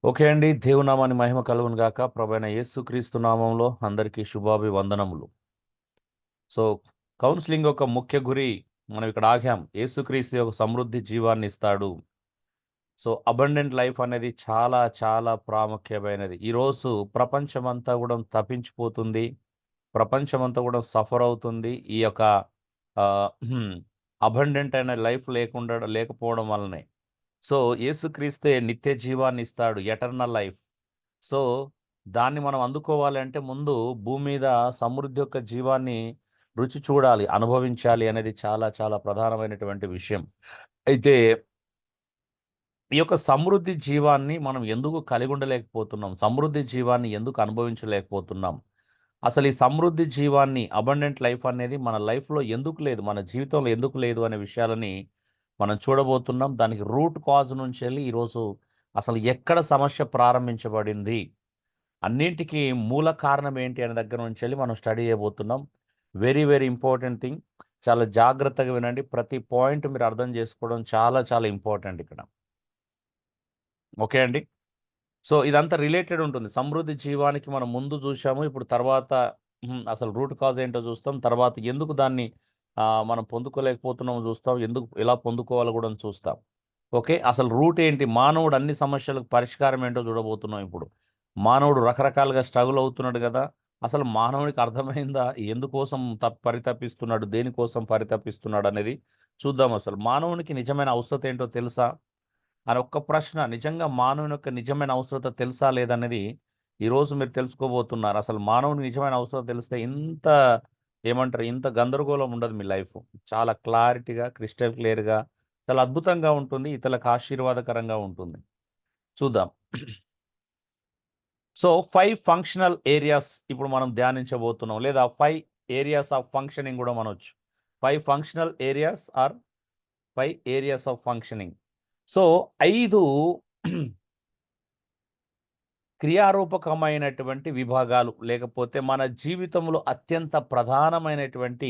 Okay అండి. దేవునామాని మహిమ కలుగును గాక. ప్రభైన యేసుక్రీస్తు నామంలో అందరికీ శుభాభివందనములు. సో, కౌన్సెలింగ్ యొక్క ముఖ్య గురి మనం ఇక్కడ ఆగాం. యేసుక్రీస్తు యొక్క సమృద్ధి జీవాన్ని ఇస్తాడు. సో, అబండెంట్ లైఫ్ అనేది చాలా చాలా ప్రాముఖ్యమైనది. ఈరోజు ప్రపంచమంతా గూడా తపించిపోతుంది. ప్రపంచమంతా గూడా సఫర్ అవుతుంది. ఈ యొక్క ఆహ్, అబండెంట్ అయిన లైఫ్ లేకపోవడం వల్లనే. సో, యేసుక్రీస్తే నిత్య జీవాన్ని ఇస్తాడు. Eternal life. సో, దాన్ని మనం అందుకోవాలి అంటే ముందు భూమి మీద సమృద్ధి యొక్క జీవాన్ని రుచి చూడాలి, అనుభవించాలి అనేది చాలా చాలా ప్రధానమైనటువంటి విషయం. అయితే ఈ యొక్క సమృద్ధి జీవాన్ని మనం ఎందుకు కలిగి ఉండలేకపోతున్నాం? సమృద్ధి జీవాన్ని ఎందుకు అనుభవించలేకపోతున్నాం? అసలు ఈ సమృద్ధి జీవాన్ని అబండెంట్ లైఫ్ అనేది మన లైఫ్‌లో ఎందుకు లేదు? మన జీవితంలో ఎందుకు లేదు అనే విషయాలని మనం చూడబోతున్నాం. దానికి రూట్ కాజ్ నుంచెళ్ళి ఈరోజు అసలు ఎక్కడ సమస్య ప్రారంభించబడింది? అన్నింటికి మూల కారణం ఏంటి అనే దగ్గర నుంచెళ్ళి మనం స్టడీ చేయబోతున్నాం. Very very important thing. చాలా జాగ్రత్తగా వినండి. ప్రతి పాయింట్ మీరు అర్థం చేసుకోవడం చాలా చాలా ఇంపార్టెంట్ ఇక్కడ. ఓకే అండి. సో, ఇదంతా రిలేటెడ్ ఉంటుంది. సమృద్ధి జీవానికి మనం ముందు చూశాము. ఇప్పుడు తర్వాత అసలు రూట్ కాజ్ ఏంటో చూస్తాం. తర్వాత ఎందుకు దాన్ని మనం పొందుకోలేకపోతున్నామో చూస్తాం. ఎందుకు ఎలా పొందుకోవాలో కూడా చూస్తాం. ఓకే. అసలు రూట్ ఏంటి? మానవుడు అన్ని సమస్యలకు పరిష్కారం ఏంటో చూడబోతున్నాం ఇప్పుడు. మానవుడు రకరకాలుగా స్ట్రగుల్ అవుతున్నాడు గదా! అసలు మానవునికి అర్థమైందా? ఎందుకోసం పరితపిస్తున్నాడు? దేనికోసం పరితపిస్తున్నాడనేది చూద్దాం అసలు. మానవునికి నిజమైన అవసరత ఏంటో తెలుసా? అని ఒక్క ప్రశ్న నిజంగా మానవుని యొక్క నిజమైన అవసరత తెలుసా లేదనేది ఈరోజు మీరు తెలుసుకోబోతున్నారు. అసలు మానవుని నిజమైన అవసరత తెలిస్తే ఇంత ఏమంటారు? ఇంత గందరగోళం ఉండదు మీ లైఫ్. చాలా క్లారిటీగా, క్రిస్టల్ క్లియర్‌గా చాలా అద్భుతంగా ఉంటుంది. ఇతరులకు ఆశీర్వాదకరంగా ఉంటుంది. చూద్దాం. సో, 5 ఫంక్షనల్ ఏరియాస్ ఇప్పుడు మనం ధ్యానించబోతున్నాం. లేదా 5 ఏరియాస్ ఆఫ్ ఫంక్షనింగ్ గూడా అనొచ్చు. 5 functional areas or 5 areas of functioning. So, 5 క్రియారూపకమైనటువంటి విభాగాలు లేకపోతే మన జీవితంలో అత్యంత ప్రధానమైనటువంటి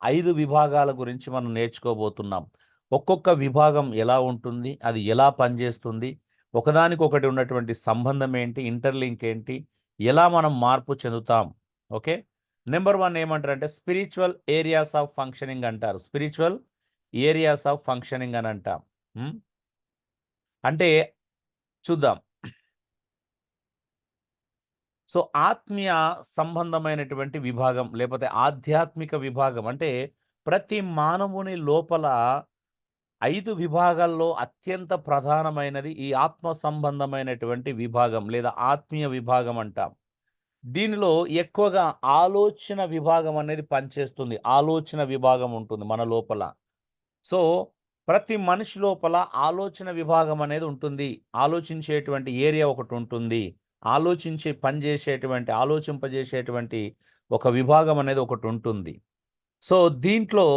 5 విభాగాల గురించి మనం నేర్చుకోబోతున్నాం. ఒక్కొక్క విభాగం ఎలా ఉంటుంది? అది ఎలా పనిచేస్తుంది? ఒకదానికొకటి ఉన్నటువంటి సంబంధం ఏంటి? ఇంటర్‌లింక్ ఏంటి? ఎలా మనం మార్పు చెందుతాం? ఓకే. నంబర్ 1 ఏమంటారంటే స్పిరిచ్యువల్ ఏరియాస్ ఆఫ్ ఫంక్షనింగ్ అంటారు. స్పిరిచ్యువల్ ఏరియాస్ ఆఫ్ ఫంక్షనింగ్ అని అంటాం. హ్మ్. అంటే చూద్దాం. సో, ఆత్మీయ సంబంధమైనటువంటి విభాగం లేపోతే ఆధ్యాత్మిక విభాగం అంటే ప్రతి మానవుని లోపల 5 విభాగాల్లో అత్యంత ప్రధానమైనది ఈ ఆత్మ సంబంధమైనటువంటి విభాగం లేదా ఆత్మీయ విభాగం అంటాం. దీనిలో ఎక్కువగా ఆలోచన విభాగం అనేది పనిచేస్తుంది. ఆలోచన విభాగం ఉంటుంది మన లోపల. సో, ప్రతి మనిషి లోపల ఆలోచన విభాగం అనేది ఉంటుంది. ఆలోచించేటువంటి ఏరియా ఒకటుంటుంది. ఆలోచింపజేసేటువంటి ఒక విభాగం అనేది ఒకటుంటుంది. సో, దీంట్లో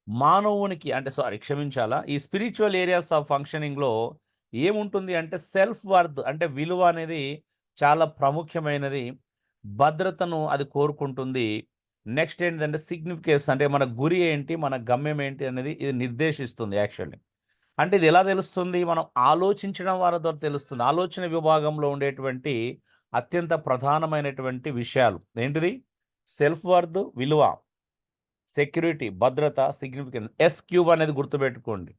మానవునికి అంటే క్షమించాలా. ఈ స్పిరిచ్యువల్ ఏరియాస్ ఆఫ్ ఫంక్షనింగ్‌లో ఏముంటుంది అంటే సెల్ఫ్ వర్త్ అంటే విలువ అనేది చాలా ప్రాముఖ్యమైనది. భద్రతను అది కోరుకుంటుంది. నెక్స్ట్ ఏంటిదంటే సిగ్నిఫికెన్స్ అంటే మన గురి ఏంటి? మన గమ్యం ఏంటి? అనేది ఇది నిర్దేశిస్తుంది యాక్చువల్లీ. అంటే ఇది ఎలా తెలుస్తుంది? మనం ఆలోచించడం ద్వారా తెలుస్తుంది. ఆలోచన విభాగంలో ఉండేటువంటి అత్యంత ప్రధానమైనటువంటి విషయాలు. ఏంటిది? సెల్ఫ్ వర్త్, విలువ, సెక్యూరిటీ, భద్రత, సిగ్నిఫికెన్స్. ఎస్ క్యూబ్ అనేది గుర్తుపెట్టుకోండి.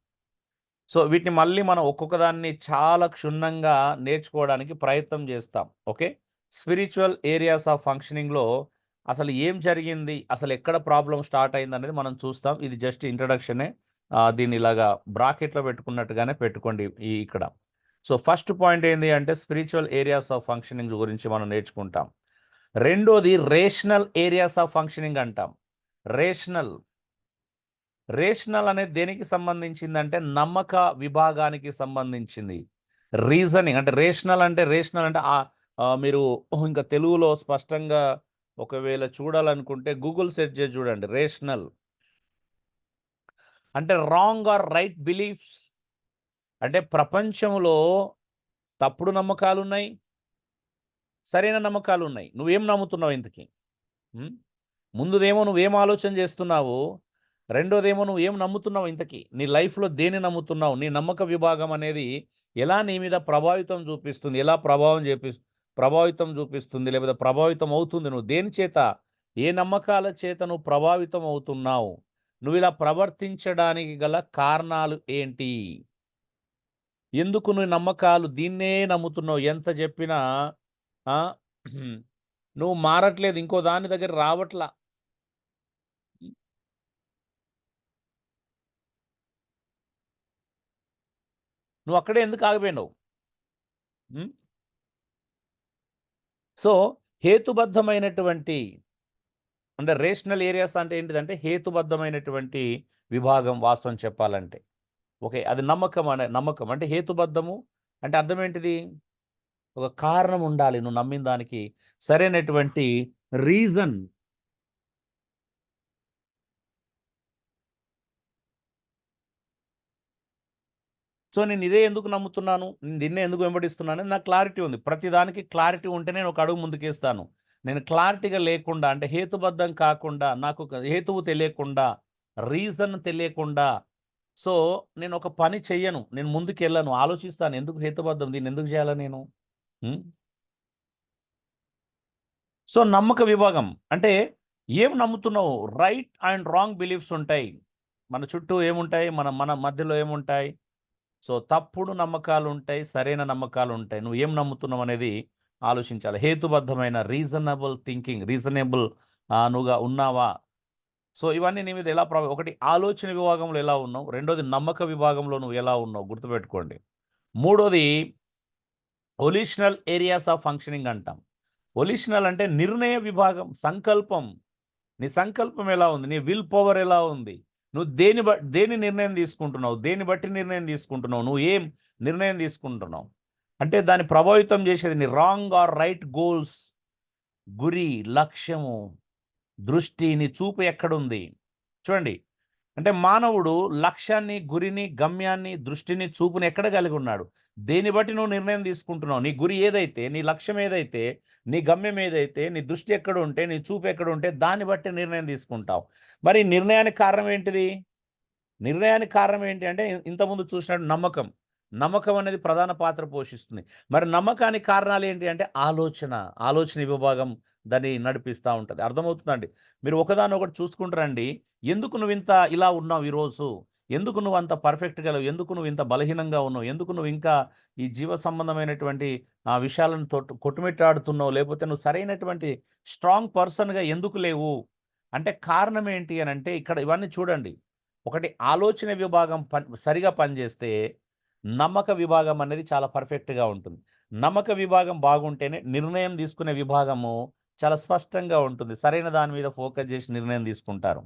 సో, వీటిని మళ్ళీ మనం ఒక్కొక్క దాన్ని చాలా క్షుణ్ణంగా నేర్చుకోవడానికి ప్రయత్నం చేస్తాం. ఓకే. స్పిరిచ్యువల్ ఏరియాస్ ఆఫ్ ఫంక్షనింగ్‌లో అసలు ఏం జరిగింది? అసలు ఎక్కడ ప్రాబ్లమ్ స్టార్ట్ అయిందనేది మనం చూస్తాం. ఇది జస్ట్ ఇంట్రడక్షనే. దీన్ని ఇలాగా బ్రాకెట్‌లో పెట్టుకున్నట్టుగానే పెట్టుకోండి ఇక్కడ. సో, ఫస్ట్ పాయింట్ ఏంది అంటే స్పిరిచ్యువల్ ఏరియాస్ ఆఫ్ ఫంక్షనింగ్ గురించి మనం నేర్చుకుంటాం. రెండోది రేషనల్ ఏరియాస్ ఆఫ్ ఫంక్షనింగ్ అంటాం. రేషనల్. రేషనల్ అనేది దేనికి సంబంధించిందంటే నమ్మక విభాగానికి సంబంధించింది. రీజనింగ్ అంటే రేషనల్ అంటే మీరు ఇంకా తెలుగులో స్పష్టంగా ఒకవేళ చూడాలనుకుంటే గూగుల్ సెర్చ్ చేసి చూడండి. రేషనల్ అంటే రాంగ్ ఆర్ రైట్ బిలీఫ్స్ అంటే ప్రపంచంలో తప్పుడు నమ్మకాలున్నాయి. సరైన నమ్మకాలున్నాయి. నువ్వేం నమ్ముతున్నావు ఇంతకి? హ్మ్. ముందుదేమో నువ్వేం ఆలోచన చేస్తున్నావు? రెండోదేమో నువ్వు ఏం నమ్ముతున్నావు ఇంతకీ? నీ లైఫ్‌లో దేన్ని నమ్ముతున్నావు? నీ నమ్మక విభాగం అనేది ఎలా నీ మీద ప్రభావితం చూపిస్తుంది? ఎలా ప్రభావితం చూపిస్తుంది? లేకపోతే ప్రభావితం అవుతుంది? నువ్వు దేని చేత? ఏ నమ్మకాల చేత నువ్వు ప్రభావితం అవుతున్నావు? నువ్విలా ప్రవర్తించడానికి గల కారణాలు ఏంటి? ఎందుకు నీ నమ్మకాలు దీన్నే నమ్ముతున్నావు? ఎంత చెప్పినా ఆ! నువ్వు మారట్లేదు. ఇంకో దాని దగ్గర రావట్లా. నువ్వు అక్కడే ఎందుకు ఆగిపోయినావు? హ్మ్. సో, హేతుబద్ధమైనటువంటి అంటే రేషనల్ ఏరియాస్ అంటే ఏంటిదంటే హేతుబద్ధమైనటువంటి విభాగం వాస్తవం చెప్పాలంటే. ఓకే. అది నమ్మకం అంటే హేతుబద్ధము అంటే అర్థం ఏంటిది? ఒక కారణం ఉండాలి నువ్వు నమ్మిన దానికి సరైనటువంటి రీజన్. సో, నేను ఇదే ఎందుకు నమ్ముతున్నాను? నేను దీన్నే ఎందుకు వెంబడిస్తున్నానని నాకు క్లారిటీ ఉంది. ప్రతి దానికి క్లారిటీ ఉంటేనే నేను ఒక అడుగు ముందుకేస్తాను. నేను క్లారిటీగా లేకుండా అంటే హేతుబద్ధం కాకుండా, నాకు ఒక హేతువు తెలియకుండా, రీజన్ తెలియకుండా సో, నేను ఒక పని చెయ్యను. నేను ముందుకెళ్ళను. ఆలోచిస్తాను. ఎందుకు హేతుబద్ధం? దీన్నెందుకు చేయాలా నేను? హ్మ్. సో, నమ్మక విభాగం అంటే ఏం నమ్ముతున్నావు? రైట్ అండ్ రాంగ్ బిలీఫ్స్ ఉంటాయి. మన చుట్టూ ఏముంటాయి? మన మన మధ్యలో ఏముంటాయి? సో, తప్పుడు నమ్మకాలుంటాయి. సరైన నమ్మకాలుంటాయి. నువ్వు ఏం నమ్ముతున్నావనేది ఆలోచించాలి. హేతుబద్ధమైన రీజనబుల్ థింకింగ్, రీజనబుల్ నువ్వుగా ఉన్నావా? సో, ఇవన్నీ నీ మీద ఎలా ఒకటి ఆలోచన విభాగంలో ఎలా ఉన్నావు? రెండోది నమ్మక విభాగంలో నువ్వు ఎలా ఉన్నావు? గుర్తుపెట్టుకోండి. మూడోది వొలిషనల్ ఏరియాస్ ఆఫ్ ఫంక్షనింగ్ అంటాం. వొలిషనల్ అంటే నిర్ణయ విభాగం, సంకల్పం. నీ సంకల్పం ఎలా ఉంది? నీ విల్ పవర్ ఎలా ఉంది? నువ్వు దేని నిర్ణయం తీసుకుంటున్నావు? దేన్ని బట్టి నిర్ణయం తీసుకుంటున్నావు? నువ్వు ఏం నిర్ణయం తీసుకుంటున్నావు? అంటే దాన్ని ప్రభావితం చేసేది నీ రాంగ్ ఆర్ రైట్ గోల్స్, గురి, లక్ష్యము, దృష్టి, నీ చూపు ఎక్కడుంది? చూడండి. అంటే మానవుడు లక్ష్యాన్ని, గురిని, గమ్యాన్ని, దృష్టిని, చూపుని ఎక్కడ కలిగి ఉన్నాడు? దేన్ని బట్టి నువ్వు నిర్ణయం తీసుకుంటున్నావు? నీ గురి ఏదైతే, నీ లక్ష్యం ఏదైతే, నీ గమ్యం ఏదైతే, నీ దృష్టి ఎక్కడుంటే, నీ చూపు ఎక్కడుంటే దాన్ని బట్టి నిర్ణయం తీసుకుంటావు. మరి నిర్ణయానికి కారణం ఏంటిది? నిర్ణయానికి కారణం ఏంటి అంటే ఇంతకుముందు చూసినట్టు నమ్మకం. నమ్మకం అనేది ప్రధాన పాత్ర పోషిస్తుంది. మరి నమ్మకానికి కారణాలు ఏంటి అంటే ఆలోచన. ఆలోచన విభాగం దాన్ని నడిపిస్తా ఉంటది. అర్థమవుతుందండి. మీరు ఒకదాన్నొకటి చూసుకుంటారండి. ఎందుకు నువ్వింత ఇలా ఉన్నావు ఈరోజు? ఎందుకు నువ్వంత పర్ఫెక్ట్‌గా లేవు? ఎందుకు నువ్వింత బలహీనంగా ఉన్నావు? ఎందుకు నువ్వింకా ఈ జీవ సంబంధమైనటువంటి విషయాలను కొట్టుమిట్టాడుతున్నావు? లేకపోతే నువ్వు సరైనటువంటి స్ట్రాంగ్ పర్సన్‌గా ఎందుకు లేవు? అంటే కారణం ఏంటి అనంటే ఇక్కడ ఇవన్నీ చూడండి. ఒకటి ఆలోచన విభాగం సరిగా పనిచేస్తే, నమ్మక విభాగం అనేది చాలా పర్ఫెక్ట్‌గా ఉంటుంది. నమ్మక విభాగం బాగుంటేనే నిర్ణయం తీసుకునే విభాగము చాలా స్పష్టంగా ఉంటుంది. సరైన దాని మీద ఫోకస్ చేసి నిర్ణయం తీసుకుంటారు.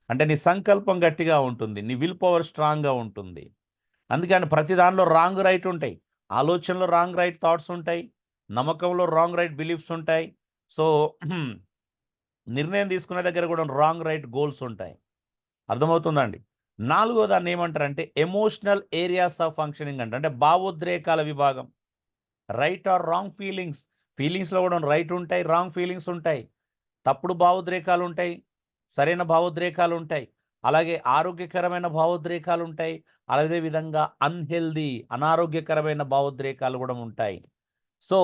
అంటే నీ సంకల్పం గట్టిగా ఉంటుంది. నీ విల్ పవర్ స్ట్రాంగ్‌గా ఉంటుంది. అందుకని ప్రతి దానిలో రాంగ్, రైట్ ఉంటాయి. ఆలోచనలో రాంగ్, రైట్ థాట్స్ ఉంటాయి. నమ్మకంలో రాంగ్, రైట్ బిలీఫ్స్ ఉంటాయి. సో, నిర్ణయం తీసుకునే దగ్గర కూడా రాంగ్, రైట్ గోల్స్ ఉంటాయి. అర్థమవుతుందా అండి? నాలుగో దాన్ని ఏమంటారంటే ఎమోషనల్ ఏరియాస్ ఆఫ్ ఫంక్షనింగ్ అంట. అంటే భావోద్రేకాల విభాగం. Right or wrong feelings. ఫీలింగ్స్‌లో కూడా రైట్ ఉంటాయి, రాంగ్ ఫీలింగ్స్ ఉంటాయి. తప్పుడు భావోద్రేకాలు ఉంటాయి, సరైన భావోద్రేకాలు ఉంటాయి. అలాగే ఆరోగ్యకరమైన భావోద్రేకాలు ఉంటాయి. అదే విధంగా అనారోగ్యకరమైన భావోద్రేకాలు కూడా ఉంటాయి. సో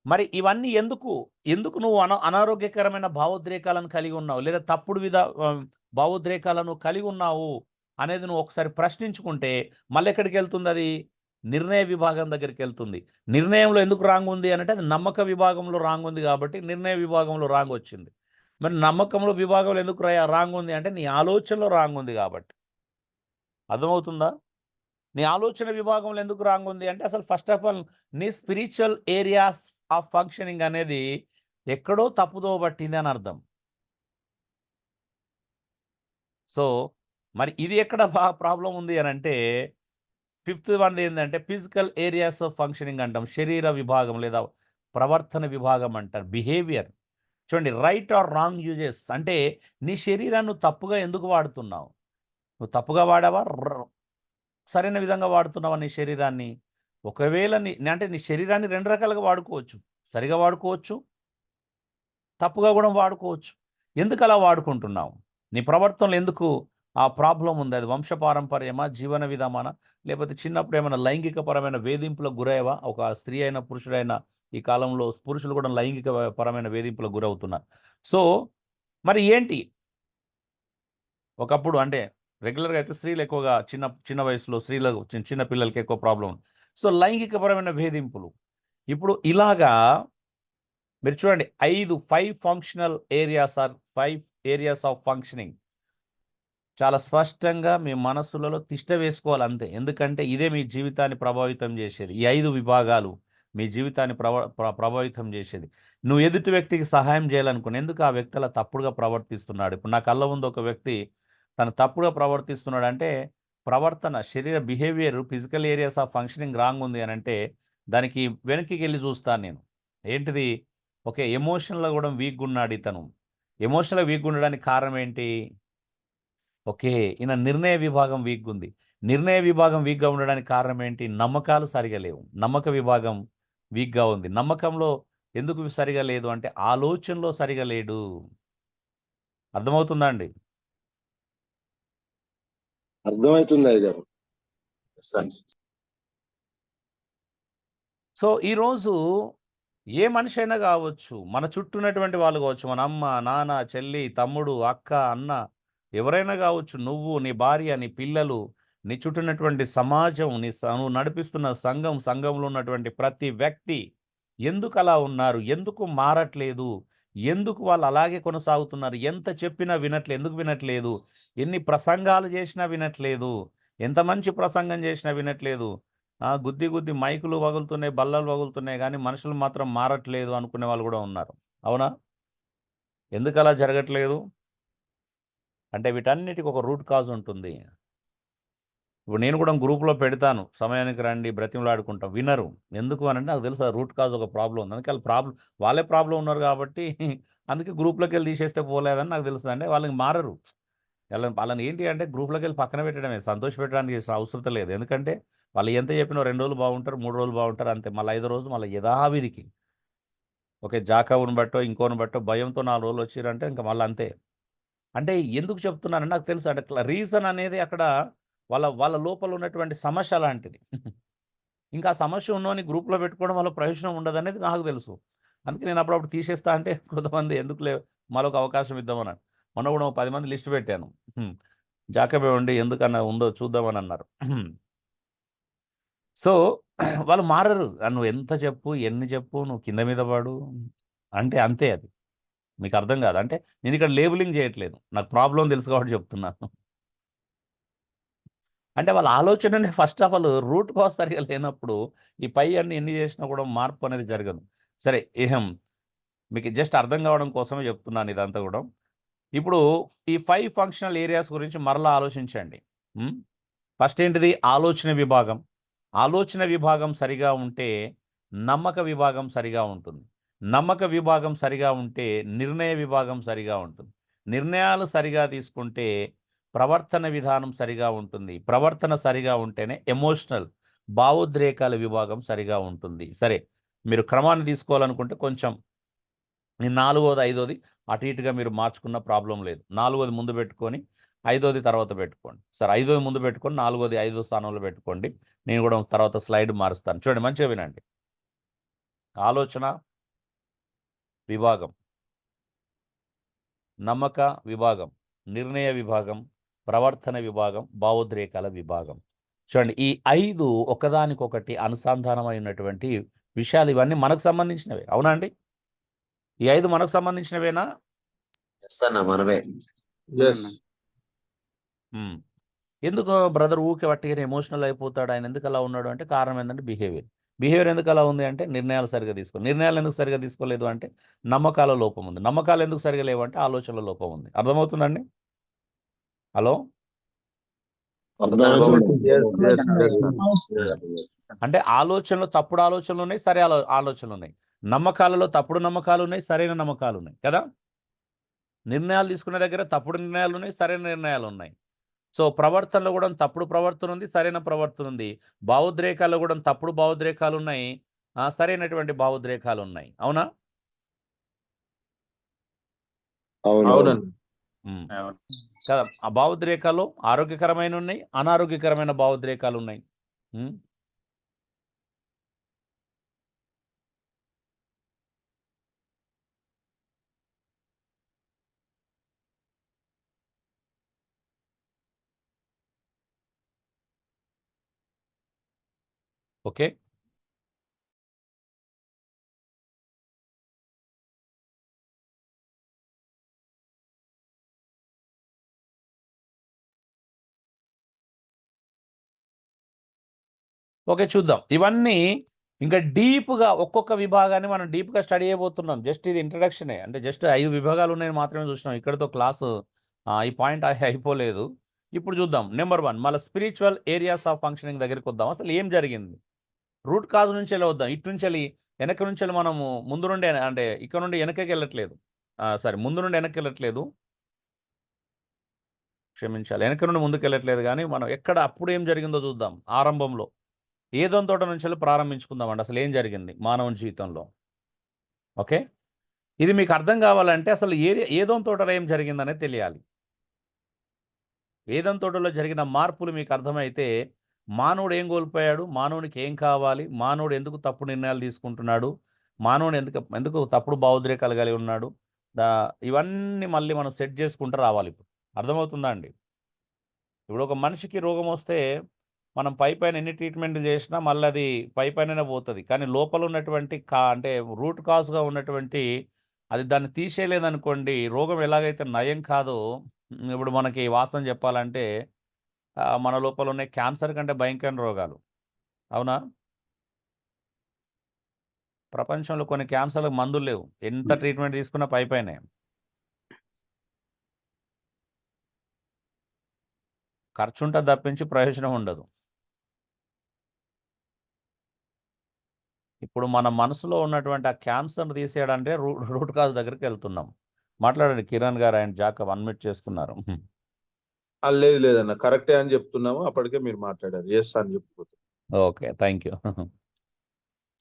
మరి ఇవన్నీ ఎందుకు? ఎందుకు నువ్వు అనారోగ్యకరమైన భావోద్రేకాలను కలిగి ఉన్నావు? లేదా తప్పుడు భావోద్రేకాలను కలిగి ఉన్నావు అనేది నువ్వు ఒకసారి ప్రశ్నించుకుంటే మళ్ళెక్కడికెళ్తుందది? నిర్ణయ విభాగం దగ్గరికెళ్తుంది. నిర్ణయంలో ఎందుకు రాంగ్ ఉంది అనంటే అది నమ్మక విభాగంలో రాంగ్ ఉంది కాబట్టి నిర్ణయ విభాగంలో రాంగ్ వచ్చింది. మరి నమ్మకంలో విభాగంలో ఎందుకు రాంగ్ ఉంది అంటే నీ ఆలోచనలో రాంగ్ ఉంది కాబట్టి. అర్థమవుతుందా? నీ ఆలోచన విభాగంలో ఎందుకు రాంగ్ ఉంది అంటే అసలు ఫస్ట్ ఆఫ్ ఆల్ నీ స్పిరిచువల్ ఏరియాస్ ఆఫ్ ఫంక్షనింగ్ అనేది ఎక్కడో తప్పుదోవ పట్టింది అని అర్థం. సో, మరి ఇది ఎక్కడ ప్రాబ్లమ్ ఉంది అనంటే ఫిఫ్త్ వన్ ఏందంటే ఫిజికల్ ఏరియాస్ ఆఫ్ ఫంక్షనింగ్ అంటాం. శరీర విభాగం లేదా ప్రవర్తన విభాగం అంటారు. బిహేవియర్. చూడండి రైట్ ఆర్ రాంగ్ యూజెస్ అంటే నీ శరీరాన్ని నువ్వు తప్పుగా ఎందుకు వాడుతున్నావు? నువ్వు తప్పుగా వాడావా? సరైన విధంగా వాడుతున్నావా నీ శరీరాన్ని? ఒకవేళ అంటే నీ శరీరాన్ని 2 రకాలుగా వాడుకోవచ్చు. సరిగా వాడుకోవచ్చు, తప్పుగా గూడా వాడుకోవచ్చు. ఎందుకలా వాడుకుంటున్నావు? నీ ప్రవర్తనలో ఎందుకు ఆ ప్రాబ్లం ఉంది? అది వంశపారంపర్యమా, జీవన విధామానా, లేకపోతే చిన్నప్పుడు ఏమైనా లైంగికపరమైన వేధింపులకు గురయ్యావా? ఒక స్త్రీ అయినా పురుషుడైనా ఈ కాలంలో పురుషులు కూడా లైంగిక పరమైన వేధింపులకు గురవుతున్నారు. సో మరి ఏంటి? ఒకప్పుడు అంటే రెగ్యులర్‌గా అయితే స్త్రీలు ఎక్కువగా చిన్న చిన్న వయసులో స్త్రీలకు చిన్న పిల్లలకి ఎక్కువ ప్రాబ్లమ్. సో లైంగికపరమైన వేధింపులు. ఇప్పుడు ఇలాగా మీరు చూడండి 5 functional areas or 5 areas of functioning. చాలా స్పష్టంగా మీ మనస్సులలో తిష్ట వేసుకోవాలి అంతే. ఎందుకంటే ఇదే మీ జీవితాన్ని ప్రభావితం చేసేది. ఈ 5 విభాగాలు మీ జీవితాన్ని ప్రభావితం చేసేది. నువ్వు ఎదుటి వ్యక్తికి సహాయం చేయాలనుకుని ఎందుకు ఆ వ్యక్తి అలా తప్పుడుగా ప్రవర్తిస్తున్నాడు? ఇప్పుడు నా కళ్ళ ముందు ఒక వ్యక్తి తను తప్పుగా ప్రవర్తిస్తున్నాడంటే ప్రవర్తన, శరీర behaviour, physical areas of functioning wrong ఉంది అనంటే దానికి వెనక్కికెళ్ళి చూస్తాను నేను. ఏంటిది? ఓకే. ఎమోషనల్‌గా కూడా వీక్‌గా ఉన్నాడు ఇతను. ఎమోషనల్‌గా వీక్‌గా ఉండడానికి కారణం ఏంటి? ఓకే. ఈయన నిర్ణయ విభాగం వీక్‌గుంది. నిర్ణయ విభాగం వీక్‌గా ఉండడానికి కారణం ఏంటి? నమ్మకాలు సరిగా లేవు. నమ్మక విభాగం వీక్‌గా ఉంది. నమ్మకంలో ఎందుకు సరిగా లేదు అంటే ఆలోచనలో సరిగా లేడు. అర్థమవుతుందా అండి? అర్థమవుతుంది అయ్యగారు. సో, ఈరోజు ఏ మనిషైనా గావచ్చు, మన చుట్టూ ఉన్నటువంటి వాళ్ళు గావచ్చు, మన అమ్మ, నాన్న, చెల్లి, తమ్ముడు, అక్క, అన్న ఎవరైనా గావచ్చు, నువ్వు, నీ భార్య, నీ పిల్లలు, నీ చుట్టూ ఉన్నటువంటి సమాజం, నువ్వు నడిపిస్తున్న సంఘం, సంఘంలో ఉన్నటువంటి ప్రతి వ్యక్తి ఎందుకలా ఉన్నారు? ఎందుకు మారట్లేదు? ఎందుకు వాళ్ళు అలాగే కొనసాగుతున్నారు? ఎంత చెప్పినా వినట్లేదు. ఎందుకు వినట్లేదు? ఎన్ని ప్రసంగాలు చేసినా వినట్లేదు. ఎంత మంచి ప్రసంగం చేసినా వినట్లేదు. గుద్ది గుద్ది మైకులు పగులుతున్నాయి, బల్లలు పగులుతున్నాయి గానీ, మనుషులు మాత్రం మారట్లేదు అనుకునే వాళ్ళు గూడా ఉన్నారు. అవునా? ఎందుకలా జరగట్లేదు? అంటే వీటన్నిటికి ఒక రూట్ కాజ్ ఉంటుంది. ఇప్పుడు నేను కూడా గ్రూప్‌లో పెడతాను. సమయానికి రండి బ్రతిమలాడుకుంటాం. వినరు. ఎందుకు అనంటే నాకు తెలుసు ఆ రూట్ కాజ్ ఒక ప్రాబ్లమ్ ఉంది. అందుకే వాళ్ళే ప్రాబ్లమ్ ఉన్నారు కాబట్టి అందుకే గ్రూప్‌లోకెళ్ళి తీసేస్తే పోలేదని నాకు తెలుస్తదండి. వాళ్ళకి మారరు. వాళ్ళని ఏంటి అంటే గ్రూప్‌లోకెళ్ళి పక్కన పెట్టడమే. సంతోషపెట్టడానికి అవసరం లేదు. ఎందుకంటే వాళ్ళు ఎంత చెప్పినా 2 రోజులు బాగుంటారు, 3 రోజులు బాగుంటారు అంతే. మళ్ళీ 5 రోజు మళ్ళీ యథావిధికి. ఓకే. జాకవుని బట్టో, ఇంకోని బట్టో భయంతో 4 రోజులు వచ్చిర్రంటే ఇంక మళ్ళీ అంతే. అంటే ఎందుకు చెప్తున్నానంటే నాకు తెలుసు అంటే రీజన్ అనేది అక్కడ వాళ్ళ లోపల ఉన్నటువంటి సమస్య అలాంటిది. ఇంకా ఆ సమస్య ఉన్నోని గ్రూప్‌లో పెట్టుకోవడం వల్ల ప్రయోజనం ఉండదనేది నాకు తెలుసు. అందుకే నేను అప్పుడప్పుడు తీసేస్తా అంటే కొంతమంది ఎందుకులే మరొక అవకాశం ఇద్దామని. మొన్న కూడా ఓ 10 మంది లిస్ట్ పెట్టాను. జాకబే ఉండి ఎందుకన్నా ఉందో చూద్దామని అన్నారు. సో, వాళ్ళు మారరు. నువ్వు ఎంత చెప్పు, ఎన్ని చెప్పు, నువ్వు కింద మీద పడు అంటే అంతే అది. మీకు అర్థం కాదు. అంటే నేనిక్కడ లేబులింగ్ చేయట్లేదు. నాకు ప్రాబ్లమ్ తెలుసు కాబట్టి చెప్తున్నాను. అంటే వాళ్ళ ఆలోచననే first of all root cause సరిగ్గా లేనప్పుడు ఈ పై అన్ని ఎన్ని చేసినా కూడా మార్పు అనేది జరగదు. సరే మీకు జస్ట్ అర్థం కావడం కోసమే చెప్తున్నాను ఇదంతా కూడా. ఇప్పుడు ఈ 5 ఫంక్షనల్ ఏరియాస్ గురించి మరలా ఆలోచించండి. హ్మ్. ఫస్ట్ ఏంటిది? ఆలోచన విభాగం. ఆలోచన విభాగం సరిగా ఉంటే నమ్మక విభాగం సరిగా ఉంటుంది. నమ్మక విభాగం సరిగా ఉంటే నిర్ణయ విభాగం సరిగా ఉంటుంది. నిర్ణయాలు సరిగా తీసుకుంటే ప్రవర్తన విధానం సరిగా ఉంటుంది. ప్రవర్తన సరిగా ఉంటేనే ఎమోషనల్ భావోద్రేకాల విభాగం సరిగా ఉంటుంది. సరే మీరు క్రమాన్ని తీసుకోవాలనుకుంటే కొంచెం ఈ నాలుగోది, ఐదోది అటు ఇటుగా మీరు మార్చుకున్న ప్రాబ్లమ్ లేదు. నాలుగోది ముందు పెట్టుకొని, ఐదోది తర్వాత పెట్టుకోండి. సరే ఐదోది ముందు పెట్టుకొని, నాలుగోది ఐదో స్థానంలో పెట్టుకోండి. నేను కూడా తర్వాత స్లైడ్ మారుస్తాను. చూడండి మంచిగా వినండి. ఆలోచన విభాగం, నమ్మక విభాగం, నిర్ణయ విభాగం, ప్రవర్తన విభాగం, భావోద్రేకాల విభాగం. చూడండి ఈ 5 ఒకదానికొకటి అనుసంధానమైనటువంటి విషయాలు ఇవన్నీ మనకు సంబంధించినవే. అవునా అండి? ఈ 5 మనకు సంబంధించినవేనా? యెస్ అన్న మనమే. యెస్. హ్మ్. ఎందుకు బ్రదర్ ఊకే వట్టిగానే ఎమోషనల్ అయిపోతాడు. ఆయన ఎందుకు అలా ఉన్నాడు అంటే కారణం ఏంటంటే బిహేవియర్. బిహేవియర్ ఎందుకు అలా ఉంది అంటే నిర్ణయాలు సరిగ్గా నిర్ణయాలు ఎందుకు సరిగ్గా తీసుకోలేదు అంటే నమ్మకాల లోపం ఉంది. నమ్మకాలు ఎందుకు సరిగ్గా లేవంటే ఆలోచనల లోపం ఉంది. అర్థమవుతుందండి? హలో? అంటే ఆలోచనలు తప్పుడు ఆలోచనలున్నాయి, సరే ఆలోచనలున్నాయి. నమ్మకాలలో తప్పుడు నమ్మకాలున్నాయి, సరైన నమ్మకాలున్నాయి. కదా? నిర్ణయాలు తీసుకునే దగ్గర తప్పుడు నిర్ణయాలున్నాయి, సరైన నిర్ణయాలున్నాయి. సో, ప్రవర్తనలో కూడా తప్పుడు ప్రవర్తన ఉంది, సరైన ప్రవర్తన ఉంది. భావోద్రేకాల్లో కూడా తప్పుడు భావోద్రేకాలున్నాయి, సరైనటువంటి భావోద్రేకాలున్నాయి. అవునా? అవునండి. అవును. కదా, ఆ భావోద్రేకాలు ఆరోగ్యకరమైన ఉన్నాయి, అనారోగ్యకరమైన భావోద్రేకాలు ఉన్నాయి. ఉమ్. ఓకే. ఓకే, చూద్దాం. ఇవన్నీ ఇంకా డీప్గా ఒక్కొక్క విభాగాన్ని మనం డీప్గా స్టడీ చేయబోతున్నాం. జస్ట్ ఇది ఇంట్రడక్షనే, అంటే జస్ట్ 5 విభాగాలు ఉన్నాయని మాత్రమే చూసినాం. ఇక్కడతో క్లాసు ఈ పాయింట్ అయిపోలేదు. ఇప్పుడు చూద్దాం. నెంబర్ 1 మళ్ళీ స్పిరిచువల్ ఏరియాస్ ఆఫ్ ఫంక్షనింగ్ దగ్గరికి వద్దాం. అసలు ఏం జరిగింది, రూట్ కాజ్ నుంచి వెళ్ళి వద్దాం. ఇటు నుంచి వెళ్ళి వెనక నుంచి వెళ్ళి మనము ముందు నుండి, అంటే ఇక్కడ నుండి వెనకకి వెళ్ళట్లేదు, సారీ ముందు నుండి వెనక్కి వెళ్ళట్లేదు, క్షమించాలి, వెనక నుండి ముందుకు వెళ్ళట్లేదు. కానీ మనం ఎక్కడ అప్పుడు ఏం జరిగిందో చూద్దాం. ఆరంభంలో ఏదోన్ తోట నుంచి వెళ్ళి ప్రారంభించుకుందామండి. అసలు ఏం జరిగింది మానవుని జీవితంలో. ఓకే, ఇది మీకు అర్థం కావాలంటే అసలు ఏదోన్ తోటలో ఏం జరిగిందనేది తెలియాలి. ఏదోన్ తోటలో జరిగిన మార్పులు మీకు అర్థమైతే మానవుడు ఏం కోల్పోయాడు, మానవునికి ఏం కావాలి, మానవుడు ఎందుకు తప్పుడు నిర్ణయాలు తీసుకుంటున్నాడు, మానవుడు ఎందుకు ఎందుకు తప్పుడు భావోద్రేకాలు కలిగి ఉన్నాడు, ఇవన్నీ మళ్ళీ మనం సెట్ చేసుకుంటూ రావాలి. ఇప్పుడు అర్థమవుతుందా అండి? ఇప్పుడు ఒక మనిషికి రోగం వస్తే మనం పైపైన ఎన్ని ట్రీట్మెంట్లు చేసినా మళ్ళీ అది పైపైననే పోతుంది. కానీ లోపల ఉన్నటువంటి అంటే రూట్ కాజ్‌గా ఉన్నటువంటి అది దాన్ని తీసేయలేదనుకోండి, రోగం ఎలాగైతే నయం కాదో, ఇప్పుడు మనకి వాస్తవం చెప్పాలంటే మన లోపల ఉన్న క్యాన్సర్ కంటే భయంకరమైన రోగాలు. అవునా? ప్రపంచంలో కొన్ని క్యాన్సర్‌లకు మందులు లేవు. ఎంత ట్రీట్మెంట్ తీసుకున్నా పైపైనే. ఖర్చుంటది తప్పించి ప్రయోజనం ఉండదు. ఇప్పుడు మన మనసులో ఉన్నటువంటి ఆ క్యాన్సర్‌ని తీసేయడంటే రూట్ కాజ్ దగ్గరికి వెళ్తున్నాం. మాట్లాడండి కిరణ్ గారు అండ్ జాకబ్ అన్మ్యూట్ చేసుకున్నారు. లేదు లేదన్న కరెక్టే అని చెప్తున్నాము. అప్పటికే మీరు మాట్లాడారు. యెస్ అని చెప్పిపోతున్నారు. Okay, thank you.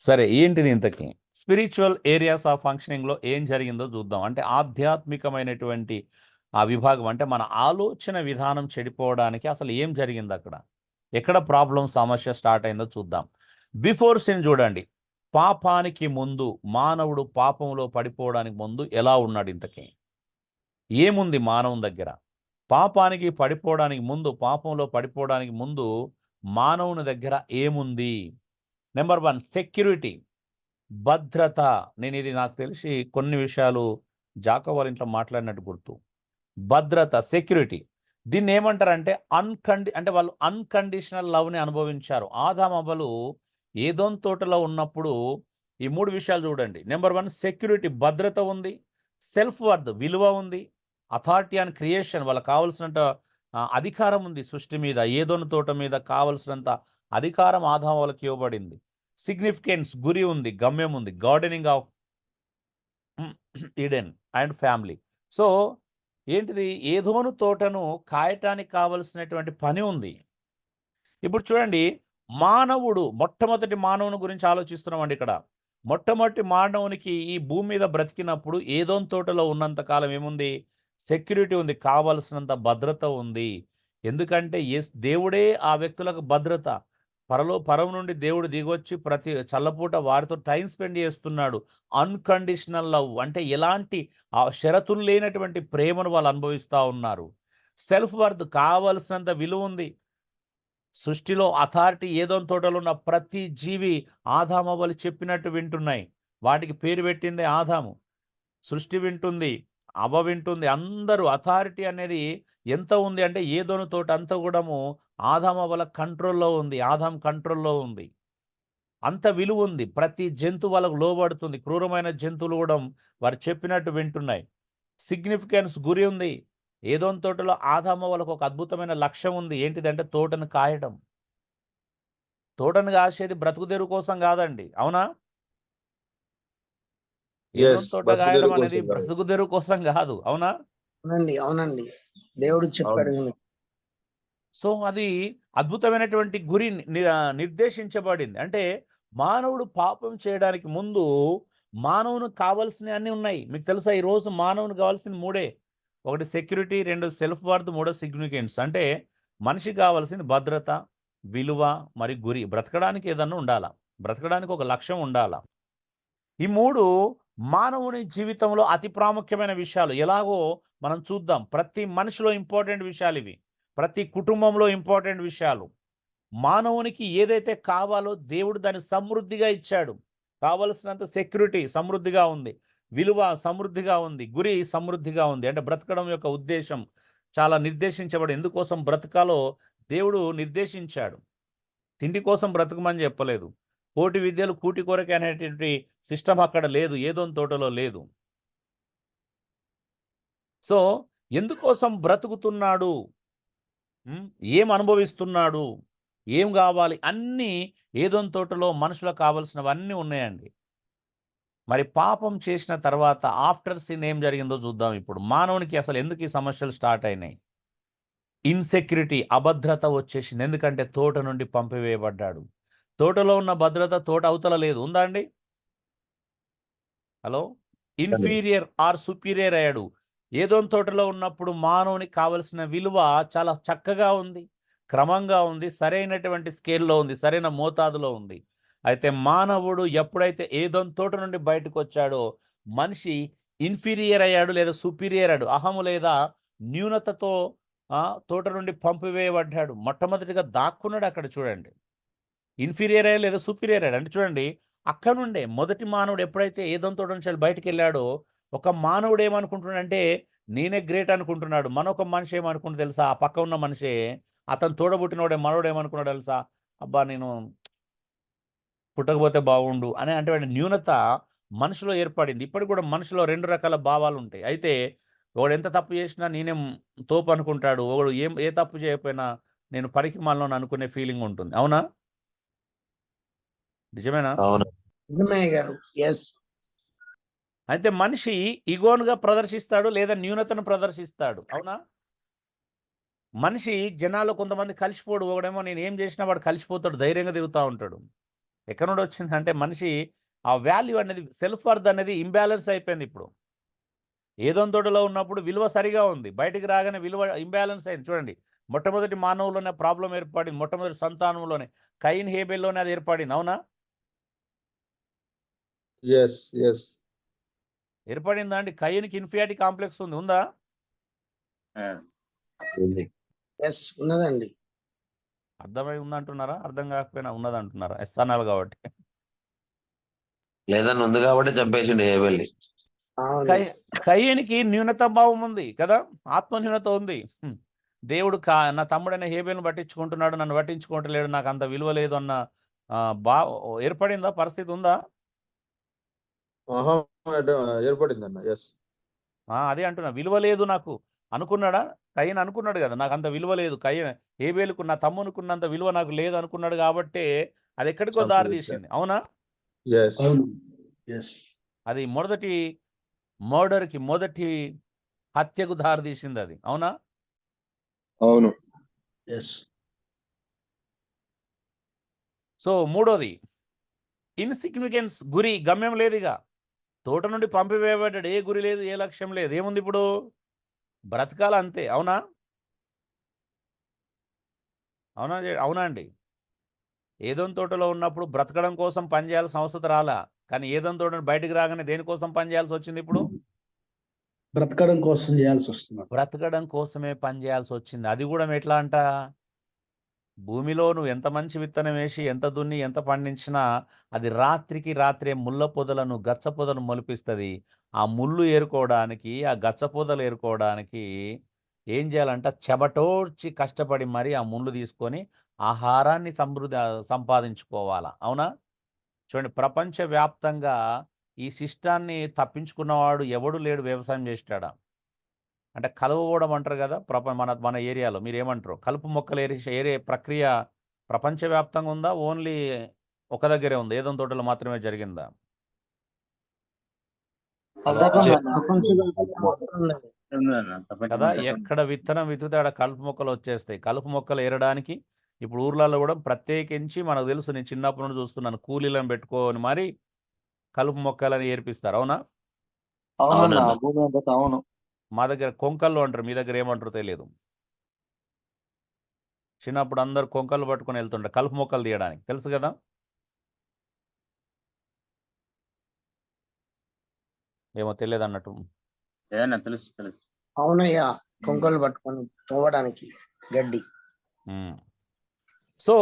సరే, ఏంటిది ఇంతకీ స్పిరిచువల్ ఏరియాస్ ఆఫ్ ఫంక్షనింగ్‌లో ఏం జరిగిందో చూద్దాం. అంటే ఆధ్యాత్మికమైనటువంటి ఆ విభాగం, అంటే మన ఆలోచన విధానం చెడిపోవడానికి అసలు ఏం జరిగిందక్కడ? ఎక్కడ ప్రాబ్లమ్, సమస్య స్టార్ట్ అయిందో చూద్దాం. బిఫోర్ సిన్ చూడండి. పాపానికి ముందు, మానవుడు పాపంలో పడిపోవడానికి ముందు ఎలా ఉన్నాడు ఇంతకీ? ఏముంది మానవుని దగ్గర? పాపానికి పడిపోవడానికి ముందు, పాపంలో పడిపోవడానికి ముందు మానవుని దగ్గర ఏముంది? నెంబర్ 1 సెక్యూరిటీ, భద్రత. నేనిది నాకు తెలిసి కొన్ని విషయాలు జాకబ్ వాళ్ళ ఇంట్లో మాట్లాడినట్టు గుర్తు. భద్రత, సెక్యూరిటీ. దీన్నేమంటారంటే అంటే వాళ్ళు అన్‌కండిషనల్ లవ్‌ని అనుభవించారు. ఆదాము, అవ్వలు ఏదోన్ తోటలో ఉన్నప్పుడు ఈ 3 విషయాలు చూడండి. నెంబర్ 1 సెక్యూరిటీ, భద్రత ఉంది. సెల్ఫ్ వర్త్, విలువ ఉంది. అథారిటీ అండ్ క్రియేషన్, వాళ్ళకి కావాల్సినంత అధికారం ఉంది సృష్టి మీద. ఏదోన్ తోట మీద కావాల్సినంత అధికారం ఆదాము వాళ్ళకి ఇవ్వబడింది. సిగ్నిఫికెన్స్, గురి ఉంది, గమ్యం ఉంది. Gardening of Eden and family. So ఏంటిది, ఏదోను తోటను కాయటానికి కావలసినటువంటి పని ఉంది. ఇప్పుడు చూడండి, మానవుడు మొట్టమొదటి మానవుని గురించి ఆలోచిస్తున్నామండి ఇక్కడ. మొట్టమొదటి మానవునికి ఈ భూమి మీద బ్రతికినప్పుడు ఏదోన్ తోటలో ఉన్నంత కాలం ఏముంది? సెక్యూరిటీ ఉంది, కావలసినంత భద్రత ఉంది. ఎందుకంటే దేవుడే ఆ వ్యక్తులకు భద్రత. పరం నుండి దేవుడు దిగొచ్చి ప్రతి చల్లపూట వారితో టైం స్పెండ్ చేస్తున్నాడు. అన్‌కండిషనల్ లవ్, అంటే ఎలాంటి షరతులు లేనటువంటి ప్రేమను వాళ్ళు అనుభవిస్తా ఉన్నారు. సెల్ఫ్ వర్త్, కావలసినంత విలువ ఉంది. సృష్టిలో అథారిటీ, ఏదోన్ తోటలో ఉన్న ప్రతి జీవి ఆదాము, అవ్వలు చెప్పినట్టు వింటున్నాయి. వాటికి పేరు పెట్టిందే ఆదాము. సృష్టి వింటుంది, అవ్వ వింటుంది. అందరూ అథారిటీ అనేది ఎంత ఉంది అంటే ఏదోను తోట అంతా కూడాము ఆదాము, అవ్వల కంట్రోల్‌లో ఉంది. ఆదాం కంట్రోల్‌లో ఉంది. అంత విలువ ఉంది. ప్రతి జంతువు వాళ్ళకు లోబడుతుంది. క్రూరమైన జంతువులు కూడా వారు చెప్పినట్టు వింటున్నాయి. సిగ్నిఫికెన్స్, గురి ఉంది. ఏదోన్ తోటలో ఆదాము, అవ్వలకు ఒక అద్భుతమైన లక్ష్యం ఉంది. ఏంటిదంటే తోటను కాయడం. తోటను కాసేది బ్రతుకు తెరువు కోసం కాదండి. అవునా? యెస్. ఏదోన్ తోట కాయడం బతుకుదెరువు అనేది కోసం కాదు. బ్రతుకు తెరువు కోసం కాదు. అవునా? అవునండి. అవునండి. దేవుడు అవును. చెప్పాడు. సో అది అద్భుతమైనటువంటి గురి నిర్దేశించబడింది. అంటే మానవుడు పాపం చేయడానికి ముందు మానవునికి కావాల్సినవి అన్నీ ఉన్నాయి. మీకు తెలుసా, ఈరోజు మానవునికి కావాల్సిన 3 ఒకటి సెక్యూరిటీ, రెండు సెల్ఫ్ వర్త్, మూడో సిగ్నిఫికెన్స్. అంటే మనిషికి కావాల్సింది భద్రత, విలువ మరియు గురి. బ్రతకడానికి ఏదన్నా ఉండాలా, బ్రతకడానికి ఒక లక్ష్యం ఉండాలా. ఈ మూడు మానవుని జీవితంలో అతి ప్రాముఖ్యమైన విషయాలు. ఎలాగో మనం చూద్దాం. ప్రతి మనిషిలో ఇంపార్టెంట్ విషయాలు ఇవి, ప్రతి కుటుంబంలో ఇంపార్టెంట్ విషయాలు. మానవునికి ఏదైతే కావాలో దేవుడు దాన్ని సమృద్ధిగా ఇచ్చాడు. కావలసినంత సెక్యూరిటీ సమృద్ధిగా ఉంది, విలువ సమృద్ధిగా ఉంది, గురి సమృద్ధిగా ఉంది. అంటే బ్రతకడం యొక్క ఉద్దేశం చాలా నిర్దేశించబడి, ఎందుకోసం బ్రతకాలో దేవుడు నిర్దేశించాడు. తిండి కోసం బ్రతకమని చెప్పలేదు. కోటి విద్యలు కూటి కొరకే అనేటువంటి సిస్టమ్ అక్కడ లేదు, ఏదోని తోటలో లేదు. సో ఎందుకోసం బ్రతుకుతున్నాడు, ఏం అనుభవిస్తున్నాడు, ఏం కావాలి, అన్నీ ఏదోని తోటలో మనుషులకు కావాల్సినవన్నీ ఉన్నాయండి. మరి పాపం చేసిన తర్వాత ఆఫ్టర్ సిన్ ఏం జరిగిందో చూద్దాం. ఇప్పుడు మానవునికి అసలు ఎందుకు ఈ సమస్యలు స్టార్ట్ అయినాయి? ఇన్సెక్యూరిటీ, అభద్రత వచ్చేసింది. ఎందుకంటే తోట నుండి పంపివేయబడ్డాడు. తోటలో ఉన్న భద్రత తోట అవతల లేదు, ఉందా అండి? హలో, ఇన్ఫీరియర్ ఆర్ సుపీరియర్ అయ్యాడు. ఏదోని తోటలో ఉన్నప్పుడు మానవునికి కావలసిన విలువ చాలా చక్కగా ఉంది, క్రమంగా ఉంది, సరైనటువంటి స్కేల్లో ఉంది, సరైన మోతాదులో ఉంది. అయితే మానవుడు ఎప్పుడైతే ఏదోని తోట నుండి బయటకు వచ్చాడో మనిషి ఇన్ఫీరియర్ అయ్యాడు లేదా సుపీరియర్ అయ్యాడు. అహము లేదా న్యూనతతో తోట నుండి పంపివేయబడ్డాడు. మొట్టమొదటిగా దాక్కున్నాడు అక్కడ. చూడండి, ఇన్ఫీరియర్ అయ్యాడు లేదా సుపీరియర్ అయ్యాడు అంటే చూడండి, అక్కడ నుండే మొదటి మానవుడు ఎప్పుడైతే ఏదోని తోట నుంచి బయటకు వెళ్ళాడో ఒక మానవుడు ఏమనుకుంటున్నాడంటే నేనే గ్రేట్ అనుకుంటున్నాడు. మనొక మనిషి ఏమనుకుంటు తెలుసా? ఆ పక్క ఉన్న మనిషి, అతను తోడబుట్టినోడే మనోడు ఏమనుకున్నాడు తెలుసా? అబ్బా నేను పుట్టకపోతే బాగుండు అని అంటే న్యూనత మనిషిలో ఏర్పడింది. ఇప్పటికి కూడా మనిషిలో రెండు రకాల భావాలు ఉంటాయి. అయితే ఒకడు ఎంత తప్పు చేసినా నేనేం తోపు అనుకుంటాడు, ఒకడు ఏ తప్పు చేయకపోయినా నేను పనికి మాలను అనుకునే ఫీలింగ్ ఉంటుంది. అవునా? నిజమేనా? అవును. నిజమే గారు. ఎస్. అయితే మనిషి ఇగోనుగా ప్రదర్శిస్తాడు లేదా న్యూనతను ప్రదర్శిస్తాడు. అవునా? మనిషి జనాలు కొంతమంది కలిసిపోడు. ఒకడేమో నేను ఏం చేసినా వాడు కలిసిపోతాడు, ధైర్యంగా తిరుగుతూ ఉంటాడు. ఎక్కడ నుండి వచ్చిందంటే మనిషి ఆ వాల్యూ అనేది, సెల్ఫ్ వర్త్ అనేది ఇంబ్యాలెన్స్ అయిపోయింది. ఇప్పుడు ఏదోని తోటలో ఉన్నప్పుడు విలువ సరిగా ఉంది, బయటికి రాగానే విలువ ఇంబ్యాలెన్స్ అయింది. చూడండి, మొట్టమొదటి మానవులోనే ప్రాబ్లం ఏర్పడింది, మొట్టమొదటి సంతానంలోనే కయీన్ హేబెల్లోనే అది ఏర్పడింది. అవునా? ఎస్ ఎస్ ఏర్పడిందా అండి? కయీన్కి ఇన్ఫియారిటీ కాంప్లెక్స్ ఉంది, ఉందా? ఎస్, ఉన్నదండి. అర్థమై ఉందంటున్నారా? అర్థం కాకపోయినా ఉన్నదంటున్నారా? స్థానాలు కాబట్టి. లేదని ఉంది కాబట్టి చంపేసిండు హేబెల్ని. కయీనికి న్యూనత భావం ఉంది కదా, ఆత్మ న్యూనత ఉంది. దేవుడు నా తమ్ముడైన హేబెల్ని పట్టించుకుంటున్నాడు, నన్ను పట్టించుకుంటలేడు, నాకు అంత విలువ లేదు అన్న ఏర్పడిందా? పరిస్థితి ఉందా? ఏర్పడిందన్న. ఎస్, అదే అంటున్నా, విలువ లేదు నాకు అనుకున్నాడా? కయీన్ అనుకున్నాడు కదా, నాకు అంత విలువ లేదు, హేబెలుకు నా తమ్మునుకున్నంత విలువ నాకు లేదు అనుకున్నాడు. కాబట్టి అది ఎక్కడికో దారి తీసింది. అవునా? అది మొదటి మర్డర్కి, మొదటి హత్యకు దారి తీసింది అది. అవునా? అవును. సో మూడోది ఇన్సిగ్నిఫికెన్స్, గురి, గమ్యం లేదు. ఇక తోట నుండి పంపివేయబడ్డాడు, ఏ గురి లేదు, ఏ లక్ష్యం లేదు. ఏముంది ఇప్పుడు? బ్రతకాల, అంతే. అవునా? అవునా? అవునా అండి? ఏదోని తోటలో ఉన్నప్పుడు బ్రతకడం కోసం పనిచేయాల్సిన అవసరం రాలా, కానీ ఏదోని తోట బయటకు రాగానే దేనికోసం పనిచేయాల్సి వచ్చింది? ఇప్పుడు బ్రతకడం కోసం చేయాల్సి వస్తుంది. బ్రతకడం కోసమే పనిచేయాల్సి వచ్చింది. అది కూడా ఎట్లా అంట? భూమిలో నువ్వు ఎంత మంచి విత్తనం వేసి ఎంత దున్ని ఎంత పండించినా అది రాత్రికి రాత్రే ముళ్ళ పొదలను, గచ్చ పొదలను మొలిపిస్తుంది. ఆ ముళ్ళు ఏరుకోవడానికి, ఆ గచ్చ పొదలు ఏరుకోవడానికి ఏం చేయాలంట? చెబటోడ్చి కష్టపడి మరి ఆ ముళ్ళు తీసుకొని ఆహారాన్ని సంపాదించుకోవాలా. అవునా? చూడండి, ప్రపంచవ్యాప్తంగా ఈ శిష్టాన్ని తప్పించుకున్నవాడు ఎవడు లేడు వ్యవసాయం చేస్తాడా? అంటే కలువడం అంటారు కదా, మన ఏరియాలో మీరు ఏమంటారు? కలుపు మొక్కలు ఏరే ప్రక్రియ ప్రపంచవ్యాప్తంగా ఉందా? ఓన్లీ ఒక దగ్గరే ఉందా? ఏదో తోటలో మాత్రమే జరిగిందా? కదా, ఎక్కడ విత్తనం విత్తితే ఆడ కలుపు మొక్కలు వచ్చేస్తాయి. కలుపు మొక్కలు ఏరడానికి ఇప్పుడు ఊర్లలో కూడా ప్రత్యేకించి మనకు తెలుసు, నేను చిన్నప్పటి నుండి చూస్తున్నాను, కూలీలను పెట్టుకొని మరి కలుపు మొక్కలని ఏర్పిస్తారు. అవునా? అవునన్నా. అవును. మా దగ్గర కొంకళ్ళు అంటారు, మీ దగ్గర ఏమంటారో తెలియదు. చిన్నప్పుడు అందరు కొంకళ్ళు పట్టుకొని వెళ్తుంటారు కలుపు మొక్కలు తీయడానికి, తెలుసు కదా. ఏమో తెలియదు అన్నట్టు. ఏదన్నా తెలుసు తెలుసు. అవునయ్యా, కొంకలు పట్టుకొని తోవడానికి గడ్డి. సో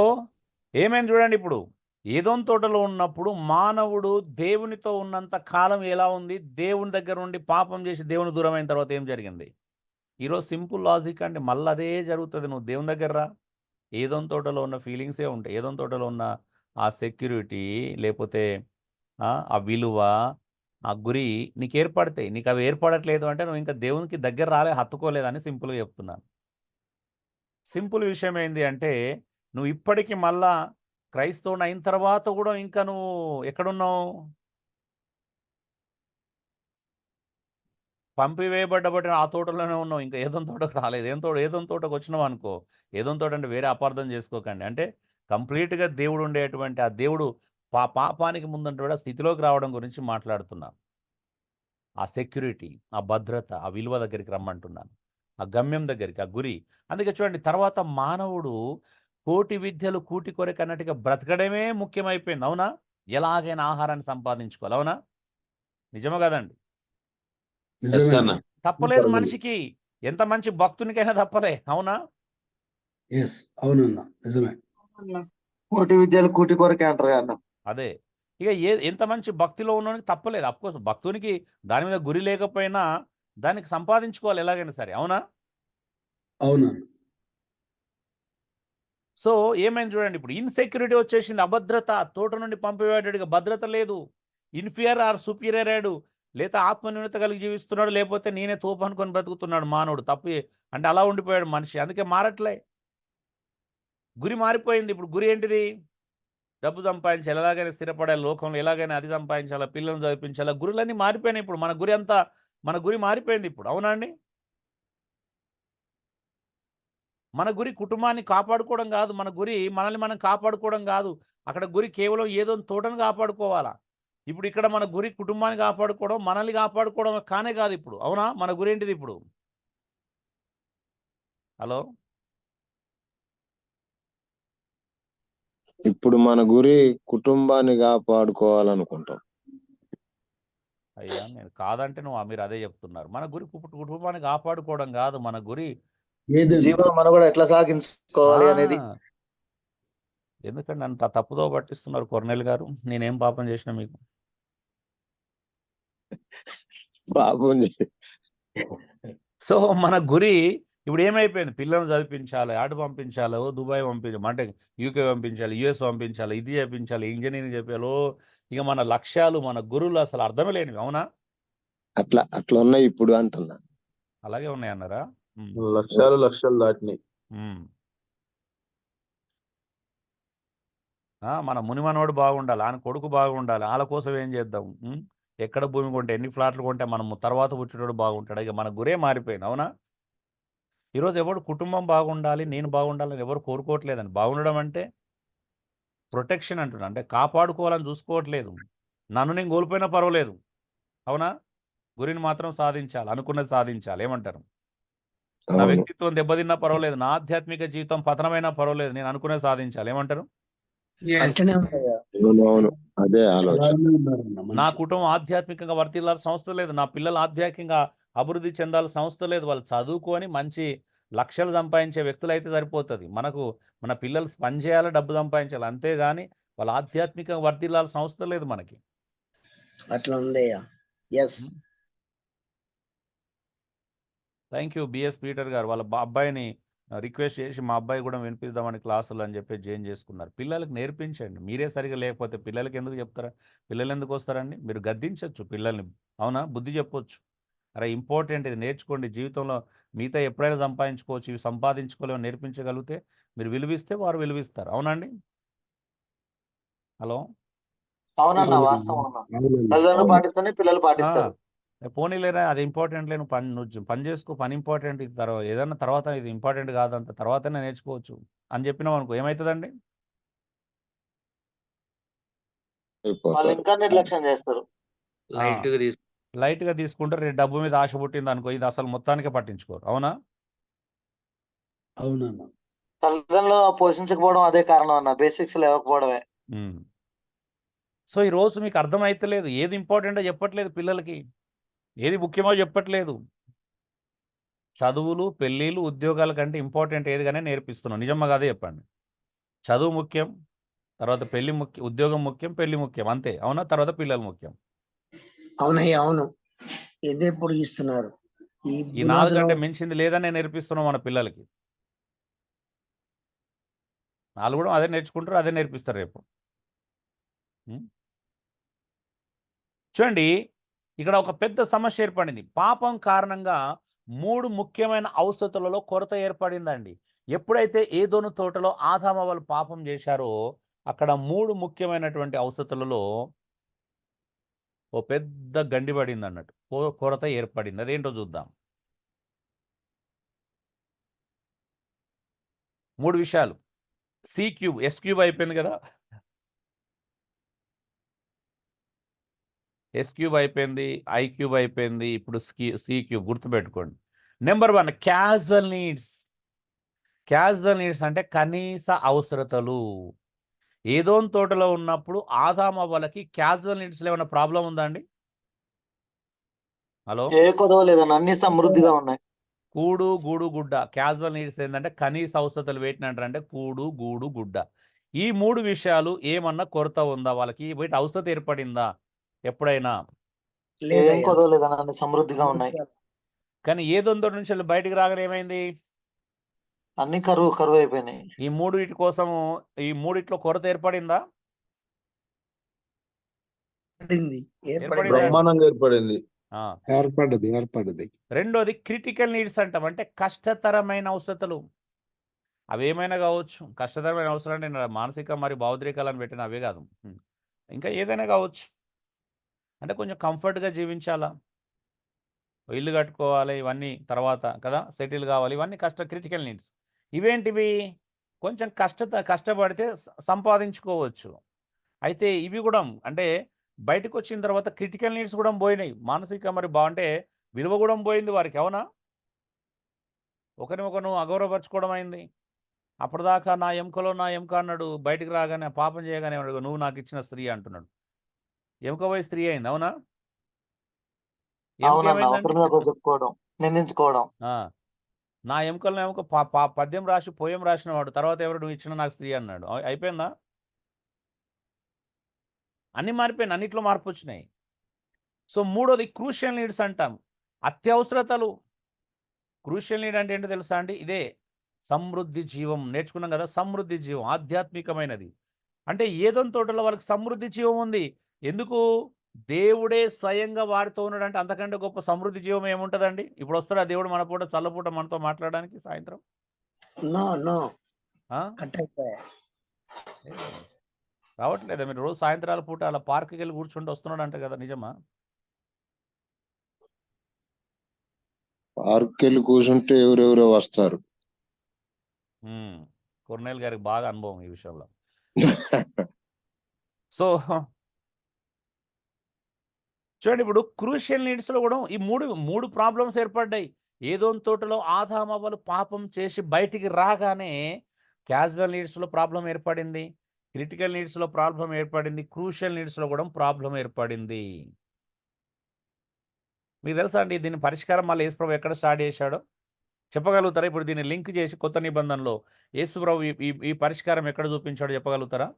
ఏమైంది చూడండి, ఇప్పుడు ఏదోన్ తోటలో ఉన్నప్పుడు మానవుడు దేవునితో ఉన్నంత కాలం ఎలా ఉంది, దేవుని దగ్గర నుండి పాపం చేసి దేవుని దూరం అయిన తర్వాత ఏం జరిగింది. ఈరోజు సింపుల్ లాజిక్ అంటే మళ్ళీ అదే జరుగుతుంది. నువ్వు దేవుని దగ్గర రా, ఏదోన్ తోటలో ఉన్న ఫీలింగ్సే ఉంటాయి. ఏదోన్ తోటలో ఉన్న ఆ సెక్యూరిటీ, లేకపోతే ఆ విలువ, ఆ గురి నీకు ఏర్పడతాయి. నీకు అవి ఏర్పడట్లేదు అంటే నువ్వు ఇంకా దేవునికి దగ్గర రాలే, హత్తుకోలేదని సింపుల్గా చెప్తున్నాను. సింపుల్ విషయం ఏంది అంటే, నువ్వు ఇప్పటికీ మళ్ళా క్రైస్తవుని అయిన తర్వాత కూడా ఇంకా నువ్వు ఎక్కడున్నావు? పంపివేయబడ్డబట్టి ఆ తోటలోనే ఉన్నావు, ఇంకా ఏదోన్ తోటకు రాలేదు. ఏదోన్ తోటకు వచ్చినావు అనుకో, ఏదోన్ తోట అంటే వేరే అపార్థం చేసుకోకండి. అంటే కంప్లీట్గా దేవుడు ఉండేటువంటి ఆ దేవుడు పాపానికి ముందంటే స్థితిలోకి రావడం గురించి మాట్లాడుతున్నాను. ఆ సెక్యూరిటీ, ఆ భద్రత, ఆ విలువ దగ్గరికి రమ్మంటున్నాను, ఆ గమ్యం దగ్గరికి, ఆ గురి. అందుకే చూడండి, తర్వాత మానవుడు కోటి విద్యలు కూటి కొరకు అన్నట్టుగా బ్రతకడమే ముఖ్యమైపోయింది. అవునా? ఎలాగైనా ఆహారాన్ని సంపాదించుకోవాలి. అవునా? నిజమే కదండి. ఎస్ నిజమే. అన్న. తప్పలేదు మనిషికి, ఎంత మంచి భక్తునికైనా తప్పలే. అవునా? ఎస్, అవునన్నా, నిజమే. కోటి విద్యలు కూటి కొరకే అంటారు అన్న. అదే, ఇక ఎంత మంచి భక్తిలో ఉన్నోనికి తప్పలేదు. అఫ్కోర్స్ భక్తునికి దాని మీద గురి లేకపోయినా దానికి సంపాదించుకోవాలి ఎలాగైనా సరే. అవునా? అవునన్నా. సో ఏమైంది చూడండి, ఇప్పుడు ఇన్సెక్యూరిటీ వచ్చేసింది, అభద్రత. తోట నుండి పంపివేయడానికి భద్రత లేదు. ఇన్ఫీరియర్ ఆర్ సుపీరియర్ అయ్యాడు, లేదా ఆత్మన్యూనత కలిగి జీవిస్తున్నాడు, లేకపోతే నేనే తోపు అనుకొని బ్రతుకుతున్నాడు మానవుడు. తప్పు అంటే అలా ఉండిపోయాడు మనిషి. అందుకే మారట్లే, గురి మారిపోయింది. ఇప్పుడు గురి ఏంటిది? డబ్బు సంపాదించాలి, ఎలాగైనా స్థిరపడాలి లోకంలో, ఎలాగైనా అది సంపాదించాలా, పిల్లల్ని చదివించాలా. గురులన్నీ మారిపోయినాయి ఇప్పుడు. మన గురి మారిపోయింది ఇప్పుడు. అవునా అండి? మన గురి కుటుంబాన్ని కాపాడుకోవడం కాదు, మన గురి మనల్ని మనం కాపాడుకోవడం కాదు. అక్కడ గురి కేవలం ఏదో తోటను కాపాడుకోవాలా. ఇప్పుడు ఇక్కడ మన గురి కుటుంబాన్ని కాపాడుకోవడం, మనల్ని కాపాడుకోవడం కానే కాదు ఇప్పుడు. అవునా? మన గురి ఏంటిది ఇప్పుడు? హలో, ఇప్పుడు మన గురి కుటుంబాన్ని కాపాడుకోవాలనుకుంటాం. అయ్యా నేను కాదంటే మీరు అదే చెప్తున్నారు. మన గురి కుటుంబాన్ని కాపాడుకోవడం కాదు, మన గురి ఏదైనా జీవనం మనం కూడా ఎట్లా సాగించుకోవాలి అనేది. ఎందుకంటే అంత తప్పుదో పట్టిస్తున్నారు కొర్నేల్ గారు? నేనేం పాపం చేసిన మీకు? పాపం సో మన గురి ఇప్పుడు ఏమైపోయింది? పిల్లల్ని చదివించాలి, ఆటు పంపించాలి, దుబాయ్ పంపించాలి, అంటే యూకే పంపించాలి, యుఎస్ పంపించాలి, ఇది చేయించాలి, ఇంజనీరింగ్ చెప్పాలో. ఇక మన లక్ష్యాలు, మన గురువులు అసలు అర్థమే లేనివి. అవునా? అట్లా ఉన్నాయి ఇప్పుడు అంటున్నా. అలాగే ఉన్నాయి అన్నారా? లక్షలు దాటినాయి. మన మునిమనోడు బాగుండాలి, ఆయన కొడుకు బాగుండాలి, వాళ్ళ కోసం ఏం చేద్దాం? ఎక్కడ భూమి కొంటే, ఎన్ని ఫ్లాట్లు కొంటే మనము తర్వాత పుట్టినోడు బాగుంటాడు. ఇక మన గురే మారిపోయింది. అవునా? ఈరోజు ఎవడు కుటుంబం బాగుండాలి, నేను బాగుండాలని ఎవరు కోరుకోవట్లేదండి. బాగుండడం అంటే ప్రొటెక్షన్ అంటున్నా, అంటే కాపాడుకోవాలని చూసుకోవట్లేదు. నన్ను నేను కోల్పోయినా పర్వాలేదు. అవునా? గురిని మాత్రం సాధించాలి, అనుకున్నది సాధించాలి. ఏమంటారు? నా వ్యక్తిత్వం దెబ్బతిన్నా పర్వాలేదు, నా ఆధ్యాత్మిక జీవితం పతనమైనా పర్వాలేదు, నేను అనుకున్నది సాధించాలి. ఏమంటారు? అంటేనే ఉంటాయా? అదే ఆలోచన. అలానే ఉన్నారన్న నా మనిషి. కుటుంబం ఆధ్యాత్మికంగా వర్తిల్లాల్సిన అవసరం లేదు, నా పిల్లలు ఆధ్యాత్మికంగా అభివృద్ధి చెందాల్సిన అవసరం లేదు. వాళ్ళు చదువుకొని మంచి లక్షలు సంపాదించే వ్యక్తులు అయితే సరిపోతుంది. మన పిల్లలు పని చేయాలి, డబ్బు సంపాదించాలి, అంతేగాని వాళ్ళు ఆధ్యాత్మికంగా వర్తిల్లాల్సిన అవసరం లేదు మనకి. అట్లా ఉందయ్యా. Yes. Thank you BS Peter గారు. వాళ్ళ అబ్బాయిని రిక్వెస్ట్ చేసి మా అబ్బాయి కూడా వినిపిద్దామని క్లాసులు అని చెప్పి జాయిన్ చేసుకున్నారు. పిల్లలకు నేర్పించండి. మీరే సరిగా లేకపోతే పిల్లలకి ఎందుకు చెప్తారా? పిల్లలు ఎందుకు వస్తారండి? మీరు గద్దించవచ్చు పిల్లల్ని. అవునా? బుద్ధి చెప్పొచ్చు. అరే ఇంపార్టెంట్, ఇది నేర్చుకోండి, జీవితంలో మిగతా ఎప్పుడైనా సంపాదించుకోవచ్చు, ఇవి సంపాదించుకోలేమో నేర్పించగలిగితే మీరు విలువిస్తే వారు విలువిస్తారు. అవునండి? హలో, అవునన్నా, వాస్తవం అన్న. తల్లిదండ్రులు పాటిస్తేనే పిల్లలు పాటిస్తారు. పోనీలేరా, అది ఇంపార్టెంట్ లేను, నువ్వు పని చేసుకో, పని ఇంపార్టెంట్, ఇది తర్వాత ఏదన్నా తర్వాత ఇది ఇంపార్టెంట్ కాదంత తర్వాతనే నేర్చుకోవచ్చు అని చెప్పినాం అనుకో, ఏమవుతుందండి? వాళ్ళు ఇంకా నిర్లక్ష్యం చేస్తారు. లైట్ గా లైట్గా తీసుకుంటారు. రేపు డబ్బు మీద ఆశ పుట్టింది అనుకో, ఇది అసలు మొత్తానికే పట్టించుకోరు. అవునా? అవునన్న. తల్లిదండ్రులు పోషించకపోవడం అదే కారణం అన్న, బేసిక్స్ లేకపోవడమే. సో ఈరోజు మీకు అర్థమైతలేదు, ఏది ఇంపార్టెంటో చెప్పట్లేదు పిల్లలకి, ఏది ముఖ్యమో చెప్పట్లేదు. చదువులు, పెళ్ళిళ్ళు, ఉద్యోగాల కంటే ఇంపార్టెంట్ ఏదిగానే నేర్పిస్తున్నాం. నిజమా కాదే చెప్పండి? చదువు ముఖ్యం, తర్వాత పెళ్లి ముఖ్యం, ఉద్యోగం ముఖ్యం, పెళ్లి ముఖ్యం, అంతే. అవునా? తర్వాత పిల్లలు ముఖ్యం. అవునయ్యా, అవును. ఇదే పొడిగిస్తున్నారు ఈ ఈ బునాదులో. 4 కంటే మించింది లేదని నేర్పిస్తున్నాం మన పిల్లలకి. వాళ్ళు కూడా అదే నేర్చుకుంటారు, అదే నేర్పిస్తారు రేపు. చూడండి, ఇక్కడ ఒక పెద్ద సమస్య ఏర్పడింది. పాపం కారణంగా 3 ముఖ్యమైన ఔషధులలో కొరత ఏర్పడిందండి. ఎప్పుడైతే ఏదోను తోటలో ఆదాము వాళ్ళు పాపం చేశారో, అక్కడ 3 ముఖ్యమైనటువంటి ఔషధులలో ఓ పెద్ద గండి పడింది అన్నట్టు, కొరత ఏర్పడింది. అదేంటో చూద్దాం. 3 విషయాలు. C³ S³ అయిపోయింది కదా, S³ అయిపోయింది, I³ అయిపోయింది, ఇప్పుడు C³ గుర్తుపెట్టుకోండి. Number 1 casual needs. Casual needs అంటే కనీస అవసరతలు. ఏదోన్ తోటలో ఉన్నప్పుడు ఆదాము అవ్వలకి క్యాజువల్ నీడ్స్లో ఏమైనా ప్రాబ్లం ఉందా అండి? హలో? ఏ కొదవ లేదన్న, అన్ని సమృద్ధిగా ఉన్నాయి. కూడు, గూడు, గుడ్డ. క్యాజువల్ నీడ్స్ ఏంటంటే కనీస అవసరతలు వేటినంటారంటే కూడు, గూడు, గుడ్డ. ఈ 3 విషయాలు ఏమన్నా కొరత ఉందా వాళ్ళకి? వీటి అవసరత ఏర్పడిందా ఎప్పుడైనా? ఏం లేదయ్యా. కొదవ లేదన్న, అన్ని సమృద్ధిగా ఉన్నాయి. కానీ ఏదొందో నుంచి వాళ్ళు బయటికి రాగానే ఏమైంది? అన్ని కరువు అయిపోయినాయి. ఈ 3 కోసము, ఈ 3 కొరత ఏర్పడిందా? ఏర్పడింది. బ్రహ్మాండంగా ఏర్పడింది. ఏర్పడ్డది. రెండోది క్రిటికల్ నీడ్స్ అంటాం, అంటే కష్టతరమైన అవసరతలు. అవి ఏమైనా కావచ్చు. కష్టతరమైన అవసరం అంటే నేను మానసిక మరియు భావోద్రేకాలను పెట్టిన అవే కాదు, ఇంకా ఏదైనా కావచ్చు. అంటే కొంచెం కంఫర్ట్గా జీవించాలా, ఇల్లు కట్టుకోవాలి, ఇవన్నీ తర్వాత కదా, సెటిల్ కావాలి, ఇవన్నీ క్రిటికల్ నీడ్స్. ఇవేంటివి? కొంచెం కష్టపడితే సంపాదించుకోవచ్చు. అయితే ఇవి కూడా అంటే బయటకు వచ్చిన తర్వాత క్రిటికల్ నీడ్స్ కూడా పోయినాయి. మానసిక మరి అంటే విలువ కూడా పోయింది వారికి. అవునా? ఒకరినొకరు అగౌరవపరచుకోవడం అయింది. అప్పటిదాకా నా ఎముకలో నా ఎముక అన్నాడు, బయటికి రాగానే పాపం చేయగానే అన్నాడు, నువ్వు నాకు ఇచ్చిన స్త్రీ అంటున్నాడు. ఎముక పోయి స్త్రీ అయింది. అవునా? అవునన్నా, ఒకరి మీద ఒకరు చెప్పుకోవడం, నిందించుకోవడం. నా ఎముకల్లో ఎముక పద్యం రాసి పోయం రాసిన వాడు తర్వాత ఎవరు నువ్వు ఇచ్చిన నాకు స్త్రీ అన్నాడు. అయిపోయిందా? అన్నీ మారిపోయినాయి, అన్నిట్లో మార్పు వచ్చినాయి. సో మూడోది క్రూషియల్ నీడ్స్ అంటాం, అత్యవసరతలు. క్రూషియల్ నీడ్ అంటే ఏంటో తెలుసా అండి? ఇదే సమృద్ధి జీవం. నేర్చుకున్నాం కదా, సమృద్ధి జీవం ఆధ్యాత్మికమైనది. అంటే ఏదోన్ తోటలో వాళ్ళకి సమృద్ధి జీవం ఉంది. ఎందుకు? దేవుడే స్వయంగా వారితో ఉన్నాడు. అంటే అంతకంటే గొప్ప సమృద్ధి జీవం ఏముంటుందండి? ఇప్పుడు వస్తాడా దేవుడు మన పూట చల్లపూట మనతో మాట్లాడడానికి సాయంత్రం? నో కట్ అయిపోయా. రావట్లేదా? మీరు రోజు సాయంత్రాల పూట అలా పార్క్కి వెళ్ళి కూర్చుంటూ వస్తున్నాడు అంట కదా, నిజమా? పార్క్ వెళ్ళి కూర్చుంటే ఎవరెవరో వస్తారు. కొర్నేల్ గారికి బాగా అనుభవం ఈ విషయంలో. సో చూడండి, ఇప్పుడు క్రూషియల్ నీడ్స్లో కూడా ఈ మూడు ప్రాబ్లమ్స్ ఏర్పడ్డాయి. ఏదోన్ తోటలో ఆదాము అవ్వలు పాపం చేసి బయటికి రాగానే క్యాజువల్ నీడ్స్లో ప్రాబ్లం ఏర్పడింది, క్రిటికల్ నీడ్స్లో ప్రాబ్లం ఏర్పడింది, క్రూషియల్ నీడ్స్లో కూడా ప్రాబ్లం ఏర్పడింది. మీకు తెలుసా అండి దీని పరిష్కారం మళ్ళీ యేసుప్రభు ఎక్కడ స్టార్ట్ చేశాడో చెప్పగలుగుతారా? ఇప్పుడు దీన్ని లింక్ చేసి కొత్త నిబంధనలో యేసుప్రభు ఈ పరిష్కారం ఎక్కడ చూపించాడో చెప్పగలుగుతారా?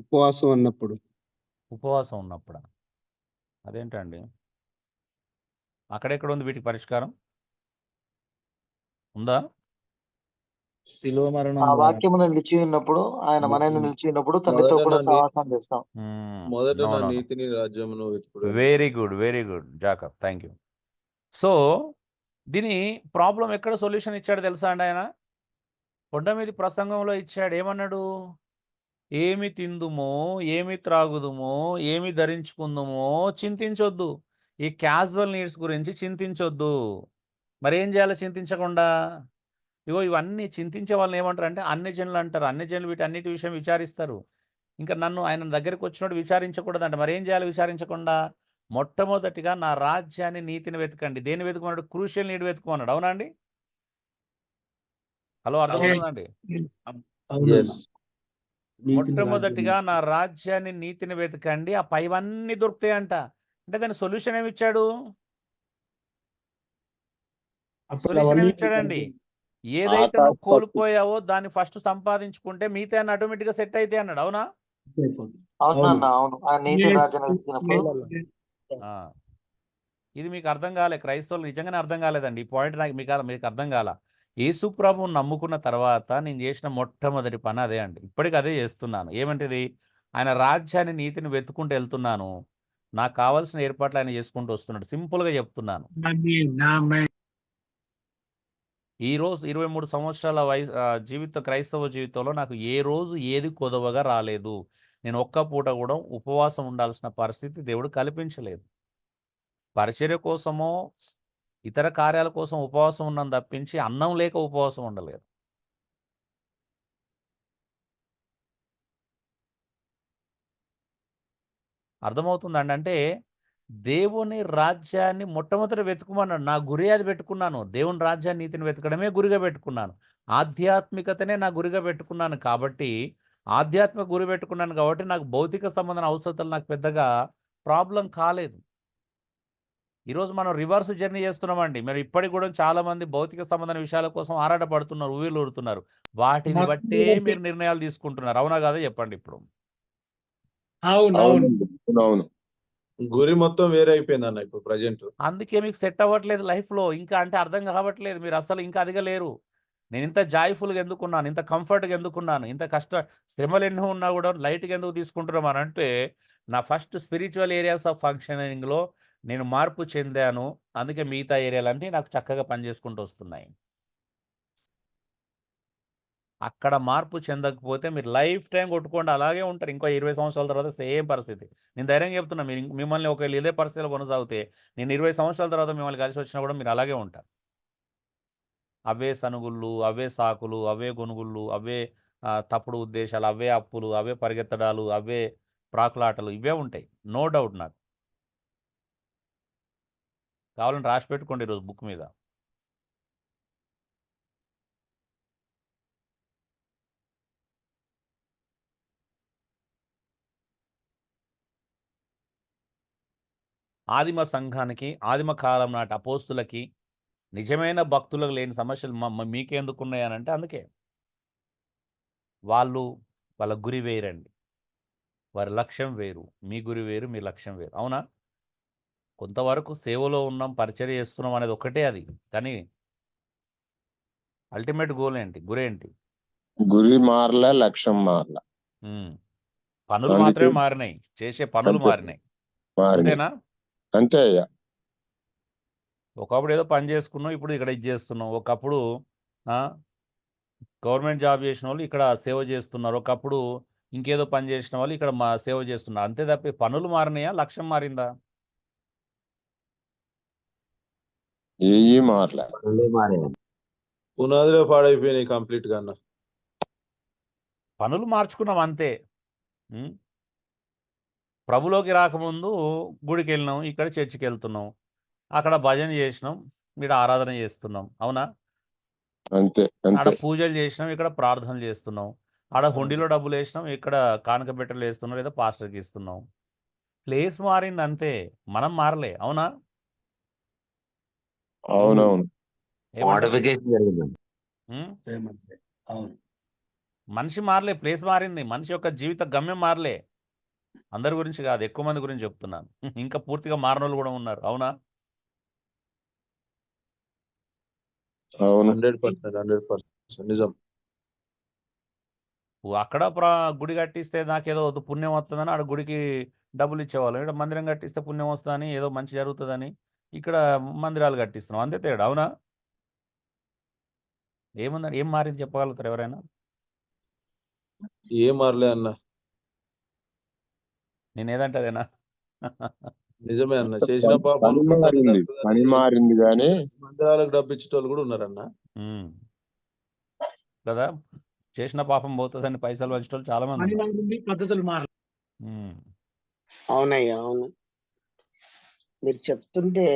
ఉపవాసం అన్నప్పుడు. ఉపవాసం ఉన్నప్పుడు. అదేంటండి, అక్కడెక్కడ ఉంది వీటికి పరిష్కారం? ఉందా? శిలువ మరణం ఆ వాక్యము నిలిచి ఉన్నప్పుడు, ఆయన మన యందు నిలిచి ఉన్నప్పుడు తండ్రితో కూడా సహవాసం చేస్తాం. మొదట నా నీతిని రాజ్యమును వెతుకుడు. Very good Jacob, thank you. So దీని ప్రాబ్లం ఎక్కడ సొల్యూషన్ ఇచ్చాడు తెలుసా అండి? ఆయన కొండ మీద ప్రసంగంలో ఇచ్చాడు. ఏమన్నాడు? ఏమి తిందుమో, ఏమి త్రాగుదుమో, ఏమి ధరించుకుందుమో చింతించొద్దు. ఈ క్యాజువల్ నీడ్స్ గురించి చింతించొద్దు. మరి ఏం చేయాలి చింతించకుండా? ఇగో ఇవన్నీ చింతించే వాళ్ళని ఏమంటారు అంటే అన్ని జనులు అంటారు. అన్ని జనులు వీటన్నిటి విషయం విచారిస్తారు. ఇంకా నన్ను ఆయన దగ్గరికి వచ్చినప్పుడు విచారించకూడదంట. మరి ఏం చేయాలి విచారించకుండా? మొట్టమొదటిగా నా రాజ్యాన్ని నీతిని వెతకండి. దేన్ని వెతుకున్నాడు? Crucial need వెతుకున్నాడు. అవునా అండి? హలో, అర్థమవుతుందండి? అవునన్నా. ఎస్ నీతిని మొట్టమొదటిగా రాజ్యాన్ని నా రాజ్యాన్ని నీతిని వెతకండి, ఆ పైవన్నీ దొరుకుతాయంట. అంటే దాని సొల్యూషన్ ఏమి ఇచ్చాడు? అప్పుడు సొల్యూషన్ ఏమి అవన్నీ ఇచ్చాడండి? ఏదైతే నువ్వు ఆకాశ కోల్పోయావో దాన్ని ఫస్ట్ సంపాదించుకుంటే మిగతా ఆటోమేటిక్గా సెట్ అయితే అన్నాడు. అవునా? అయిపోతుంది. అవునన్నా, అవును. అవును. ఆయన నీతి రాజ్యాన్ని వెతికినప్పుడు ఆ. ఇది మీకు అర్థం కాలే, క్రైస్తవులు నిజంగానే అర్థం కాలేదండి. ఈ పాయింట్ నాకు మీకు అర్థం కాల. యేసు ప్రభువుని నమ్ముకున్న తర్వాత నేను చేసిన మొట్టమొదటి పని అదే అండి. ఇప్పటికి అదే చేస్తున్నాను. ఏమంటది? ఆయన రాజ్యాన్ని నీతిని వెతుకుంటూ వెళ్తున్నాను. నాకు కావాల్సిన ఏర్పాట్లు ఆయన చేసుకుంటూ వస్తున్నాడు. సింపుల్గా చెప్తున్నాను. ఈ రోజు 23 సంవత్సరాల క్రైస్తవ జీవితంలో నాకు ఏ రోజు ఏది కొదవగా రాలేదు. నేను ఒక్క పూట కూడా ఉపవాసం ఉండాల్సిన పరిస్థితి దేవుడు కల్పించలేదు. పరిచర్య కోసమో ఇతర కార్యాల కోసం ఉపవాసం ఉన్నాను తప్పించి అన్నం లేక ఉపవాసం ఉండలేదు. అర్థమవుతుందండి? అంటే దేవుని రాజ్యాన్ని మొట్టమొదట వెతుకుమన్నాడు. నా గురి అది పెట్టుకున్నాను. దేవుని రాజ్యాన్ని నీతిని వెతకడమే గురిగా పెట్టుకున్నాను. ఆధ్యాత్మికతనే నా గురిగా పెట్టుకున్నాను కాబట్టి, ఆధ్యాత్మిక గురి పెట్టుకున్నాను కాబట్టి నాకు భౌతిక సంబంధమైన అవసరతలు నాకు పెద్దగా ప్రాబ్లం కాలేదు. ఈరోజు మనం రివర్స్ జర్నీ చేస్తున్నామండి. మరి ఇప్పటికి కూడా చాలామంది భౌతిక సంబంధమైన విషయాల కోసం ఆరాటపడుతున్నారు, ఊరుతున్నారు. వాటిని బట్టే మీరు నిర్ణయాలు తీసుకుంటున్నారు. అవునా కాదా చెప్పండి ఇప్పుడు? అవునండి. అవును. గురి మొత్తం వేరే అయిపోయింది అన్న ఇప్పుడు ప్రజెంట్. అందుకే మీకు సెట్ అవ్వట్లేదు లైఫ్‌లో. ఇంకా అంటే అర్థం కావట్లేదు. మీరు అసలు ఇంకా అదగలేరు. నేను ఇంత జాయ్‌ఫుల్‌గా ఎందుకున్నాను? ఇంత కంఫర్ట్‌గా ఎందుకున్నాను? ఇంత శ్రమలు ఎన్నో ఉన్నా కూడా లైట్‌గా ఎందుకు తీసుకుంటున్నాం అనంటే, నా ఫస్ట్ స్పిరిచ్యువల్ ఏరియాస్ ఆఫ్ ఫంక్షనింగ్‌లో నేను మార్పు చెందాను. అందుకే మిగతా ఏరియాలన్నీ నాకు చక్కగా పనిచేసుకుంటూ వస్తున్నాయి. అక్కడ మార్పు చెందకపోతే మీరు లైఫ్ టైమ్ కొట్టుకోండి అలాగే ఉంటారు. ఇంకో 20 సంవత్సరాల తర్వాత సేమ్ పరిస్థితి. నేను ధైర్యంగా చెప్తున్నా, మిమ్మల్ని ఒకవేళ ఇదే పరిస్థితిలో కొనసాగితే నేను 20 సంవత్సరాల తర్వాత మిమ్మల్ని కలిసి వచ్చినా కూడా మీరు అలాగే ఉంటారు. అవే సనుగుళ్ళు, అవే సాకులు, అవే గొనుగుళ్ళు, అవే తప్పుడు ఉద్దేశాలు, అవే అప్పులు, అవే పరిగెత్తడాలు, అవే ప్రాకులాటలు ఇవే ఉంటాయి. నో డౌట్ నాకు. కావాలంటే రాసి పెట్టుకోండి ఈరోజు బుక్ మీద. ఆదిమ సంఘానికి, ఆదిమ కాలం నాటి అపోస్తులకి, నిజమైన భక్తులకు లేని సమస్యలు మీకెందుకున్నాయనంటే అందుకే. వాళ్ళ గురి వేరండి. వారి లక్ష్యం వేరు. మీ గురి వేరు, మీ లక్ష్యం వేరు. అవునా? కొంతవరకు సేవలో ఉన్నాం, పరిచర్య చేస్తున్నాం అనేది ఒక్కటే అది. కానీ అల్టిమేట్ గోల్ ఏంటి? గురేంటి? గురి మారలే, లక్ష్యం మారలే. పనులు అందుకే మాత్రమే మారినాయి. చేసే పనులు అంతే. మారినాయి. మారినాయి. అంతేనా? అంతే అయ్యా. ఒకప్పుడు ఏదో పని చేసుకున్నాం, ఇప్పుడు ఇక్కడ ఇది చేస్తున్నాం. ఒకప్పుడు గవర్నమెంట్ జాబ్ చేసిన వాళ్ళు ఇక్కడ సేవ చేస్తున్నారు. ఒకప్పుడు ఇంకేదో పని చేసిన వాళ్ళు ఇక్కడ సేవ చేస్తున్నారు. అంతే తప్ప పనులు మారినాయా? లక్ష్యం మారిందా? ఏయీ మారలే. పునాదిలో పాడైపోయినాయి కంప్లీట్ గా అన్న. పనులు మార్చుకున్నాం అంతే. ప్రభులోకి రాకముందు గుడికి వెళ్ళినాం, ఇక్కడ చర్చికి వెళ్తున్నాం, అక్కడ భజన చేసినాం, ఇక్కడ ఆరాధన చేస్తున్నాం. అవునా? అంతే ఆడ అంతే. పూజలు చేసినాం, ఇక్కడ ప్రార్థనలు చేస్తున్నాం. ఆడ హుండీలో డబ్బులు వేసినాం, ఇక్కడ కానుక పెట్టెలు వేస్తున్నాం, లేదా పాస్టర్కి ఇస్తున్నాం. ప్లేస్ మారింది అంతే, మనం మారలే. అవునా? అవునవును. మోడిఫికేషన్ జరిగిందండి. ఏమంటే అవును. మనిషి మారలే, ప్లేస్ మారింది. మనిషి యొక్క జీవిత గమ్యం మారలే. అందరి గురించి కాదు, ఎక్కువ మంది గురించి చెప్తున్నాను. ఇంకా పూర్తిగా మారినోళ్ళు కూడా ఉన్నారు. అవునా? అవును. 100% నిజం. అక్కడ గుడి కట్టిస్తే నాకేదో పుణ్యం వస్తుందని ఆడ గుడికి డబ్బులు ఇచ్చేవాళ్ళం. ఇక్కడ మందిరం కట్టిస్తే పుణ్యం వస్తుందని, ఏదో మంచి జరుగుతుందని ఇక్కడ మందిరాలు కట్టిస్తున్నాం. అంతే తేడా. అవునా? ఏముందని ఏం మారింది చెప్పగలుగుతారు ఎవరైనా? ఏం మారలే అన్న. నేను ఏదంటే అదేనా? నిజమే అన్న. చేసిన పాపం పని మారింది, పని మారింది కానీ మందిరాలకు డబ్బు ఇచ్చేటోళ్ళు కూడా ఉన్నారన్న. కదా, చేసిన పాపం పోతుందని పైసలు పంచేటోళ్ళు చాలా మంది ఉన్నారు. పద్ధతులు మారలేదు. అవునయ్యా, అవును. మీరు చెప్తుంటే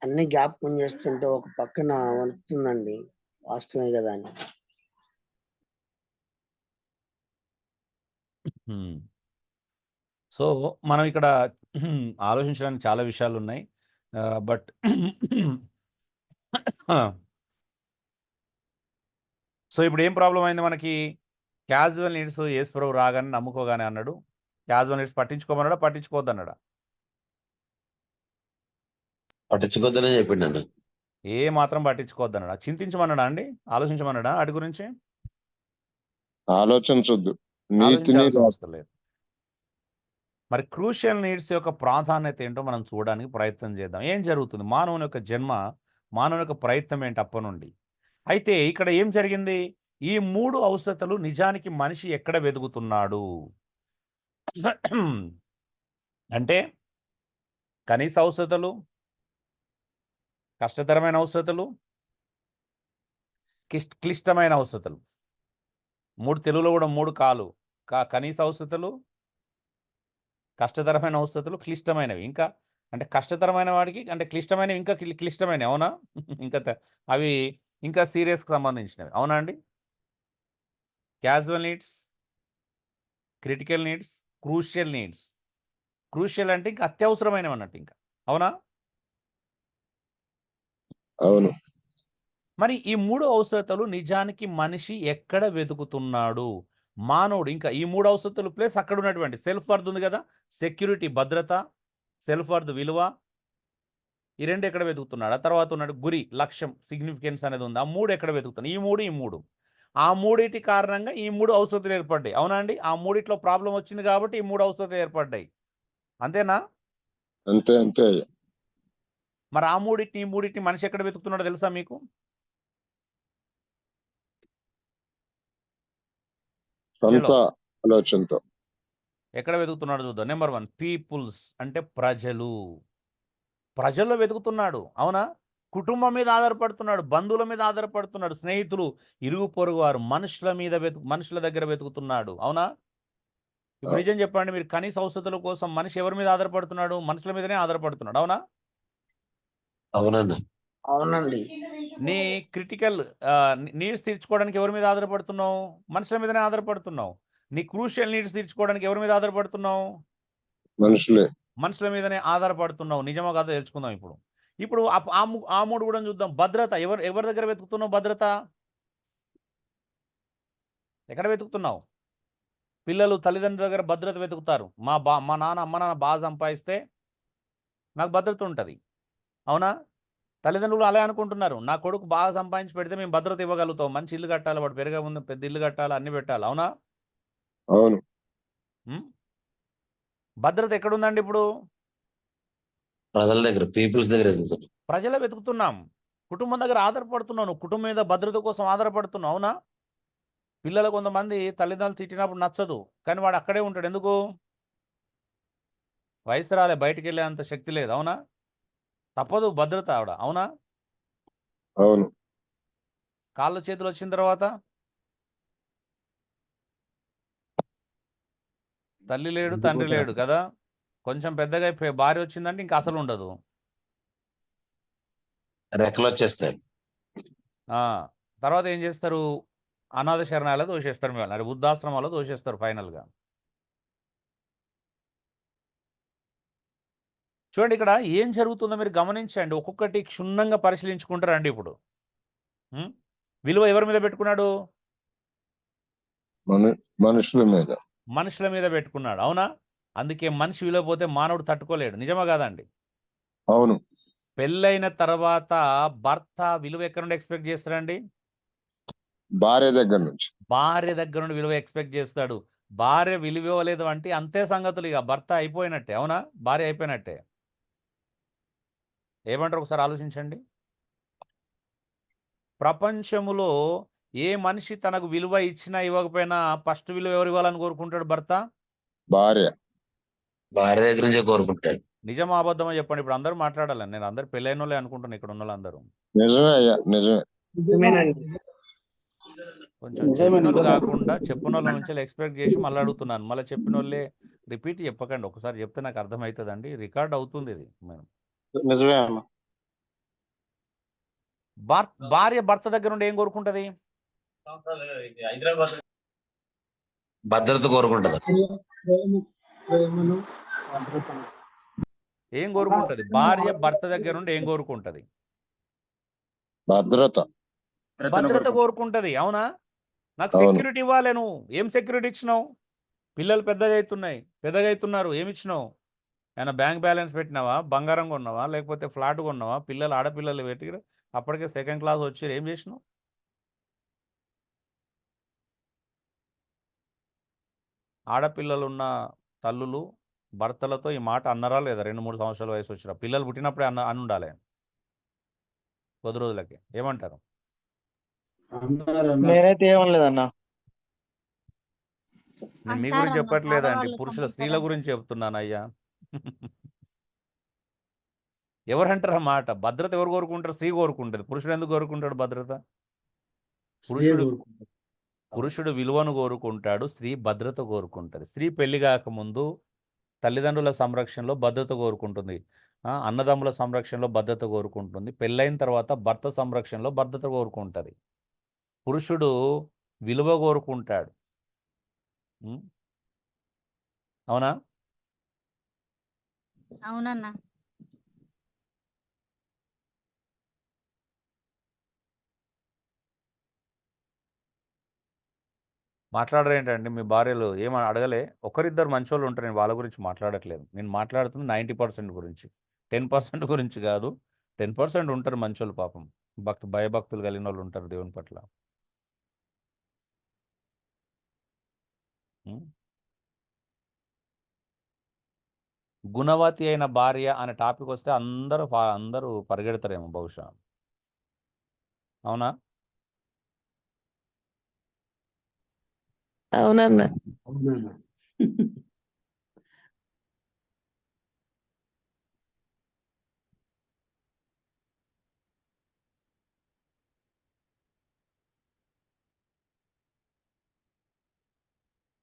అన్ని జ్ఞాపకం చేస్తుంటే ఒక పక్కన వణుకుతుందండి. వాస్తవమే కదా అని. సో మనం ఇక్కడ ఆలోచించడానికి చాలా విషయాలు ఉన్నాయి. బట్ సో ఇప్పుడు ఏం ప్రాబ్లం అయింది మనకి? క్యాజువల్ నీడ్స్ యేసు ప్రభు రాగానే నమ్ముకోగానే అన్నాడు. Casual needs పట్టించుకోమన్నాడా, పట్టించుకోవద్దన్నాడా? పట్టించుకోద్దనే చెప్పిండు అన్న. ఏ మాత్రం పట్టించుకోవద్దన్నాడా? చింతించమన్నాడా అండి? ఆలోచించమన్నాడా వాటి గురించి? ఆలోచించొద్దు. నీతిని ఆలోచించాల్సిన అవసరం లేదు. మరి క్రూషియల్ నీడ్స్ యొక్క ప్రాధాన్యత ఏంటో మనం చూడడానికి ప్రయత్నం చేద్దాం. ఏం జరుగుతుంది? మానవుని యొక్క జన్మ, మానవుని యొక్క ప్రయత్నం ఏంటి అప్పటి నుండి? అయితే ఇక్కడ ఏం జరిగింది? ఈ 3 అవసరతలు నిజానికి మనిషి ఎక్కడ వెతుకుతున్నాడు అంటే కనీస అవసరతలు, కష్టతరమైన అవసరతలు, క్లిష్టమైన అవసరతలు. 3 తెలుగులో కూడా 3 కాలు. కనీస అవసరతలు, కష్టతరమైన అవసరతలు, క్లిష్టమైనవి. ఇంకా అంటే కష్టతరమైన వాడికి అంటే క్లిష్టమైనవి, ఇంకా క్లిష్టమైనవి. అవునా? ఇంకా అవి ఇంకా సీరియస్కి సంబంధించినవి. అవునా అండి? Casual needs, critical needs, crucial needs. Crucial అంటే ఇంకా అత్యవసరమైనవి అన్నట్టు ఇంకా. అవునా? అవును. మరి ఈ 3 అవసరతలు నిజానికి మనిషి ఎక్కడ వెతుకుతున్నాడు? మానవుడు ఇంకా ఈ 3 అవసరతలు ప్లస్ అక్కడ ఉన్నటువంటి సెల్ఫ్ వర్త్ ఉంది కదా, సెక్యూరిటీ భద్రత, సెల్ఫ్ వర్త్ విలువ, ఈ 2 ఎక్కడ వెతుకుతున్నాడు? ఆ తర్వాత ఉన్నాడు గురి, లక్ష్యం, సిగ్నిఫికెన్స్ అనేది ఉంది. ఆ 3 ఎక్కడ వెతుకుతున్నాడు? ఈ 3 ఆ 3 కారణంగా ఈ 3 అవసరతలు ఏర్పడ్డాయి. అవునా అండి? ఆ 3 ప్రాబ్లం వచ్చింది కాబట్టి ఈ 3 అవసరతలు ఏర్పడ్డాయి. అంతేనా? అంతే అంతే. మరి ఆ 3 మనిషి ఎక్కడ వెతుకుతున్నాడో తెలుసా మీకు? సొంత ఆలోచనతో ఎక్కడ వెతుకుతున్నాడు చూద్దాం. నెంబర్ 1 పీపుల్స్ అంటే ప్రజలు. ప్రజల్లో వెతుకుతున్నాడు. అవునా? కుటుంబం మీద ఆధారపడుతున్నాడు, బంధువుల మీద ఆధారపడుతున్నాడు, స్నేహితులు, ఇరుగు పొరుగు వారు, మనుషుల దగ్గర వెతుకుతున్నాడు. అవునా? ఇప్పుడు నిజం చెప్పండి, మీరు కనీస అవసరతల కోసం మనిషి ఎవరి మీద ఆధారపడుతున్నాడు? మనుషుల మీదనే ఆధారపడుతున్నాడు. అవునా? అవునన్నా. అవునండి. నీ క్రిటికల్ నీడ్స్ తీర్చుకోవడానికి ఎవరి మీద ఆధారపడుతున్నావు? మనుషుల మీదనే ఆధారపడుతున్నావు. నీ క్రూషియల్ నీడ్స్ తీర్చుకోవడానికి ఎవరి మీద ఆధారపడుతున్నావు? మనుషులే. మనుషుల మీదనే ఆధారపడుతున్నావు. నిజమో కాదో తెలుసుకుందాం ఇప్పుడు. ఇప్పుడు ఆ 3 కూడా చూద్దాం. భద్రత ఎవరి దగ్గర వెతుకుతున్నావు? భద్రత ఎక్కడ వెతుకుతున్నావు? పిల్లలు తల్లిదండ్రుల దగ్గర భద్రత వెతుకుతారు. మా అమ్మ నాన్న బాగా సంపాదిస్తే నాకు భద్రత ఉంటుంది. అవునా? తల్లిదండ్రులు అలా అనుకుంటున్నారు, నా కొడుకు బాగా సంపాదించి పెడితే మేము భద్రత ఇవ్వగలుగుతాం, మంచి ఇల్లు కట్టాలి, వాడు పెరగ ముందు పెద్ద ఇల్లు కట్టాలి, అన్ని పెట్టాలి. అవునా? అవును. భద్రత ఎక్కడుందండి ఇప్పుడు? ప్రజల దగ్గర, పీపుల్స్ దగ్గర ఎదుగుతున్నాం. ప్రజలే వెతుకుతున్నాం. కుటుంబం దగ్గర ఆధారపడుతున్నావు. కుటుంబం మీద భద్రత కోసం ఆధారపడుతున్నావు. అవునా? పిల్లలు కొంతమంది తల్లిదండ్రులు తిట్టినప్పుడు నచ్చదు, కానీ వాడు అక్కడే ఉంటాడు. ఎందుకు? వయసు రాలే, బయటికి వెళ్ళే అంత శక్తి లేదు. అవునా? తప్పదు, భద్రత ఆవిడ. అవునా? అవును. కాళ్ళు చేతులు వచ్చిన తర్వాత తల్లి లేడు, తండ్రి లేడు కదా. కొంచెం పెద్దగా భార్య వచ్చిందంటే ఇంకా అసలు ఉండదు. రెక్కలు వచ్చేస్తాయి. తర్వాత ఏం చేస్తారు? అనాథ శరణాలయాలు దోషేస్తారు, మిమ్మల్ని వృద్ధాశ్రమాల్లో దోషేస్తారు ఫైనల్గా. చూడండి ఇక్కడ ఏం జరుగుతుందో మీరు గమనించండి. ఒక్కొక్కటి క్షుణ్ణంగా పరిశీలించుకుంటారండి. ఇప్పుడు విలువ ఎవరి మీద పెట్టుకున్నాడు? మనుషుల మీద పెట్టుకున్నాడు. అవునా? అందుకే మనిషి విలువ పోతే మానవుడు తట్టుకోలేడు. నిజమా కాదండి? అవును. పెళ్ళైన తర్వాత భర్త విలువ ఎక్కడ నుండి ఎక్స్పెక్ట్ చేస్తాడండి? భార్య దగ్గర నుండి విలువ ఎక్స్పెక్ట్ చేస్తాడు. భార్య విలువ ఇవ్వలేదు అంటే అంతే సంగతులు, ఇక భర్త అయిపోయినట్టే. అవునా? భార్య అయిపోయినట్టే. ఏమంటారు ఒకసారి ఆలోచించండి. ప్రపంచములో ఏ మనిషి తనకు విలువ ఇచ్చినా ఇవ్వకపోయినా ఫస్ట్ విలువ ఎవరు ఇవ్వాలని కోరుకుంటాడు? భర్త. భార్య దగ్గర నుంచే కోరుకుంటాడు. నిజమా అబద్ధమా చెప్పండి. ఇప్పుడు అందరూ మాట్లాడాలని, నేను అందరు పెళ్ళైన వాళ్ళే అనుకుంటున్నాను ఇక్కడ ఉన్న వాళ్ళందరూ. కొంచెం చెప్పిన వాళ్ళు కాకుండా చెప్పిన వాళ్ళ నుంచి ఎక్స్పెక్ట్ చేసి మళ్ళీ అడుగుతున్నాను. మళ్ళీ చెప్పిన వాళ్ళే రిపీట్ చెప్పకండి, ఒకసారి చెప్తే నాకు అర్థమవుతుందండి. రికార్డ్ అవుతుంది ఇది. మనం నిజమే అన్న. భార్య భర్త దగ్గర నుండి ఏం కోరుకుంటది? భద్రత కోరుకుంటది. ప్రేమను భద్రతను. ఏం కోరుకుంటది? భార్య భర్త దగ్గర నుండి ఏం కోరుకుంటది? భద్రత. భద్రత కోరుకుంటది. అవునా? నాకు అవును. సెక్యూరిటీ ఇవ్వాలి. నువ్వు ఏం సెక్యూరిటీ ఇచ్చినావు? పిల్లలు పెద్దగా అవుతున్నారు, ఏమి ఇచ్చినావు? ఏమైనా బ్యాంక్ బ్యాలెన్స్ పెట్టినావా? బంగారం కొన్నావా? లేకపోతే ఫ్లాట్ కొన్నావా? పిల్లలు ఆడపిల్లలు పెట్టి అప్పటికే సెకండ్ క్లాస్ వచ్చి ఏం చేసినావు? ఆడపిల్లలున్న తల్లులు భర్తలతో ఈ మాట అన్నరా లేదా? 2-3 సంవత్సరాల వయసు వచ్చిన పిల్లలు పుట్టినప్పుడే అని ఉండాలి కొద్ది రోజులకి. ఏమంటారు? నేనైతే ఏమనలేదన్నా. నేను మీ గురించి చెప్పట్లేదండి, స్త్రీల గురించి చెప్తున్నాను అయ్యా. ఎవరంటారు మాట? భద్రత ఎవరు కోరుకుంటారు? స్త్రీ కోరుకుంటుంది. పురుషుడు ఎందుకు కోరుకుంటాడు భద్రత? పురుషుడు విలువను కోరుకుంటాడు, స్త్రీ భద్రత కోరుకుంటుంది. స్త్రీ పెళ్లి కాకముందు తల్లిదండ్రుల సంరక్షణలో భద్రత కోరుకుంటుంది, అన్నదమ్ముల సంరక్షణలో భద్రత కోరుకుంటుంది. పెళ్ళైన తర్వాత భర్త సంరక్షణలో భద్రత కోరుకుంటుంది. పురుషుడు విలువ కోరుకుంటాడు. అవునా? అవునన్నా. మాట్లాడరేంటండి మీ భార్యలు? ఏం అడగలే? ఒకరిద్దరు మంచోళ్ళు ఉంటారు, నేను వాళ్ళ గురించి మాట్లాడట్లేదు. నేను మాట్లాడుతుంది 90% గురించి, 10% గురించి కాదు. 10% ఉంటారు మంచోళ్ళు పాపం, భయభక్తులు కలిగిన వాళ్ళు ఉంటారు దేవుని పట్ల. గుణవతి అయిన భార్య అనే టాపిక్ వస్తే అందరూ పరిగెడతారేమో బహుశా. అవునా? అవునన్నా.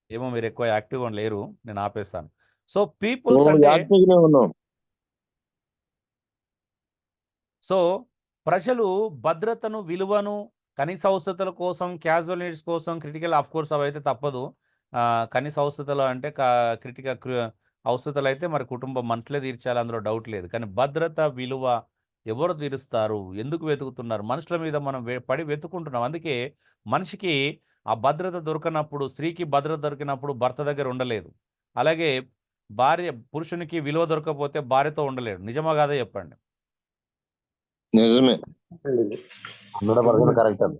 ఏమో మీరు ఎక్కువ యాక్టివ్గా లేరు, నేను ఆపేస్తాను. సో పీపుల్స్ అంటే యాక్టివ్గానే ఉన్నాం. సో ప్రజలు భద్రతను, విలువను, కనీస అవసరతల కోసం, క్యాజువల్ నీడ్స్ కోసం, క్రిటికల్ ఆఫ్ కోర్స్ అవైతే తప్పదు. కనీస అవసరతలు అంటే క్రిటికల్ అవసరతలు అయితే మరి కుటుంబం మనుషులే తీర్చాలి, అందులో డౌట్ లేదు. కానీ భద్రత, విలువ ఎవరు తీరుస్తారు? ఎందుకు వెతుకుతున్నారు? మనుషుల మీద మనం పడి వెతుకుంటున్నాం. అందుకే మనిషికి ఆ భద్రత దొరకనప్పుడు, స్త్రీకి భద్రత దొరికినప్పుడు భర్త దగ్గర ఉండలేదు. అలాగే పురుషునికి విలువ దొరకకపోతే భార్యతో ఉండలేడు. నిజమా కాదా చెప్పండి? నిజమే. కరెక్ట్ అండి.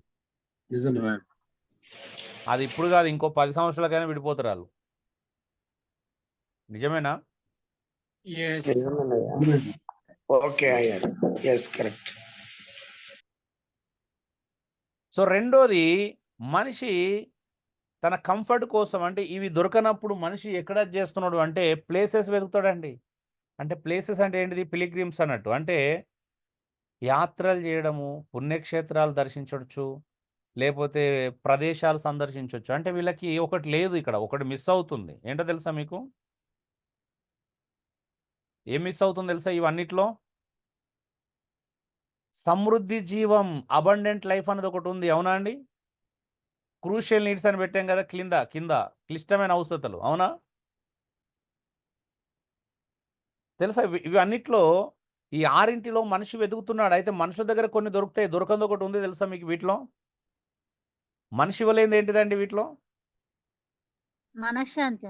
నిజమే. అది ఇప్పుడు కాదు, ఇంకో 10 సంవత్సరాలకైనా విడిపోతారు వాళ్ళు. నిజమేనా? ఓకే అయ్యా, ఎస్ కరెక్ట్. సో రెండోది, మనిషి తన కంఫర్ట్ కోసం, అంటే ఇవి దొరకనప్పుడు మనిషి ఎక్కడ చేస్తున్నాడు అంటే ప్లేసెస్ వెతుకుతాడండి. అంటే ప్లేసెస్ అంటే ఏంటిది? పిలిగ్రిమ్స్ అన్నట్టు. అంటే యాత్రలు చేయడము, పుణ్యక్షేత్రాలు దర్శించవచ్చు, లేకపోతే ప్రదేశాలు సందర్శించవచ్చు. అంటే వీళ్ళకి ఒకటి లేదు, ఇక్కడ ఒకటి మిస్ అవుతుంది. ఏంటో తెలుసా మీకు? ఏం మిస్ అవుతుంది తెలుసా ఇవన్నిట్లో? సమృద్ధి జీవం, అబండెంట్ లైఫ్ అనేది ఒకటి ఉంది. అవునా అండి? క్రూషియల్ నీడ్స్ అని పెట్టాం కదా కింద క్లిష్టమైన అవసరతలు. అవునా? తెలుసా ఇవి అన్నిట్లో ఈ 6 మనిషి వెతుకుతున్నాడు. అయితే మనుషుల దగ్గర కొన్ని దొరుకుతాయి, దొరకంది ఒకటి ఉంది తెలుసా మీకు వీటిలో? మనిషి ఇవ్వలేంది ఏంటిదండి వీటిలో? మనశ్శాంతి.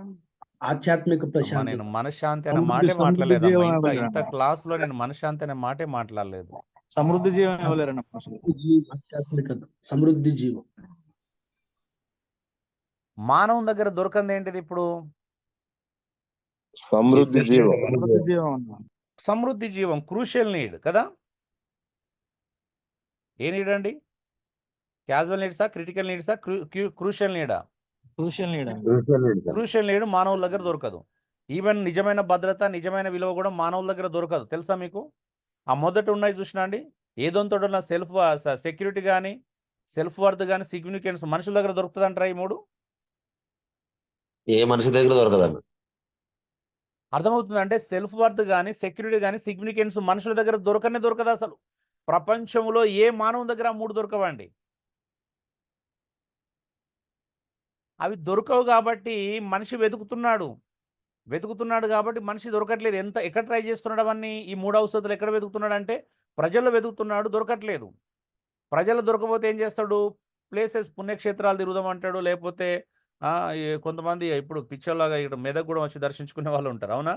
ఆధ్యాత్మిక నేను ప్రశాంతత. మనశ్శాంతి అనే మాటే మాట్లాడలేదమ్మా. ఇంత క్లాస్లో నేను మనశ్శాంతి అనే మాటే మాట్లాడలేదు. సమృద్ధి జీవం ఇవ్వలేరన్న. ఆధ్యాత్మికత, సమృద్ధి జీవం. మానవం దగ్గర దొరకంది ఏంటిది ఇప్పుడు? సమృద్ధి జీవం. సమృద్ధి జీవం, క్రూషియల్ నీడ్ కదా? ఏ నీడ్ అండి? క్యాజువల్ నీడ్సా, క్రిటికల్ నీడ్సా, క్రూషియల్ నీడా? క్రూషియల్ నీడ్ మానవుల దగ్గర దొరకదు. ఈవెన్ నిజమైన భద్రత, నిజమైన విలువ కూడా మానవుల దగ్గర దొరకదు. తెలుసా మీకు? ఆ మొదట ఉన్నాయి చూసినా అండి, ఏదోతో సెల్ఫ్ సెక్యూరిటీ కానీ, సెల్ఫ్ వర్త్ కానీ, సిగ్నిఫికెన్స్ మనుషుల దగ్గర దొరుకుతుంది అంటారా? ఈ 3 ఏ మనిషి దగ్గర దొరకదండి. అర్థమవుతుంది. అంటే సెల్ఫ్ వర్త్ కానీ సెక్యూరిటీ కానీ సిగ్నిఫికెన్స్ మనుషుల దగ్గర దొరకదు అసలు. ప్రపంచంలో ఏ మానవుని దగ్గర ఆ 3 దొరకవండి. అవి దొరకవు కాబట్టి మనిషి వెతుకుతున్నాడు కాబట్టి మనిషి దొరకట్లేదు. ఎక్కడ ట్రై చేస్తున్నాడు అవన్నీ? ఈ 3 ఔషధాలు ఎక్కడ వెతుకుతున్నాడు అంటే ప్రజల్లో వెతుకుతున్నాడు, దొరకట్లేదు. ప్రజలు దొరకపోతే ఏం చేస్తాడు? ప్లేసెస్ పుణ్యక్షేత్రాలు తిరుగుదామంటాడు. లేకపోతే కొంతమంది ఇప్పుడు పిచ్చోళ్ళలాగా ఇక్కడ మెదక్ కూడా వచ్చి దర్శించుకునే వాళ్ళు ఉంటారు. అవునా?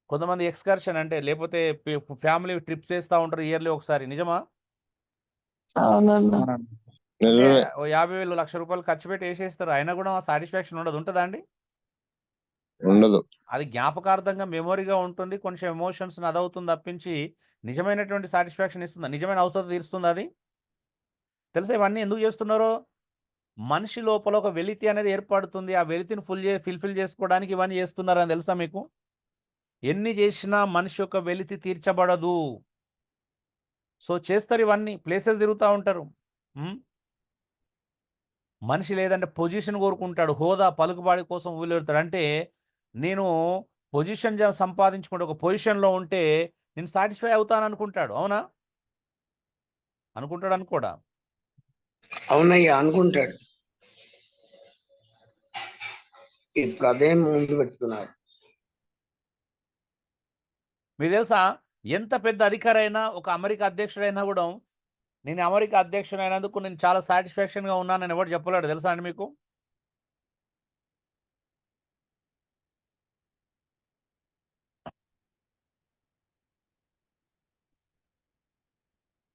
కొంతమంది ఎక్స్కర్షన్ అంటే లేకపోతే ఫ్యామిలీ ట్రిప్స్ చేస్తూ ఉంటారు ఇయర్లీ ఒకసారి. నిజమా? అవునన్నా. అంటే నిజమే. ఓ 50,000 1,00,000 ఖర్చు పెట్టి వేసేస్తారు. అయినా కూడా సాటిస్ఫాక్షన్ ఉంటుందా అండి? ఉండదు. అది జ్ఞాపకార్థంగా మెమొరీగా ఉంటుంది. కొంచెం ఎమోషన్స్ అదవుతుంది తప్పించి నిజమైనటువంటి సాటిస్ఫాక్షన్ ఇస్తుందా? నిజమైన అవసరం తీరుస్తుంది అది? తెలుసా ఇవన్నీ ఎందుకు చేస్తున్నారో? మనిషి లోపల ఒక వెలితి అనేది ఏర్పడుతుంది. ఆ వెలితిని ఫుల్ఫిల్ చేసుకోవడానికి ఇవన్నీ చేస్తున్నారని తెలుసా మీకు? ఎన్ని చేసినా మనిషి యొక్క వెలితి తీర్చబడదు. సో చేస్తారు ఇవన్నీ. ప్లేసెస్ తిరుగుతూ ఉంటారు. మనిషి లేదంటే పొజిషన్ కోరుకుంటాడు, హోదా పలుకుబాడి కోసం ఊళ్ళెడతాడు. అంటే నేను పొజిషన్ సంపాదించుకుంటే ఒక పొజిషన్లో ఉంటే నేను సాటిస్ఫై అవుతాను అనుకుంటాడు. అవునా? అనుకుంటాడు అనుకోడా? అవునయ్యా అనుకుంటాడు. ఇప్పుడు అదే ముందు పెట్టుకున్నాడు. మీకు తెలుసా ఎంత పెద్ద అధికారి అయినా, ఒక అమెరికా అధ్యక్షుడైనా కూడా నేను అమెరికా అధ్యక్షుడైనందుకు నేను చాలా సాటిస్ఫాక్షన్గా ఉన్నానని ఎవరు చెప్పలేడు. తెలుసా అండి మీకు?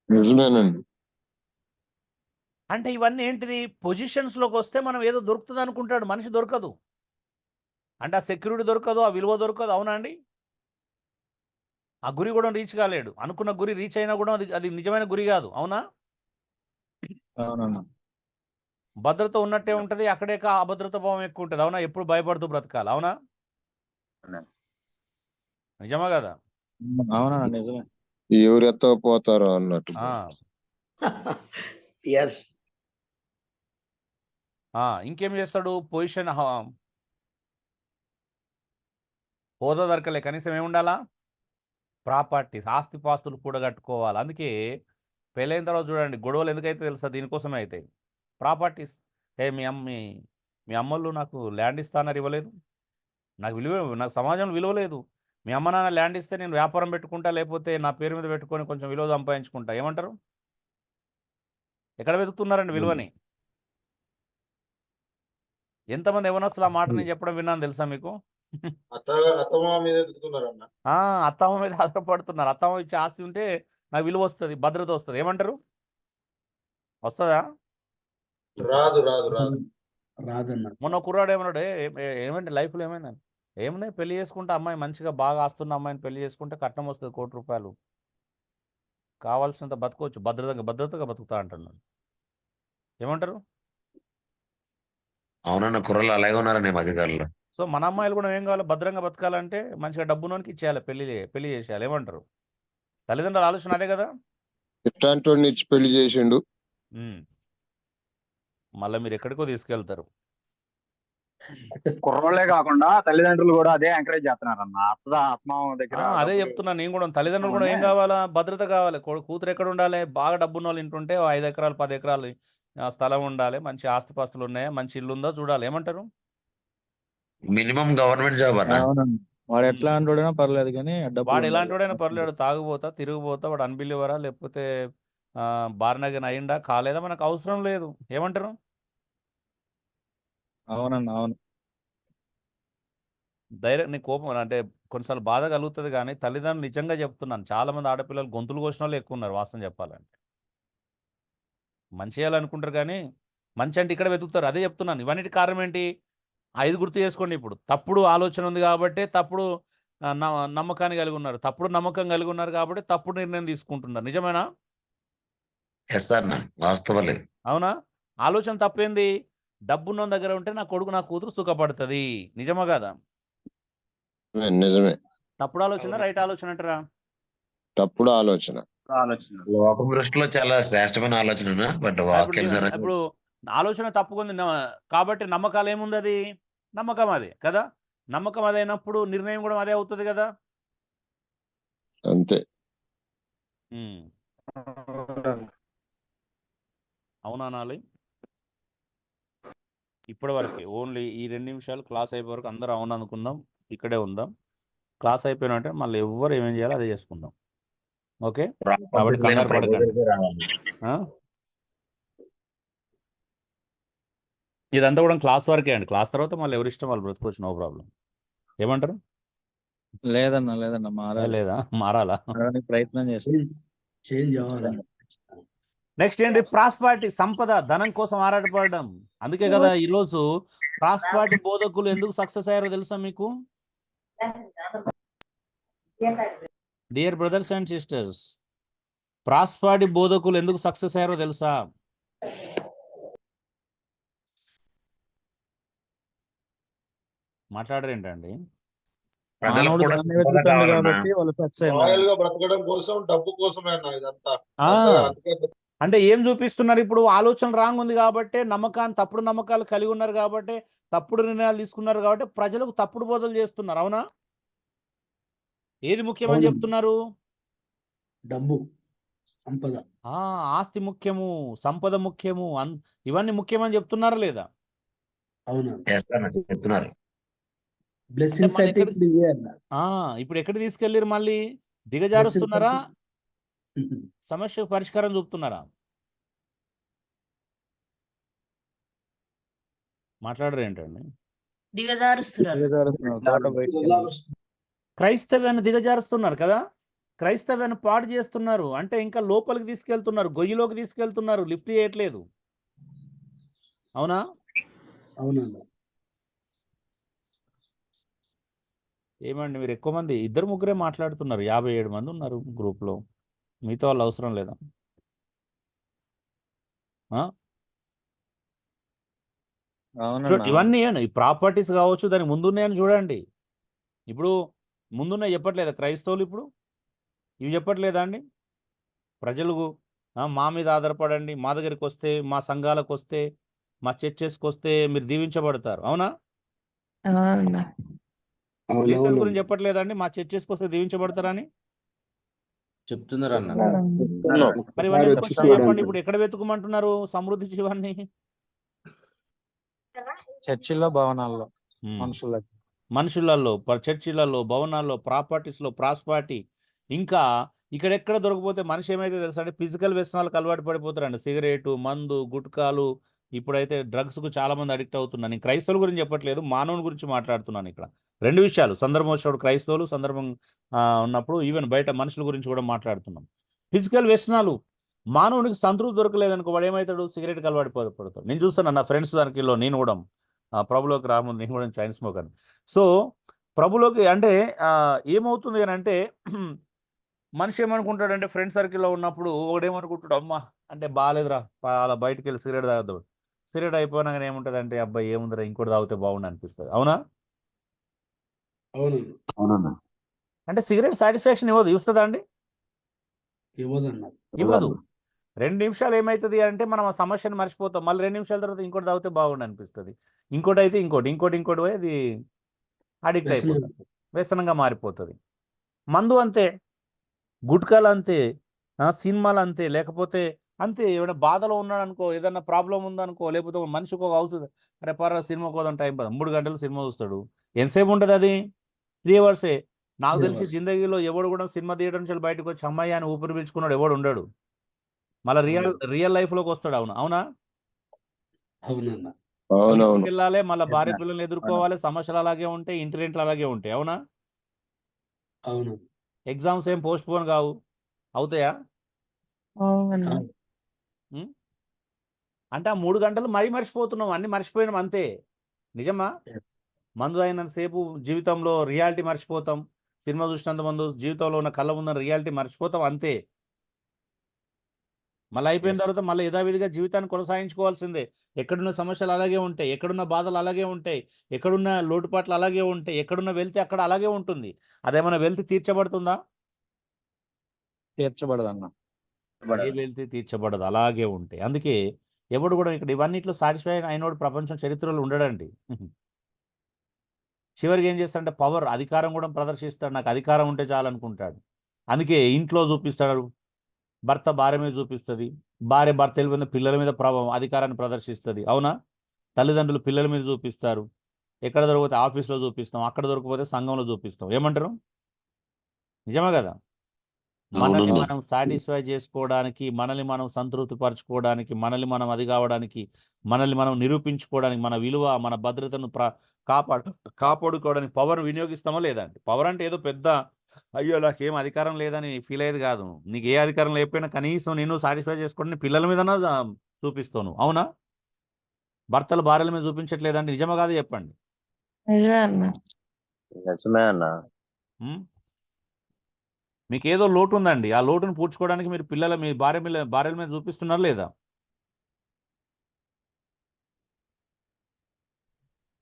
నిజమేనండి. అంటే ఇవన్నీ ఏంటిది? పొజిషన్స్లోకి వస్తే మనం ఏదో దొరుకుతుంది అనుకుంటాడు. మనిషి దొరకదు. అంటే ఆ సెక్యూరిటీ దొరకదు, ఆ విలువ దొరకదు. అవునా అండి? ఆ గురి కూడా రీచ్ కాలేడు. అనుకున్న గురి రీచ్ అయినా కూడా అది నిజమైన గురి కాదు. అవునా? అవునన్నా. భద్రత ఉన్నట్టే ఉంటుంది, అక్కడే అభద్రత భావం ఎక్కువ ఉంటుంది. అవునా? ఎప్పుడు భయపడుతూ బ్రతకాలి. అవునా? నిజమా కదా? అవునన్నా నిజమే. ఎవరు ఎత్తకపోతారో అన్నట్టు. ఎస్. ఇంకేం చేస్తాడు? పొజిషన్ హోదా దొరకలే, కనీసం ఏముండాలా? ప్రాపర్టీస్, ఆస్తిపాస్తులు కూడా కట్టుకోవాలి. అందుకే పెళ్ళైన తర్వాత చూడండి గొడవలు ఎందుకైతే తెలుసా? దీనికోసమే అయితే. ప్రాపర్టీస్. మీ అమ్మోళ్ళు నాకు ల్యాండ్ ఇస్తానని ఇవ్వలేదు, నాకు సమాజంలో విలువ లేదు. మీ అమ్మ నాన్న ల్యాండ్ ఇస్తే నేను వ్యాపారం పెట్టుకుంటా, లేకపోతే నా పేరు మీద పెట్టుకొని కొంచెం విలువ సంపాదించుకుంటా. ఏమంటారు? ఎక్కడ వెతుకుతున్నారండి విలువని? ఎంతమంది యవనస్తులు ఆ మాట నేను చెప్పడం విన్నాను తెలుసా మీకు? అత్తమామ మీద ఎదుగుతున్నారన్న. అత్తమ్మ మీద ఆధారపడుతున్నారు. అత్తమ్మ ఇచ్చే ఆస్తి ఉంటే నాకు విలువ వస్తుంది, భద్రత వస్తుంది. ఏమంటారు? వస్తుందా? రాదు. రాదన్న. మొన్న కుర్రాడు ఏమన్నాడు, ఏమంటే లైఫ్లో ఏమైందని? ఏమున్నాయి, పెళ్లి చేసుకుంటే అమ్మాయి మంచిగా బాగా ఆస్తున్న అమ్మాయిని పెళ్లి చేసుకుంటే కట్నం వస్తుంది ₹1,00,00,000, కావాల్సినంత బతకవచ్చు, భద్రతగా బతుకుతా అంటున్నాడు. ఏమంటారు? అవునన్న, కుర్రలు అలాగే ఉన్నారండి మధ్యకాలంలో. సో మన అమ్మాయిలు కూడా ఏం కావాలి? భద్రంగా బతకాలంటే మంచిగా డబ్బునోనికి ఇచ్చేయాలి, పెళ్లి చేసేయాలి. ఏమంటారు? తల్లిదండ్రుల ఆలోచన అదే కదా. ఇట్లాంటి వాడిని ఇచ్చి పెళ్లి చేసిండు. మళ్ళీ మీరు ఎక్కడికో తీసుకెళ్తారు. కుర్రోళ్ళే కాకుండా తల్లిదండ్రులు కూడా అదే ఎంకరేజ్ చేస్తున్నారు అన్న. ఆత్మ దగ్గర అదే చెప్తున్నా నేను కూడా. తల్లిదండ్రులు కూడా ఏం కావాలా? భద్రత కావాలి. కూతురు ఎక్కడ ఉండాలి? బాగా డబ్బున్న వాళ్ళు ఇంటుంటే 5 ఎకరాలు 10 ఎకరాలు స్థలం ఉండాలి, మంచి ఆస్తిపాస్తులు ఉన్నాయా, మంచి ఇల్లు ఉందా చూడాలి. ఏమంటారు? మినిమం గవర్నమెంట్ జాబ్ అన్న. అవునండి. వాడు ఎట్లా అంటాడైనా పర్లేదు కానీ వాడు ఎలాంటి వాడైనా పర్లేడు, తాగుపోతా తిరిగిపోతా, వాడు అన్బిలీవరా లేకపోతే బారినగిన అయిందా కాలేదా మనకు అవసరం లేదు. ఏమంటారు? అవునన్నా. అవును. నీ కోపం అంటే కొన్నిసార్లు బాధ కలుగుతుంది, కానీ తల్లిదండ్రులు నిజంగా చెప్తున్నాను, చాలా మంది ఆడపిల్లలు గొంతులు కోసిన వాళ్ళు ఎక్కువ ఉన్నారు వాస్తవం చెప్పాలంటే. మంచి చేయాలనుకుంటారు కానీ మంచి అంటే ఇక్కడ వెతుకుతారు. అదే చెప్తున్నాను. ఇవన్నిటి కారణం ఏంటి? 5 గుర్తు చేసుకోండి. ఇప్పుడు తప్పుడు ఆలోచన ఉంది కాబట్టి తప్పుడు నమ్మకాన్ని కలిగి ఉన్నారు, తప్పుడు నమ్మకం కలిగి ఉన్నారు కాబట్టి తప్పుడు నిర్ణయం తీసుకుంటున్నారు. నిజమేనా? ఎస్ అన్న, వాస్తవాలే. అవునా? ఆలోచన తప్పేంది? డబ్బున్న దగ్గర ఉంటే నా కొడుకు నా కూతురు సుఖపడుతుంది. నిజమా కదా? నిజమే. తప్పుడు ఆలోచన, రైట్ ఆలోచన అంటారా? తప్పుడు ఆలోచన. లోకం దృష్టిలో చాలా శ్రేష్టమైన ఆలోచన. బట్ వాక్యానుసారం ఇప్పుడు ఆలోచన తప్పుకుంది కాబట్టి నమ్మకాలు ఏముంది? అది నమ్మకం అదే కదా. నమ్మకం అదైనప్పుడు నిర్ణయం కూడా అదే అవుతుంది కదా. అంతే. ఉమ్. అవునా నాలి? ఇప్పటి వరకే ఓన్లీ ఈ 2 నిమిషాలు క్లాస్ అయిపోయే వరకు అందరూ అవును అనుకుందాం, ఇక్కడే ఉందాం. క్లాస్ అయిపోయినంటే మళ్ళీ ఎవ్వరు ఏమేం చేయాలో అదే చేసుకుందాం. ఓకే, కాబట్టి కంగారు పడకండి. ఇదంతా కూడా క్లాస్ వరకే అండి. క్లాస్ తర్వాత మళ్ళీ ఎవరి ఇష్టం వాళ్ళు బ్రతుకోవచ్చు, నో ప్రాబ్లం. ఏమంటారు? లేదన్నా మారాలి, లేదా మారాలా? మారడానికి ప్రయత్నం చేస్తాను. చేంజ్ అవ్వాలి. నెక్స్ట్ ఏంటి? ప్రాస్పారిటీ, సంపద, ధనం కోసం ఆరాటపడడం. అందుకే కదా ఈరోజు ప్రాస్పారిటీ బోధకులు ఎందుకు సక్సెస్ అయ్యారో తెలుసా మీకు? Dear brothers and sisters, prosperity బోధకులు ఎందుకు సక్సెస్ అయ్యారో తెలుసా? మాట్లాడరేంటండి? మానవుడు దాన్ని వెతుకుతాడు కాబట్టి వాళ్ళు సక్సెస్ రాయల్ అయ్యారు. గా బ్రతకడం కోసం, డబ్బు కోసమే అన్న ఇదంతా. ఆ, అందుకే అంటే ఏం చూపిస్తున్నారు ఇప్పుడు? ఆలోచన రాంగ్ ఉంది కాబట్టి, తప్పుడు నమ్మకాలు కలిగి ఉన్నారు కాబట్టి, తప్పుడు నిర్ణయాలు తీసుకున్నారు కాబట్టి ప్రజలకు తప్పుడు బోధలు చేస్తున్నారు. అవునా? ఏది ముఖ్యమని అవును. చెప్తున్నారు? డబ్బు, సంపద. ఆస్తి ముఖ్యము, సంపద ముఖ్యము, ఇవన్నీ ముఖ్యమని చెప్తున్నారా లేదా? అవునా? చెప్తున్నారు. బ్లెస్సింగ్స్ మళ్ళీ అంటే ఇప్పుడు ఇవే అన్న. ఇప్పుడు ఎక్కడ తీసుకెళ్ళారు? మళ్ళీ దిగజారుస్తున్నారా? సమస్యకు పరిష్కారం చూపుతున్నారా? మాట్లాడరు ఏంటండి? క్రైస్తవ్యాన్ని దిగజారుస్తున్నారు కదా. క్రైస్తవ్యాన్ని పాడు చేస్తున్నారు. అంటే ఇంకా లోపలికి తీసుకెళ్తున్నారు, గొయ్యిలోకి తీసుకెళ్తున్నారు, లిఫ్ట్ చేయట్లేదు. అవునా? అవునన్నా. ఏమండి మీరు ఎక్కువ మంది, 2-3 మాట్లాడుతున్నారు, 57 మంది ఉన్నారు గ్రూప్లో. మీతో వాళ్ళు అవసరం లేదా? ఇవన్నీ ఈ ప్రాపర్టీస్ కావచ్చు, దానికి ముందున్నాయని చూడండి. ఇప్పుడు ముందున్నాయి చెప్పట్లేదా క్రైస్తవులు? ఇప్పుడు ఇవి చెప్పట్లేదా అండి? ప్రజలు మా మీద ఆధారపడండి, మా దగ్గరికి వస్తే, మా సంఘాలకు వస్తే, మా చర్చెస్కి వస్తే మీరు దీవించబడతారు. అవునా? పోలీసుల గురించి చెప్పట్లేదండి, మా చర్చెస్కి వస్తే దీవించబడతారని చెప్తున్నారు అన్న. మరి ఇవన్నీ ఎందుకు వచ్చినాయి చెప్పండి? ఇప్పుడు ఎక్కడ వెతుకుమంటున్నారు సమృద్ధి జీవాన్ని? చర్చిల్లో, భవనాల్లో, మనుషులలో, చర్చిలలో, భవనాల్లో, ప్రాపర్టీస్లో, ప్రాస్పారిటీ. ఇంకా ఇక్కడెక్కడ దొరకపోతే మనిషి ఏమైతే తెలుసా అంటే ఫిజికల్ వ్యసనాలకు అలవాటు పడిపోతారండి. సిగరెటు, మందు, గుట్కాలు, ఇప్పుడైతే డ్రగ్స్కు చాలామంది అడిక్ట్ అవుతున్నారు. నేను క్రైస్తవుల గురించి చెప్పట్లేదు, మానవుని గురించి మాట్లాడుతున్నాను. ఇక్కడ 2 విషయాలు, సందర్భం వచ్చినప్పుడు క్రైస్తవులు, సందర్భం ఉన్నప్పుడు ఈవెన్ బయట మనుషుల గురించి కూడా మాట్లాడుతున్నాం. ఫిజికల్ వ్యసనాలు, మానవునికి సంతృప్తి దొరకలేదనుకో వాడు ఏమవుతాడు? సిగరెట్కి అలవాటు పడతాడు. నేను చూస్తాను నా ఫ్రెండ్స్ దానిలో, నేను కూడా ప్రభులోకి రాముందు నేను కూడా చైన్ స్మోకర్. సో ప్రభులోకి అంటే ఏమవుతుంది అని అంటే మనిషి ఏమనుకుంటాడంటే ఫ్రెండ్ సర్కిల్లో ఉన్నప్పుడు ఒకడేమనుకుంటాడు, అమ్మ అంటే బాగాలేదురా అలా బయటకు వెళ్ళి సిగరెట్ తాగుతాడు. సిగరెట్ అయిపోయినాక ఏముంటుంది అంటే అబ్బాయి ఏముందిరా ఇంకోటి తాగితే బాగుండు అనిపిస్తుంది. అవునా? అవునన్నా. అంటే సిగరెట్ సాటిస్ఫాక్షన్ ఇస్తుందా అండి? ఇవ్వదు. 2 నిమిషాలు ఏమవుతుంది అంటే మనం ఆ సమస్యను మర్చిపోతాం. మళ్ళీ 2 నిమిషాల తర్వాత ఇంకోటి తాగితే బాగుండు అనిపిస్తుంది. ఇంకోటి అయితే ఇంకోటి పోయి అది అడిక్ట్ అయిపోతుంది, వ్యసనంగా మారిపోతుంది. మందు అంతే, గుట్కాలు అంతే, సినిమాలు అంతే, లేకపోతే అంతే. ఏమైనా బాధలో ఉన్నాడు అనుకో, ఏదైనా ప్రాబ్లం ఉందనుకో, లేకపోతే మనిషికి ఒక అవసరం, అరే పర్రా సినిమా కోసం టైం పద 3 గంటలు సినిమా చూస్తాడు. ఎంతసేపు ఉంటుంది అది? 3 అవర్సే. నాకు తెలిసి జిందగీలో ఎవడు కూడా సినిమా థియేటర్ నుంచి బయటకు వచ్చి అమ్మాయి అని ఊపిరి పీల్చుకున్నాడు ఎవడు ఉండడు. మళ్ళీ రియల్ లైఫ్లోకి వస్తాడు. అవునా? వెళ్ళాలి, మళ్ళీ భార్య పిల్లల్ని ఎదుర్కోవాలి, సమస్యలు అలాగే ఉంటాయి, ఇంటి రెంట్లు అలాగే ఉంటాయి. అవునా? ఎగ్జామ్స్ ఏం పోస్ట్ పోన్ కావు, అవుతాయా? అంటే ఆ 3 గంటలు మర్చిపోతున్నాం, అన్ని మర్చిపోయినాం అంతే. నిజమా? మందు అయినంతసేపు జీవితంలో రియాలిటీ మర్చిపోతాం. సినిమా చూసినంత మందు జీవితంలో ఉన్న కళ్ళ ముందు రియాలిటీ మర్చిపోతాం అంతే. మళ్ళీ అయిపోయిన తర్వాత మళ్ళీ యథావిధిగా జీవితాన్ని కొనసాగించుకోవాల్సిందే. ఎక్కడున్న సమస్యలు అలాగే ఉంటాయి, ఎక్కడున్న బాధలు అలాగే ఉంటాయి, ఎక్కడున్న లోటుపాట్లు అలాగే ఉంటాయి, ఎక్కడున్న వెళ్తే అక్కడ అలాగే ఉంటుంది. అదేమైనా వెళ్తే తీర్చబడుతుందా? తీర్చబడదన్న. ఏ వెళ్తే తీర్చబడదు, అలాగే ఉంటాయి. అందుకే ఎవడు కూడా ఇక్కడ ఇవన్నిట్లో సాటిస్ఫై అయినోడు ప్రపంచం చరిత్రలో ఉండడండి. చివరికి ఏం చేస్తాడంటే పవర్, అధికారం కూడా ప్రదర్శిస్తాడు. నాకు అధికారం ఉంటే చాలనుకుంటాడు. అందుకే ఇంట్లో చూపిస్తాడు, భర్త భార్య మీద చూపిస్తుంది, భార్య భర్త వెళ్ళిపోయిన పిల్లల మీద ప్రభావం అధికారాన్ని ప్రదర్శిస్తుంది. అవునా? తల్లిదండ్రులు పిల్లల మీద చూపిస్తారు. ఎక్కడ దొరికితే ఆఫీస్లో చూపిస్తాం, అక్కడ దొరికిపోతే సంఘంలో చూపిస్తాం. ఏమంటారు? నిజమే కదా? మనల్ని అవునన్నా. మనం సాటిస్ఫై చేసుకోవడానికి, మనల్ని మనం సంతృప్తి పరచుకోవడానికి, మనల్ని మనం అది కావడానికి, మనల్ని మనం నిరూపించుకోవడానికి, మన విలువ మన భద్రతను కాపాడుకోవడానికి పవర్ వినియోగిస్తామా లేదండి? పవర్ అంటే ఏదో పెద్ద అయ్యో నాకేం అధికారం లేదని ఫీల్ అయ్యేది కాదు. నీకు ఏ అధికారం లేకపోయినా కనీసం నేను సాటిస్ఫై చేసుకోవడం పిల్లల మీద చూపిస్తాను. అవునా? భర్తలు భార్యల మీద చూపించట్లేదండి, నిజమా కాదు చెప్పండి. నిజమే అన్న. ఉం? మీకు ఏదో లోటు ఉందండి, ఆ లోటును పూడ్చుకోవడానికి మీరు మీ భార్యల మీద చూపిస్తున్నారు లేదా?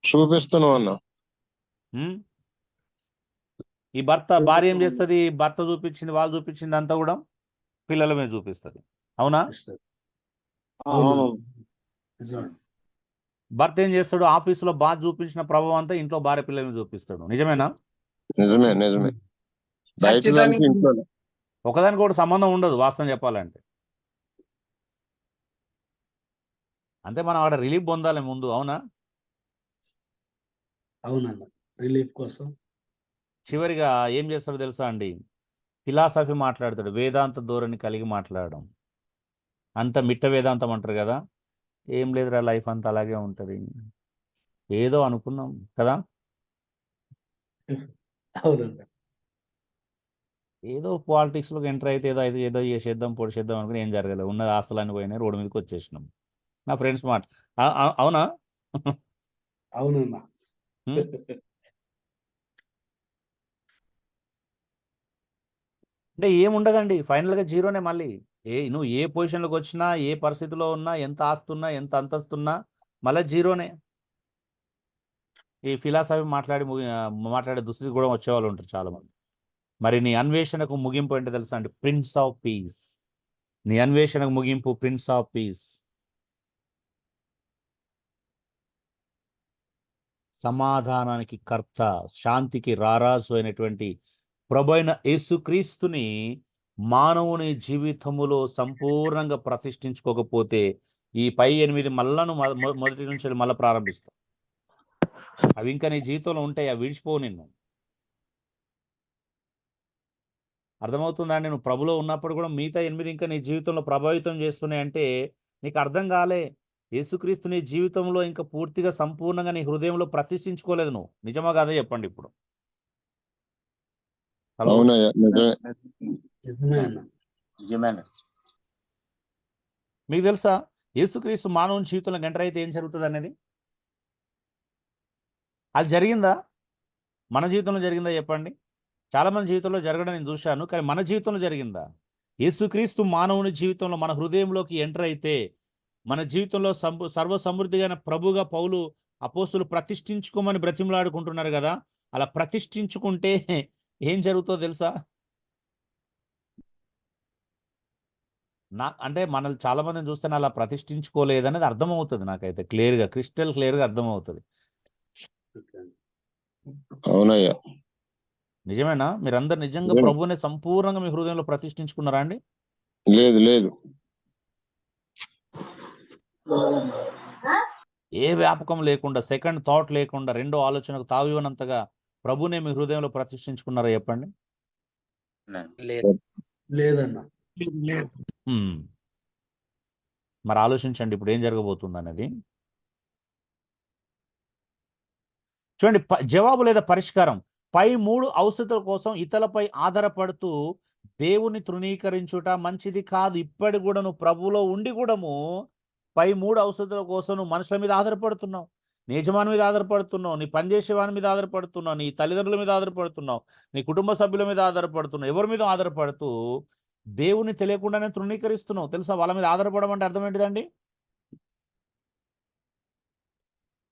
చూపిస్తున్నాం అన్న. ఉం? ఈ భార్య ఏం చేస్తుంది? భర్త చూపించింది, వాళ్ళు చూపించింది అంతా కూడా పిల్లల మీద చూపిస్తుంది. అవునా? అవును. నిజమే. భర్త ఏం చేస్తాడు? ఆఫీసులో బాగా చూపించిన ప్రభావం అంతా ఇంట్లో భార్య పిల్లల మీద చూపిస్తాడు. నిజమేనా? నిజమే నిజమే. బయట దానికి ఇంట్లో ఒకదానికి కూడా సంబంధం ఉండదు వాస్తవం చెప్పాలంటే. అంతే, మనం ఆడ రిలీఫ్ పొందాలి ముందు. అవునా? అవునన్న. రిలీఫ్ కోసం. చివరిగా ఏం చేస్తాడో తెలుసా అండి? ఫిలాసఫీ మాట్లాడతాడు, వేదాంత ధోరణి కలిగి మాట్లాడడం. అంత మిట్ట వేదాంతం అంటారు కదా, ఏం లేదురా లైఫ్ అంతా అలాగే ఉంటుంది, ఏదో అనుకున్నాం కదా, అవునన్న. ఏదో పాలిటిక్స్లోకి ఎంటర్ అయితే ఏదో ఏదో చేసేద్దాం పొడిచేద్దాం అనుకుని ఏం జరగలేదు. ఉన్న ఆస్తులన్నీ పోయినాయి, రోడ్డు మీదకి వచ్చేసినాం. నా ఫ్రెండ్స్ మాట అవునా? అవునన్న. ఉం? అంటే ఏముండదండి, ఫైనల్గా జీరోనే. మళ్ళీ నువ్వు ఏ పొజిషన్లోకి వచ్చినా, ఏ పరిస్థితిలో ఉన్నా, ఎంత ఆస్తున్నా, ఎంత అంతస్తున్నా మళ్ళీ జీరోనే. ఈ ఫిలాసఫీ మాట్లాడే దుస్థితి కూడా వచ్చేవాళ్ళు ఉంటారు చాలామంది. మరి నీ అన్వేషణకు ముగింపు ఏంటో తెలుసా అండి? Prince of piece. నీ అన్వేషణకు ముగింపు ప్రిన్స్ ఆఫ్ పీస్. సమాధానానికి కర్త, శాంతికి రారాజు అయినటువంటి ప్రభువైన యేసుక్రీస్తుని మానవుని జీవితములో సంపూర్ణంగా ప్రతిష్ఠించుకోకపోతే ఈ పై 8 మళ్ళను మొదటి నుంచి మళ్ళీ ప్రారంభిస్తాం. అవి ఇంకా నీ జీవితంలో ఉంటాయి, అవి విడిచిపోవు నిన్ను. అర్థమవుతుందండి? నువ్వు ప్రభులో ఉన్నప్పుడు కూడా మిగతా 8 ఇంకా నీ జీవితంలో ప్రభావితం చేస్తున్నాయి అంటే నీకు అర్థం కాలే. యేసుక్రీస్తు నీ జీవితంలో ఇంకా పూర్తిగా సంపూర్ణంగా నీ హృదయంలో ప్రతిష్ఠించుకోలేదు నువ్వు. నిజమా కాదా చెప్పండి ఇప్పుడు? హలో, అవునయ్యా నిజమే. నిజమే అన్న. నిజమే. మీకు తెలుసా యేసుక్రీస్తు మానవుని జీవితంలో ఎంటర్ అయితే ఏం జరుగుతుంది అనేది? అది జరిగిందా? మన జీవితంలో జరిగిందా చెప్పండి? చాలామంది జీవితంలో జరగడం నేను చూశాను, కానీ మన జీవితంలో జరిగిందా? యేసుక్రీస్తు మానవుని జీవితంలో మన హృదయంలోకి ఎంటర్ అయితే మన జీవితంలో సర్వ సమృద్ధిగా ప్రభుగా పౌలు అపోస్తులు ప్రతిష్ఠించుకోమని బ్రతిమలాడుకుంటున్నారు కదా, అలా ప్రతిష్ఠించుకుంటే ఏం జరుగుతుందో తెలుసా? అంటే మనల్ని చాలామందిని చూస్తే అలా ప్రతిష్ఠించుకోలేదనేది అర్థమవుతుంది నాకైతే, క్రిస్టల్ క్లియర్గా అర్థమవుతుంది. అవునయ్యా. నిజమేనా? మీరందరు నిజంగా ప్రభువుని సంపూర్ణంగా మీ హృదయంలో ప్రతిష్ఠించుకున్నారా అండి? లేదు లేదు. ఏ వ్యాపకం లేకుండా, సెకండ్ థాట్ లేకుండా, రెండో ఆలోచనకు తావివ్వనంతగా ప్రభునే మీ హృదయంలో ప్రతిష్ఠించుకున్నారా చెప్పండి? లేదన్న. మరి ఆలోచించండి ఇప్పుడు ఏం జరగబోతుంది అనేది. చూడండి, జవాబు లేదా పరిష్కారం. పై 3 అవసరతల కోసం ఇతరులపై ఆధారపడుతూ దేవుని తృణీకరించుట మంచిది కాదు. ఇప్పటి కూడా నువ్వు ప్రభువులో ఉండి కూడాము పై 3 అవసరతల కోసం నువ్వు మనుషుల మీద ఆధారపడుతున్నావు. నీ యజమాని మీద ఆధారపడుతున్నావు, నీ పనిచేసే వాని మీద ఆధారపడుతున్నావు, నీ తల్లిదండ్రుల మీద ఆధారపడుతున్నావు, నీ కుటుంబ సభ్యుల మీద ఆధారపడుతున్నావు. ఎవరి మీద ఆధారపడుతూ దేవుని తెలియకుండానే తృణీకరిస్తున్నావు. తెలుసా వాళ్ళ మీద ఆధారపడడం అంటే అర్థం ఏంటిదండి?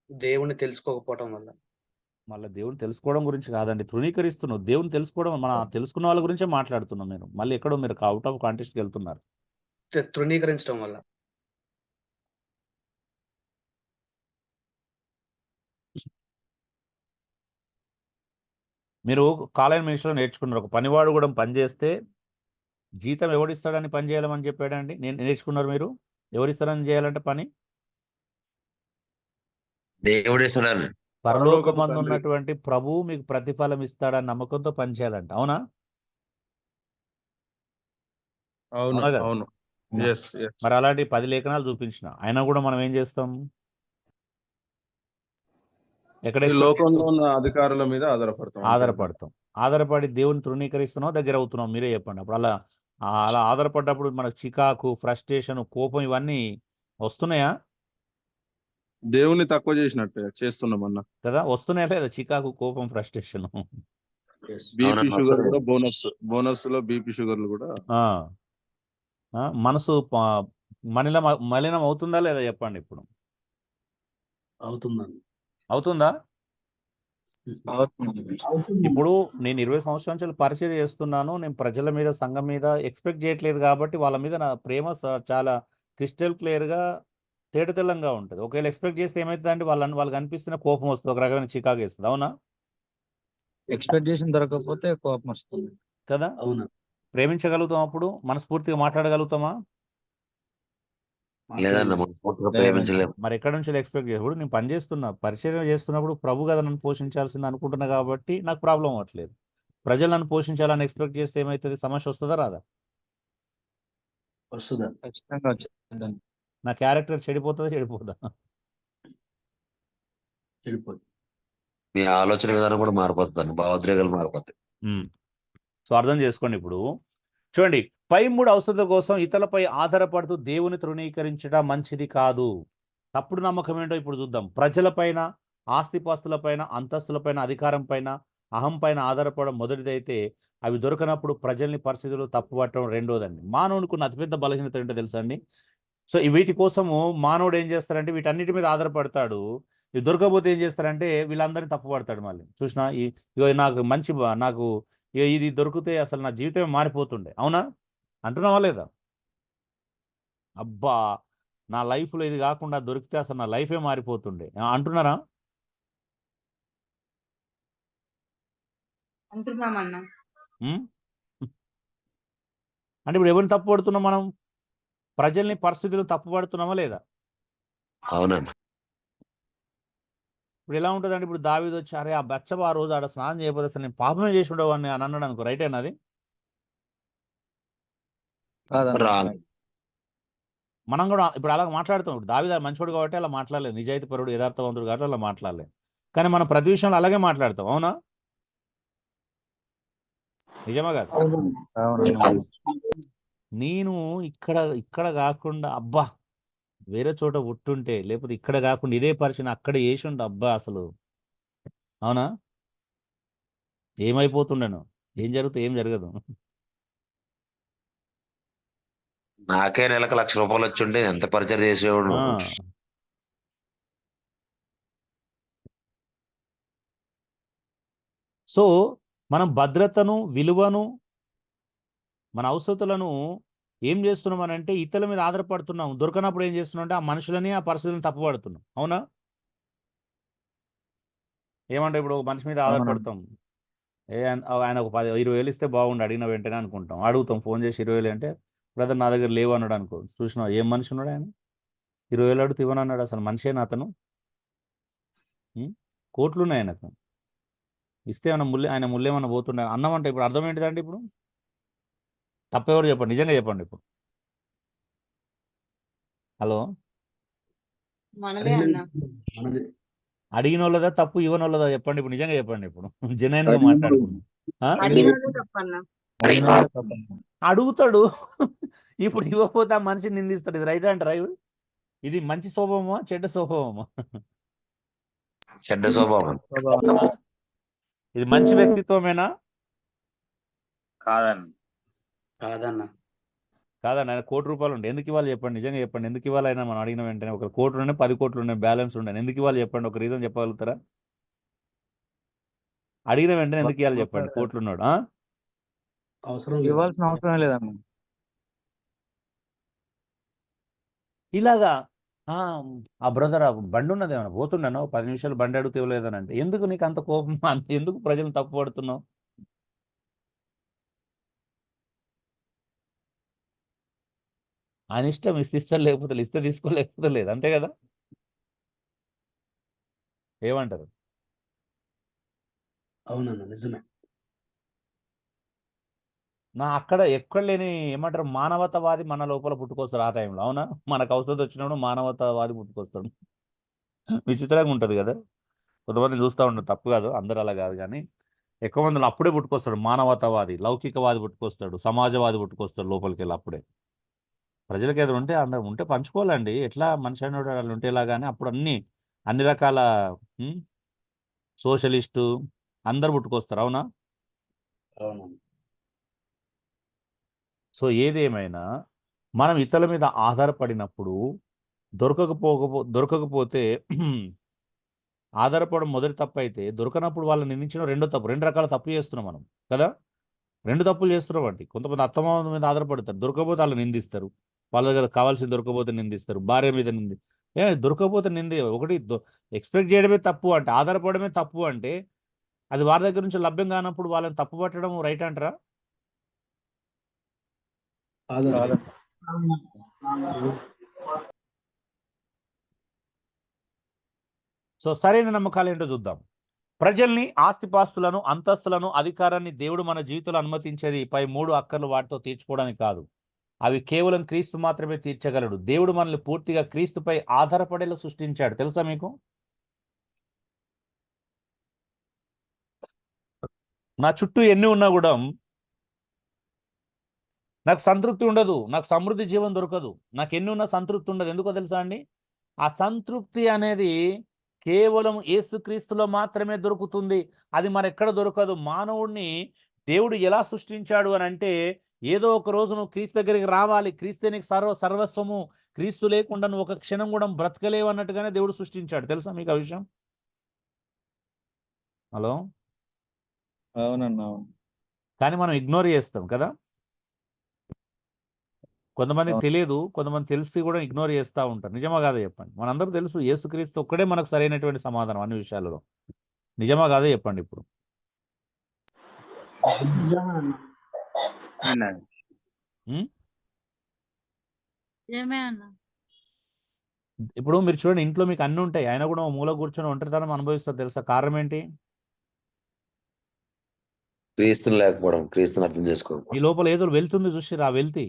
దేవుని తెలుసుకోకపోవటం వల్ల. మళ్ళీ దేవుని తెలుసుకోవడం గురించి కాదండి, తృణీకరిస్తున్నావు. దేవుని తెలుసుకోవడం తెలుసుకున్న వాళ్ళ గురించే మాట్లాడుతున్నాం నేను. మళ్ళీ ఎక్కడో మీరు అవుట్ ఆఫ్ కాంటెక్స్ట్కి వెళ్తున్నారు. తృణీకరించడం వల్ల. మీరు కాలేజ్ మినిస్టర్లో నేర్చుకున్నారు, ఒక పనివాడు కూడా పని చేస్తే జీతం ఎవడిస్తాడని పని చేయాలని చెప్పాడండి? నేను నేర్చుకున్నారు మీరు? ఎవరిస్తారని చేయాలంటే పని? దేవుడేశ్వరాన్ని పరలోకమందు తండ్రి. ఉన్నటువంటి ప్రభువు మీకు ప్రతిఫలం ఇస్తాడని నమ్మకంతో పని చేయాలంట. అవునా? అవును అవునా కదా? అవును ఎస్ ఎస్ మరి అలాంటి 10 లేఖనాలు చూపించిన అయినా కూడా మనం ఏం చేస్తాం? ఎక్కడ ఈ expect లోకంలో చేస్తాం? ఉన్న అధికారుల మీద ఆధారపడతాం అంతే అన్న. ఆధారపడతాం. ఆధారపడి దేవుని తృణీకరిస్తున్నాం, దగ్గర అవుతున్నాం. మీరే చెప్పండి. అప్పుడు అలా ఆధారపడ్డప్పుడు మనకు చికాకు, ఫ్రస్ట్రేషన్, కోపం ఇవన్నీ వస్తున్నాయా దేవుని తక్కువ చేసినట్టే చేస్తున్నాం అన్న. కదా? వస్తున్నాయా లేదా చికాకు, కోపం, ఫ్రస్ట్రేషన్? Yes. బీపీ అవునన్నా షుగర్ వస్తున్నాయి. కూడా బోనస్ లో బీపీ షుగర్లు కూడా మనసు మలినం అవుతుందా లేదా చెప్పండి ఇప్పుడు? అవుతుందండి. అవుతుందా? అవుతుంది. ఇప్పుడు నేను 20 సంవత్సరాల నుంచి పరిచయం చేస్తున్నాను. నేను ప్రజల మీద, సంఘం మీద ఎక్స్పెక్ట్ చేయట్లేదు కాబట్టి వాళ్ళ మీద నా ప్రేమ చాలా క్రిస్టల్ క్లియర్‌గా తేటతెల్లంగా ఉంటది. ఒకవేళ ఎక్స్పెక్ట్ చేస్తే ఏమైతదంటే వాళ్ళకి అనిపిస్తున్న కోపం వస్తది. ఒక రకమైన చికాకేస్తది. అవునా? ఎక్స్పెక్టేషన్ దొరకకపోతే కోపం వస్తుంది. కదా? అవునా? ప్రేమించగలుగుతాం అప్పుడు? మనస్ఫూర్తిగా మాట్లాడగలుగుతామా? లేదన్న పూర్తిగా ప్రేమించలేము. మరి ఎక్కడి నుంచి ఎక్స్పెక్ట్ చేయకూడదు. నేను పని చేస్తున్నా, పరిచర్య చేస్తున్నప్పుడు ప్రభు కదా నన్ను పోషించాల్సింది అనుకుంటున్నా కాబట్టి నాకు ప్రాబ్లం అవ్వట్లేదు. ప్రజలు నన్ను పోషించాలని ఎక్స్పెక్ట్ చేస్తే ఏమైతది? సమస్య వస్తదా రాదా? వస్తుందండి. ఖచ్చితంగా వచ్చిందండి. నా క్యారెక్టర్ చెడిపోతదా? చెడిపోదా? చెడిపోతుంది. మీ ఆలోచన విధానం కూడా మారిపోతుంది, భావోద్రేకాలు మారిపోతాయి. సో అర్థం చేసుకోండి. ఇప్పుడు చూడండి, పై 3 అవసరతల కోసం ఇతరులపై ఆధారపడుతూ దేవుని తృణీకరించడం మంచిది కాదు. తప్పుడు నమ్మకం ఏంటో ఇప్పుడు చూద్దాం. ప్రజలపైన, ఆస్తిపాస్తులపైన, అంతస్తులపైన, అధికారం పైన, అహం పైన ఆధారపడడం మొదటిదైతే, అవి దొరకనప్పుడు ప్రజల్ని, పరిస్థితులు తప్పుపట్టడం రెండోదండి. మానవునికి ఉన్న అతిపెద్ద బలహీనత ఏంటో తెలుసా అండి? సో వీటి కోసము మానవుడు ఏం చేస్తాడంటే వీటన్నిటి మీద ఆధారపడతాడు. ఇవి దొరకకపోతే ఏం చేస్తారంటే వీళ్ళందరినీ తప్పుపడతాడు మళ్ళీ. చూసినా ఇగో నాకు ఇది దొరికితే అసలు నా జీవితమే మారిపోతుండే. అవునా? అంటున్నావా లేదా? అబ్బా! నా లైఫ్‌లో ఇది కాకుండా దొరికితే అసలు నా లైఫే మారిపోతుండే. అంటున్నారా? అంటున్నామన్నా. హ్మ్. అంటే ఇప్పుడు ఎవరిని తప్పుపడుతున్నాం మనం? ప్రజల్ని, పరిస్థితులు తప్పుపడుతున్నామా లేదా? అవునన్న. ఇప్పుడు ఎలా ఉంటదంటే ఇప్పుడు దావీదొచ్చి అరే ఆ బెత్షెబ ఆ రోజు ఆడ స్నానం చేయకపోతే అసలు నేను పాపమే చేసి ఉండేవాడిని అని అన్నాడు అనుకో, రైటేనా అది? కాదన్న. రాంగ్. మనం కూడా ఇప్పుడు అలా మాట్లాడుతాం. ఇప్పుడు దావీదు మంచోడు కాబట్టి అలా మాట్లాడలేదు. నిజాయితీపరుడు, యథార్థవంతుడు కాబట్టి అలా మాట్లాడలేదు. కానీ మనం ప్రతి విషయంలో అలాగే మాట్లాడతాం. అవునా? నిజమా కాదా? అవునన్న. నేను ఇక్కడ కాకుండా అబ్బా వేరే చోట పుట్టుంటే, లేకపోతే ఇక్కడ కాకుండా ఇదే పరిచయం అక్కడ చేసిండు అబ్బా అసలు. అవునా? ఏమైపోతుండను? ఏం జరుగుతుంది? ఏం జరగదు. నాకే నెలకు ₹1,00,000 వచ్చుంటే ఎంత పరిచయం చేసేవాడు. ఆ. సో మనం భద్రతను, విలువను, మన అవసరతలను ఏం చేస్తున్నామనంటే ఇతరుల మీద ఆధారపడుతున్నాం. దొరకనప్పుడు ఏం చేస్తున్నాం అంటే ఆ మనుషులని, ఆ పరిస్థితులను తప్పుపడుతున్నాం. అవునా? ఏమంటే ఇప్పుడు ఒక మనిషి మీద ఆధారపడతాం. ఆయన ఒక 20,000 ఇస్తే బాగుండు అడిగిన వెంటనే అనుకుంటాం. అడుగుతాం ఫోన్ చేసి 20,000 అంటే బ్రదర్ నా దగ్గర లేవు అన్నాడు అనుకో. చూసినావా ఏం మనిషి ఉన్నాడు ఆయన? 20,000 అడిగితే ఇవ్వనన్నాడు. అసలు మనిషేనా అతను? కోట్లు ఉన్నాయి ఆయనకు. ఇస్తే ఆయన ముళ్ళేమన్నా పోతుండే అన్నం అంటే ఇప్పుడు అర్థం ఏంటిదండి? ఇప్పుడు తప్పెవరు చెప్పండి? నిజంగా చెప్పండి ఇప్పుడు. హలో, మనదే అన్న. మనది. అడిగిన వాళ్ళదా తప్పు, ఇవ్వనోళ్ళదా చెప్పండి ఇప్పుడు? నిజంగా చెప్పండి ఇప్పుడు. జెన్యున్ గా మాట్లాడుకుందాం. అడిగినదే తప్పన్న. అడుగుతాడు ఇప్పుడు ఇవ్వకపోతే ఆ మనిషిని నిందిస్తాడు. ఇది రైట్ అంటారా? ఇది మంచి స్వభావమా, చెడ్డ స్వభావమా? చెడ్డ స్వభావం. ఇది మంచి వ్యక్తిత్వమేనా? కాదన్న. కాదన్న. కాదండి. ఆయన ₹1,00,00,000 ఉండే ఎందుకు ఇవ్వాలి చెప్పండి? నిజంగా చెప్పండి. ఎందుకు ఇవ్వాలి? అయినా మనం అడిగిన వెంటనే ఒక 1,00,00,000 ఉండే, 10 కోట్లు ఉండే, బ్యాలెన్స్ ఉండే, ఎందుకు ఇవ్వాలి చెప్పండి? ఒక రీజన్ చెప్పగలుగుతారా? అడిగిన వెంటనే ఎందుకు ఇవ్వాలి చెప్పండి? కోట్లు ఉన్నాడు. అవసరం లేదు. ఇవ్వాల్సిన అవసరం లేదన్న. ఇలాగా ఆ! ఆ బ్రదర్ ఆ బండి ఉన్నదేమన్నా పోతుండేనా? 10 నిమిషాలు బండి అడిగితే ఇవ్వలేదని అంటే, ఎందుకు నీకు అంత కోపం? ఎందుకు ప్రజలను తప్పుపడుతున్నావు? ఆయన ఇష్టం ఇస్తే ఇస్తాడు, లేకపోతే లేదు. ఇస్తే తీసుకో, లేకపోతే లేదు. అంతే కదా? ఏమంటారు? అవునన్నా నిజమే. అక్కడ ఎక్కడ లేని ఏమంటారు మానవతావాది మన లోపల పుట్టుకొస్తాడు ఆ టైంలో. అవునా? మనకు అవసరం వచ్చినప్పుడు మానవతావాది పుట్టుకొస్తాడు. విచిత్రంగా ఉంటది కదా! కొంతమంది చూస్తా ఉంటారు. తప్పు కాదు, అందరూ అలా కాదు గానీ, ఎక్కువ మందిలో అప్పుడే పుట్టుకొస్తాడు మానవతావాది, లౌకికవాది పుట్టుకొస్తాడు, సమాజవాది పుట్టుకొస్తాడు లోపలికెళ్ళి అప్పుడే. ప్రజలకి ఏదైనా ఉంటే అందరం ఉంటే పంచుకోవాలండి. ఎట్లా మనిషి అనేవాడు వాళ్ళు ఉంటే ఎలాగాని అప్పుడు అన్ని రకాల హ్మ్, సోషలిస్టు అందరూ పుట్టుకొస్తారు. అవునా? అవునన్నా. సో ఏదేమైనా మనం ఇతరుల మీద ఆధారపడినప్పుడు దొరకకపోతే ఆధారపడడం మొదటి తప్పు అయితే, దొరకనప్పుడు వాళ్ళని నిందించడం రెండో తప్పు. 2 రకాల తప్పు చేస్తున్నాం మనం కదా! 2 తప్పులు చేస్తున్నాం అండి. కొంతమంది అత్తమామల మీద ఆధారపడతారు. దొరకకపోతే ఆళ్ళని నిందిస్తారు. వాళ్ళ దగ్గర కావాల్సింది దొరకకపోతే నిందిస్తారు. భార్య మీద దొరకకపోతే ఒకటి ఎక్స్‌పెక్ట్ చేయడమే తప్పు అంటే, ఆధారపడమే తప్పు అంటే, అది వారి దగ్గర నుంచి లభ్యం కానప్పుడు వాళ్ళని తప్పు పట్టడం రైట్ అంటారా? కాదండి. సో సరైన నమ్మకాలేంటో చూద్దాం. ప్రజల్ని, ఆస్తిపాస్తులను, అంతస్తులను, అధికారాన్ని దేవుడు మన జీవితంలో అనుమతించేది పై 3 అక్కర్లు వాటితో తీర్చుకోవడానికి కాదు. అవి కేవలం క్రీస్తు మాత్రమే తీర్చగలడు. దేవుడు మనల్ని పూర్తిగా క్రీస్తుపై ఆధారపడేలా సృష్టించాడు. తెలుసా మీకు? నా చుట్టూ ఎన్ని ఉన్నా కూడా నాకు సంతృప్తి ఉండదు. నాకు సమృద్ధి జీవం దొరకదు. నాకు ఎన్ని ఉన్నా సంతృప్తి ఉండదు. ఎందుకో తెలుసా అండి? ఆ సంతృప్తి అనేది కేవలం యేసుక్రీస్తులో మాత్రమే దొరుకుతుంది. అది మరెక్కడ దొరకదు. మానవుడిని దేవుడు ఎలా సృష్టించాడు అనంటే, ఏదో ఒక రోజు నువ్వు క్రీస్తు దగ్గరికి రావాలి. క్రీస్తే నీకు సర్వస్వము. క్రీస్తు లేకుండా నువ్వు ఒక క్షణం కూడా బ్రతకలేవు అన్నట్టుగానే దేవుడు సృష్టించాడు. తెలుసా మీకు ఆ విషయం? హలో! అవునన్నా, అవును. కానీ మనం ఇగ్నోర్ చేస్తాం కదా! కొంతమందికి అవును. తెలియదు. కొంతమంది తెలిసి కూడా ఇగ్నోర్ చేస్తా ఉంటారు. నిజమా కాదా చెప్పండి? మనందరికీ తెలుసు యేసుక్రీస్తు ఒక్కడే మనకు సరైనటువంటి సమాధానం అన్ని విషయాలలో. నిజమా కాదా చెప్పండి ఇప్పుడు? హ్మ్? నిజమే అన్న. ఇప్పుడు మీరు చూడండి, ఇంట్లో మీకు అన్నీ ఉంటాయి. అయినా కూడా ఓ మూల కూర్చొని ఒంటరితనం అనుభవిస్తారు. తెలుసా కారణం ఏంటి? క్రీస్తుని లేకపోవడం, క్రీస్తుని అర్థం మీ చేసుకోకపోవడం. లోపల ఏదో వెళ్తుంది చూసిర్రా? ఆ వెళ్తి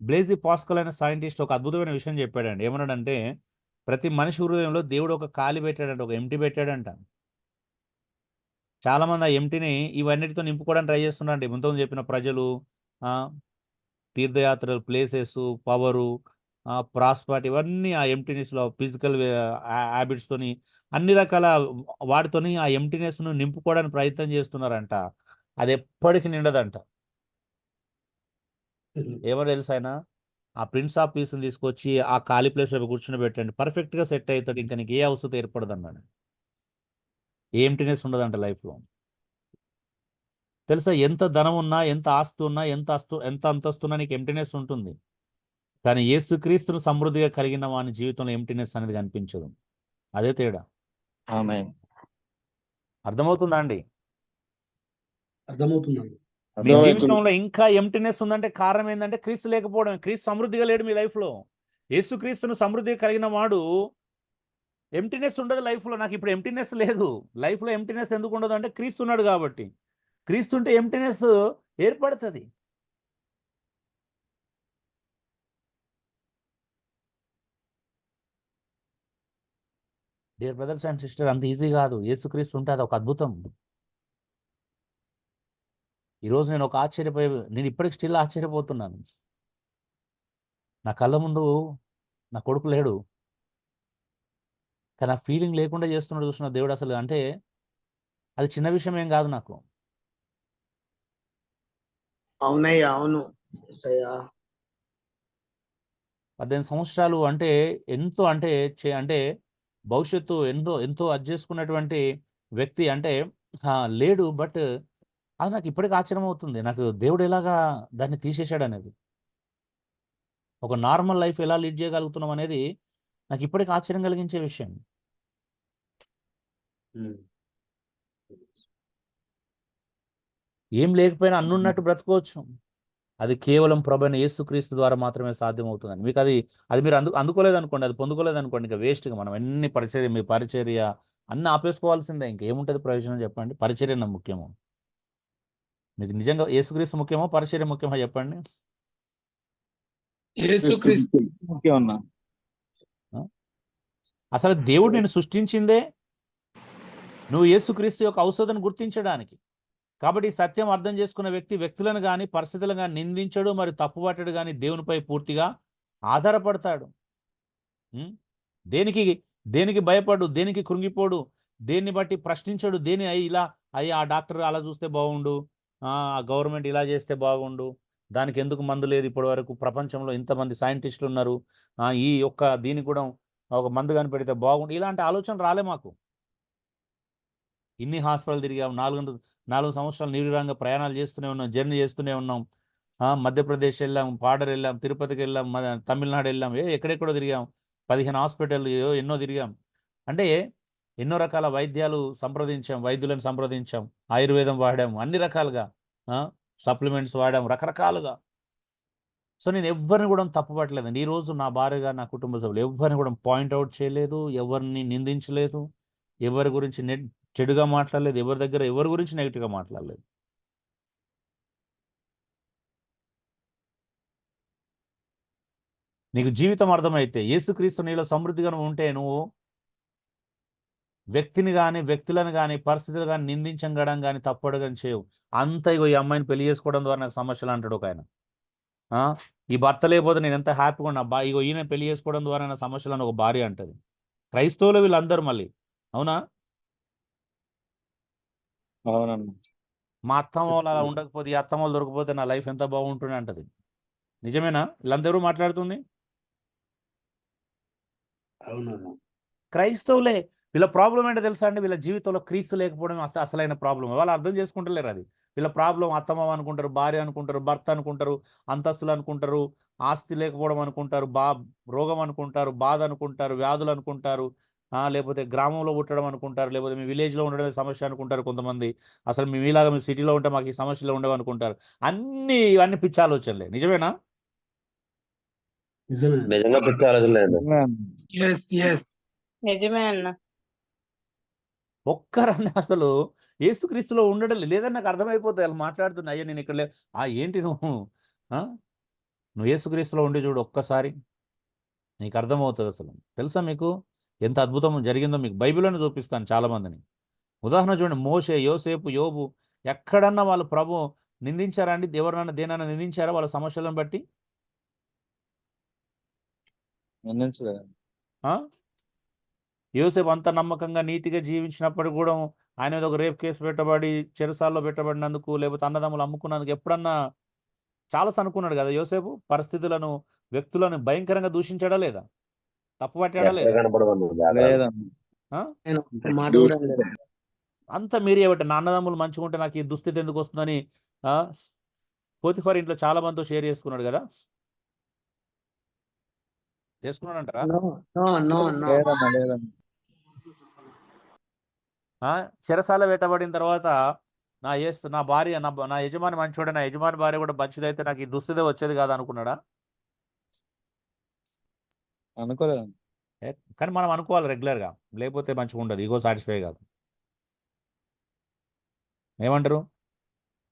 బ్లేజీ పాస్కల్ అనే సైంటిస్ట్ ఒక అద్భుతమైన విషయం చెప్పాడండి. ఏమన్నాడంటే, ప్రతి మనిషి హృదయంలో దేవుడు ఒక ఖాళీ పెట్టాడంట, ఒక ఎంప్టీ పెట్టాడంట. చాలామంది ఆ ఎంప్టీని ఇవన్నిటితో నింపుకోవడానికి ట్రై చేస్తున్నారండి. ముందు చెప్పిన ప్రజలు, తీర్థయాత్రలు, ప్లేసెస్, పవరు, ప్రాస్పర్టీ ఇవన్నీ ఆ ఎంప్టీనెస్‌లో ఫిజికల్ హ్యాబిట్స్‌తోని అన్ని రకాల వాటితోని ఆ ఎంప్టీనెస్‌ను నింపుకోవడానికి ప్రయత్నం చేస్తున్నారంట. అది ఎప్పటికి నిండదంట. ఎవరో తెలుసా ఆయన? ఆ ప్రిన్స్ ఆఫ్ పీస్‌ని తీసుకొచ్చి ఆ ఖాళీ ప్లేస్‌లో కూర్చొనబెట్టండి. పర్ఫెక్ట్‌గా సెట్ అయితాడు. ఇంక నీకు ఏ అవస్థత ఏర్పడదన్నాడు. ఏ ఎంప్టీనెస్ ఉండదంట లైఫ్‌లో. తెలుసా? ఎంత ధనం ఉన్నా, ఎంత ఆస్తి ఉన్నా, ఎంత అంతస్తున్నా నీకు ఎంప్టీనెస్ ఉంటుంది. కానీ యేసుక్రీస్తును సమృద్ధిగా కలిగిన వాని జీవితంలో ఎంప్టీనెస్ అనేది కనిపించదు. అదే తేడా. ఆమేన్. అర్థమవుతుందా అండి? అర్థమవుతుందండి. మీ అర్థమవుతుంది. జీవితంలో ఇంకా ఎంప్టీనెస్ ఉందంటే కారణం ఏందంటే క్రీస్తు లేకపోవడమే. క్రీస్తు సమృద్ధిగా లేడు మీ లైఫ్‌లో. యేసుక్రీస్తును సమృద్ధిగా కలిగిన వాడు ఎంప్టీనెస్ ఉండదు లైఫ్‌లో. నాకిప్పుడు ఎంప్టీనెస్ లేదు. లైఫ్‌లో ఎంప్టీనెస్ ఎందుకు ఉండదు అంటే క్రీస్తు ఉన్నాడు కాబట్టి. క్రీస్తు ఉంటే ఎంప్టీనెస్ ఏర్పడతది. డియర్ బ్రదర్స్ అండ్ సిస్టర్, అంత ఈజీ కాదు. యేసుక్రీస్తు ఉంటే అదొక అద్భుతం. ఈరోజు నేను ఇప్పటికి స్టిల్ ఆశ్చర్యపోతున్నాను. నా కళ్ళ ముందు నా కొడుకు లేడు. కానీ ఆ ఫీలింగ్ లేకుండా చేస్తున్నాడు చూసిన దేవుడు అసలు అంటే అది చిన్న విషయం ఏం కాదు నాకు. అవునయ్యా, అవును. యేసయ్యా. 18 సంవత్సరాలు అంటే ఎంతో అంటే అంటే భవిష్యత్తు ఎంతో ఎంతో అది చేసుకున్నటువంటి వ్యక్తి అంటే లేడు. బట్ అది నాకు ఇప్పటికి ఆశ్చర్యం అవుతుంది. నాకు దేవుడు ఎలాగా దాన్ని తీసేశాడనేది. ఒక నార్మల్ లైఫ్ ఎలా లీడ్ చేయగలుగుతున్నాం అనేది నాకు ఇప్పటికీ ఆశ్చర్యం కలిగించే విషయం. ఏం లేకపోయినా అన్నున్నట్టు బ్రతకవచ్చు. అది కేవలం ప్రభువైన యేసుక్రీస్తు ద్వారా మాత్రమే సాధ్యమవుతుందని. మీకు అది మీరు అందుకోలేదనుకోండి, అది పొందుకోలేదనుకోండి, ఇంకా వేస్ట్గా మనం ఎన్ని పరిచర్య, మీ పరిచర్య అన్నీ ఆపేసుకోవాల్సిందే. ఇంకేముంటుంది ప్రయోజనం చెప్పండి? పరిచర్య నాకు ముఖ్యము. మీకు నిజంగా యేసుక్రీస్తు ముఖ్యమో పరిచర్య ముఖ్యమో చెప్పండి? ముఖ్యం అన్న. అసలు దేవుడు నిన్ను సృష్టించిందే నువ్వు యేసుక్రీస్తు యొక్క ఔషధను గుర్తించడానికి. కాబట్టి ఈ సత్యం అర్థం చేసుకున్న వ్యక్తులను కానీ పరిస్థితులను కానీ నిందించడు, మరియు తప్పుపట్టడు, కానీ దేవునిపై పూర్తిగా ఆధారపడతాడు. దేనికి భయపడు, దేనికి కృంగిపోడు, దేన్ని బట్టి ప్రశ్నించడు. ఇలా ఆ డాక్టర్ అలా చూస్తే బాగుండు, ఆ గవర్నమెంట్ ఇలా చేస్తే బాగుండు, దానికి ఎందుకు మందు లేదు ఇప్పటి వరకు, ప్రపంచంలో ఇంతమంది సైంటిస్టులు ఉన్నారు, దీనికి కూడా ఒక మందు కనిపెడితే బాగుండు, ఇలాంటి ఆలోచన రాలే మాకు. ఇన్ని హాస్పిటల్ తిరిగాం, 4 సంవత్సరాలు నిర్విరాంగా ప్రయాణాలు చేస్తూనే ఉన్నాం, జర్నీ చేస్తూనే ఉన్నాం. మధ్యప్రదేశ్ వెళ్ళాం, పాడర్ వెళ్ళాం, తిరుపతికి వెళ్ళాం, తమిళనాడు వెళ్ళాం, ఎక్కడెక్కడో తిరిగాం, 15 హాస్పిటల్ ఎన్నో తిరిగాం. అంటే ఎన్నో రకాల వైద్యులను సంప్రదించాం, ఆయుర్వేదం వాడాం, అన్ని రకాలుగా సప్లిమెంట్స్ వాడాం, రకరకాలుగా. సో నేను ఎవరిని కూడా తప్పుపట్టలేదండి. ఈరోజు నా భార్యగా, నా కుటుంబ సభ్యులు ఎవరిని కూడా పాయింట్అవుట్ చేయలేదు, ఎవరిని నిందించలేదు, ఎవరి గురించి చెడుగా మాట్లాడలేదు, ఎవరి గురించి నెగిటివ్గా మాట్లాడలేదు. నీకు జీవితం అర్థమైతే, యేసుక్రీస్తు నీలో సమృద్ధిగా ఉంటే, నువ్వు వ్యక్తులను కానీ పరిస్థితులు కానీ నిందించడం కానీ తప్పడడం చేయవు. ఈ అమ్మాయిని పెళ్లి చేసుకోవడం ద్వారా నాకు సమస్యలు అంటాడు ఒక ఆయన. ఈ భర్త లేకపోతే నేను ఎంత హ్యాపీగా ఉన్నా, ఈయన పెళ్లి చేసుకోవడం ద్వారా నా సమస్యలు అని ఒక భార్య అంటది. క్రైస్తవులు వీళ్ళందరూ మళ్ళీ, అవునా? అవునన్నా. మా అత్తమ్మ వాళ్ళు అలా ఉండకపోతే, ఈ అత్తమ్మ వాళ్ళు దొరకపోతే నా లైఫ్ ఎంత బాగుంటుంది అంటది. నిజమేనా? వీళ్ళందరూ మాట్లాడుతుంది అవునన్నా. క్రైస్తవులే. వీళ్ళ ప్రాబ్లం ఏంటో తెలుసా అండి? వీళ్ళ జీవితంలో క్రీస్తు లేకపోవడం అసలైన ప్రాబ్లం. వాళ్ళు అర్థం చేసుకుంటలేరు అది. వీళ్ళ ప్రాబ్లం అత్తమ్మ అనుకుంటారు, భార్య అనుకుంటారు, భర్త అనుకుంటారు, అంతస్తులు అనుకుంటారు, ఆస్తి లేకపోవడం అనుకుంటారు, రోగం అనుకుంటారు, బాధ అనుకుంటారు, వ్యాధులు అనుకుంటారు, లేకపోతే గ్రామంలో పుట్టడం అనుకుంటారు, లేకపోతే మీ విలేజ్లో ఉండడమే సమస్య అనుకుంటారు కొంతమంది. అసలు మీలాగా మీ సిటీలో ఉంటే మాకు ఈ సమస్యలు ఉండవు అనుకుంటారు. ఇవన్నీ పిచ్చి ఆలోచనలే. నిజమేనా? నిజంగా పిచ్చి ఆలోచనలేదు. నిజమే అన్న. ఒక్కరన్నా అసలు యేసుక్రీస్తులో ఉండడం లేదని నాకు అర్థమైపోతుంది. వాళ్ళు మాట్లాడుతున్నా, అయ్యా నేను ఇక్కడ ఏంటి నువ్వు యేసుక్రీస్తులో ఉండి చూడు ఒక్కసారి, నీకు అర్థమవుతుంది. అసలు తెలుసా మీకు ఎంత అద్భుతం జరిగిందో? మీకు బైబిల్లోనే చూపిస్తాను చాలామందిని. ఉదాహరణ చూడండి, మోషే, యోసేపు, యోబు. ఎక్కడన్నా వాళ్ళు ప్రభు నిందించారా అండి? ఎవరినన్నా దేనన్నా నిందించారా వాళ్ళ సమస్యలను బట్టి? యోసేపు అంత నమ్మకంగా నీతిగా జీవించినప్పుడు కూడా ఆయన మీద ఒక రేప్ కేసు పెట్టబడి చెరసాల్లో పెట్టబడినందుకు, లేకపోతే అన్నదమ్ములు అమ్ముకున్నందుకు ఎప్పుడన్నా చాలా అనుకున్నాడు కదా యోసేపు? పరిస్థితులను, వ్యక్తులను భయంకరంగా దూషించాడా లేదా? తప్పు పట్టాడా లేదా? అంత మీరే బట్టి నా అన్నదమ్ములు మంచిగా ఉంటే నాకు ఈ దుస్థితి ఎందుకు వస్తుందని పోతిఫర్ ఇంట్లో చాలా మందితో షేర్ చేసుకున్నాడు కదా? చేసుకున్నాడు అంటారా? చెరసాల పెట్టబడిన తర్వాత నా భార్య, నా యజమాని మంచివాడే, నా యజమాని భార్య కూడా మంచిదైతే నాకు ఈ దుస్థితి వచ్చేది కాదు అనుకున్నాడా? అనుకోలేదు. కానీ మనం అనుకోవాలి రెగ్యులర్గా, లేకపోతే మంచిగా ఉండదు, ఈగో సాటిస్ఫై కాదు. ఏమంటారు?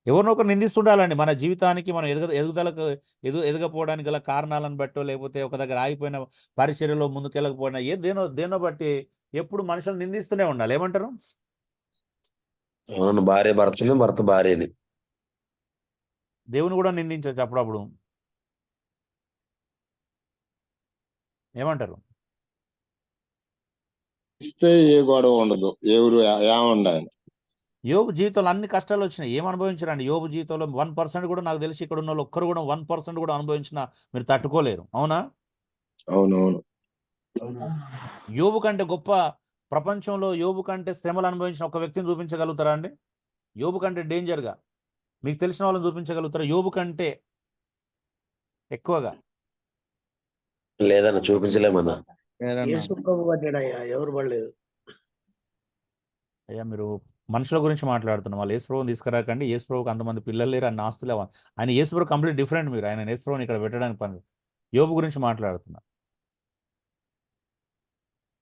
ఎవరినొకరు నిందిస్తుండాలండి. మన జీవితానికి, మనం ఎదగపోవడానికి గల కారణాలను బట్టో, లేకపోతే ఒక దగ్గర ఆగిపోయిన పరిచర్యలో ముందుకెళ్ళకపోయినా దేనో బట్టి ఎప్పుడు మనుషులు నిందిస్తూనే ఉండాలి. ఏమంటారు? అవును, భార్య భర్తని, భర్త భార్యని. దేవుని కూడా నిందించవచ్చు అప్పుడప్పుడు. ఏమంటారు? ఏ గొడవ ఉండదు, ఎవరు ఏముండాలి. యోబు జీవితంలో అన్ని కష్టాలు వచ్చినాయి, ఏం అనుభవించారండి? యోబు జీవితంలో 1% కూడా, నాకు తెలిసి ఇక్కడ ఉన్న వాళ్ళు ఒక్కరు కూడా 1% కూడా అనుభవించిన మీరు తట్టుకోలేరు. అవునా? అవునవును. యోబు కంటే గొప్ప ప్రపంచంలో, యోబు కంటే శ్రమలు అనుభవించిన ఒక వ్యక్తిని చూపించగలుగుతారా అండి? యోబు కంటే డేంజర్గా మీకు తెలిసిన వాళ్ళని చూపించగలుగుతారా? యోబు కంటే ఎక్కువగా లేదన్న చూపించలేమన్నా. యేసు ప్రభు పడ్డాడయ్యా, ఎవరు పడలేదు. అయ్యా మీరు మనుషుల గురించి మాట్లాడుతున్నాం. వాళ్ళు యేసుప్రభుని తీసుకురాకండి. యేసుప్రభుకి అంతమంది పిల్లలు లేరు, అన్ని ఆస్తులు లేవు. ఆయన యేసుప్రభు కంప్లీట్ డిఫరెంట్. మీరు ఆయన యేసుప్రభుని ఇక్కడ పెట్టడానికి పని. యోబు గురించి మాట్లాడుతున్నారు.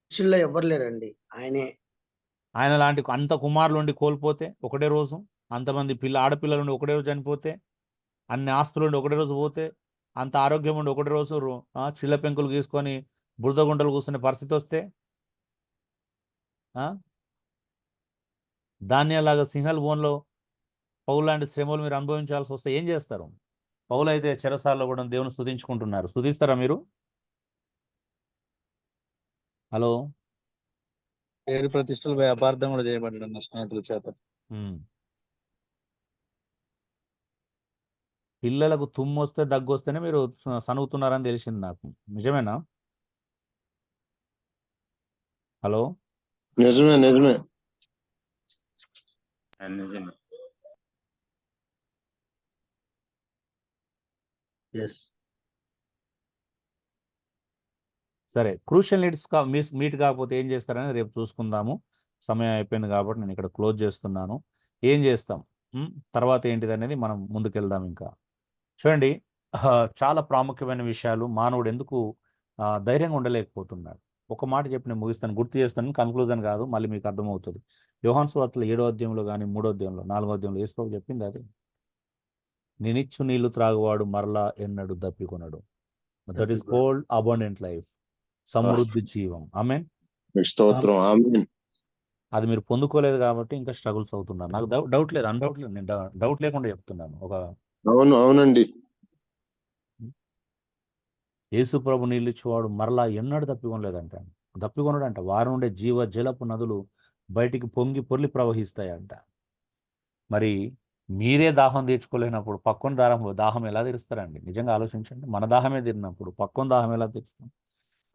మనుషుల్లో ఎవరు లేరండి, ఆయనే. ఆయన లాంటి అంత కుమారులు ఉండి కోల్పోతే ఒకటే రోజు, అంతమంది ఆడపిల్లలు ఉండి ఒకటే రోజు చనిపోతే, అన్ని ఆస్తులు ఉండి ఒకటే రోజు పోతే, అంత ఆరోగ్యం ఉండి ఒకటే రోజు చిల్ల పెంకులు గీసుకొని బురద గుంటలు కూర్చునే పరిస్థితి వస్తే, ధాన్యాలాగా సింహల్ బోన్లో పౌలు లాంటి శ్రమలు మీరు అనుభవించాల్సి వస్తే ఏం చేస్తారు? పౌలు అయితే చెరసాల్లో కూడా దేవుని స్తుతించుకుంటున్నారు. స్తుతిస్తారా మీరు? హలో, పేరు ప్రతిష్టలు అపార్థం కూడా చేయబడ్డాడు నా స్నేహితుల చేత. పిల్లలకు తుమ్ము వస్తే దగ్గు వస్తేనే మీరు సనుగుతున్నారని తెలిసింది నాకు. నిజమేనా? హలో, నిజమే నిజమే. నిజమే. ఎస్. సరే, క్రూషియల్ నీడ్స్ మీట్ కాకపోతే ఏం చేస్తారని రేపు చూసుకుందాము. సమయం అయిపోయింది కాబట్టి నేను ఇక్కడ క్లోజ్ చేస్తున్నాను. ఏం చేస్తాం తర్వాత ఏంటిది అనేది మనం ముందుకెళ్దాం. ఇంకా చూడండి, చాలా ప్రాముఖ్యమైన విషయాలు. మానవుడు ఎందుకు ధైర్యంగా ఉండలేకపోతున్నాడు? ఒక మాట చెప్పి నేను ముగిస్తాను, గుర్తు చేస్తాను, కన్క్లూజన్ కాదు, మళ్ళీ మీకు అర్థమవుతుంది. యోహాను సువార్తలో 7వ అధ్యాయంలో కానీ 3వ అధ్యాయంలో 4వ అధ్యాయంలో యేసు ప్రభువు చెప్పింది అది. నేనిచ్చు నీళ్లు త్రాగువాడు మరలా ఎన్నడు దప్పికొనడు. That is called abundant life, సమృద్ధి జీవం. ఆమేన్. స్తోత్రం. ఆమేన్. అది మీరు పొందుకోలేదు కాబట్టి ఇంకా స్ట్రగుల్స్ అవుతున్నారు. నాకు డౌట్ లేదు, అన్డౌట్ లేదు, నేను డౌట్ లేకుండా చెప్తున్నాను. అవునండి. యేసు ప్రభు నీళ్ళు ఇచ్చేవాడు మరలా ఎన్నడూ దప్పికొనలేదంట. దప్పికొనడంట. వారి నుండే జీవ జలపు నదులు బయటికి పొంగి పొర్లి ప్రవహిస్తాయంట. మరి మీరే దాహం తీర్చుకోలేనప్పుడు పక్కన దాహం ఎలా తీరుస్తారండి? నిజంగా ఆలోచించండి. మన దాహమే తీరినప్పుడు పక్కన దాహం ఎలా తీరుస్తాం?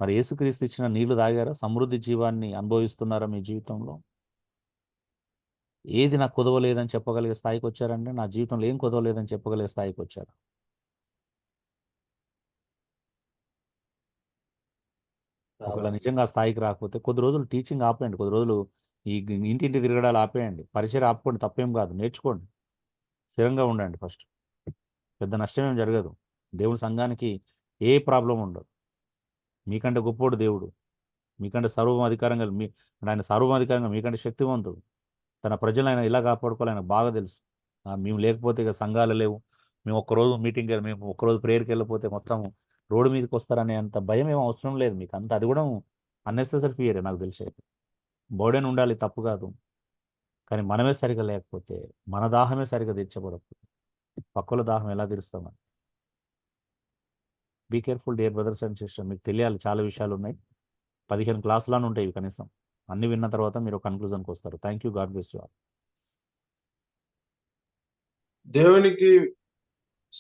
మరి యేసుక్రీస్తు ఇచ్చిన నీళ్లు తాగారా? సమృద్ధి జీవాన్ని అనుభవిస్తున్నారా మీ జీవితంలో? ఏది నాకు కుదవలేదని చెప్పగలిగే స్థాయికి వచ్చారండి? నా జీవితంలో ఏం కుదవలేదని చెప్పగలిగే స్థాయికి వచ్చారు? ఒకవేళ నిజంగా ఆ స్థాయికి రాకపోతే కొద్ది రోజులు టీచింగ్ ఆపేయండి, కొద్ది రోజులు ఈ ఇంటింటి తిరగడాలు ఆపేయండి, పరిచయం ఆపుకోండి, తప్పేం కాదు, నేర్చుకోండి, స్థిరంగా ఉండండి. ఫస్ట్ పెద్ద నష్టం ఏం జరగదు. దేవుడి సంఘానికి ఏ ప్రాబ్లం ఉండదు. మీకంటే గొప్పోడు దేవుడు, మీకంటే సర్వాధికారంగా ఆయన సర్వాధికారంగా మీకంటే శక్తివంతుడు. తన ప్రజలు ఆయన ఇలా కాపాడుకోవాలి ఆయనకు బాగా తెలుసు. మేము లేకపోతే ఇక సంఘాలు లేవు, మేము ఒక్కరోజు మీటింగ్కి వెళ్ళి మేము ఒక్కరోజు ప్రేయర్కి వెళ్ళిపోతే మొత్తం రోడ్డు మీదకి వస్తారనే అంత భయం ఏం అవసరం లేదు మీకు. అంత అది కూడా అన్నెసెసరీ ఫియరే నాకు తెలిసే. బర్డెన్ ఉండాలి, తప్పు కాదు, కానీ మనమే సరిగా లేకపోతే, మన దాహమే సరిగా తీర్చబడకపోతే పక్కల దాహం ఎలా తీరుస్తామని. Be careful dear brothers and sister. మీకు తెలియాలి, చాలా విషయాలు ఉన్నాయి. 15 క్లాసులను ఉంటాయి కనీసం. అన్ని విన్న తర్వాత మీరు కన్క్లూజన్కి వస్తారు. Thank you. God bless you all. దేవునికి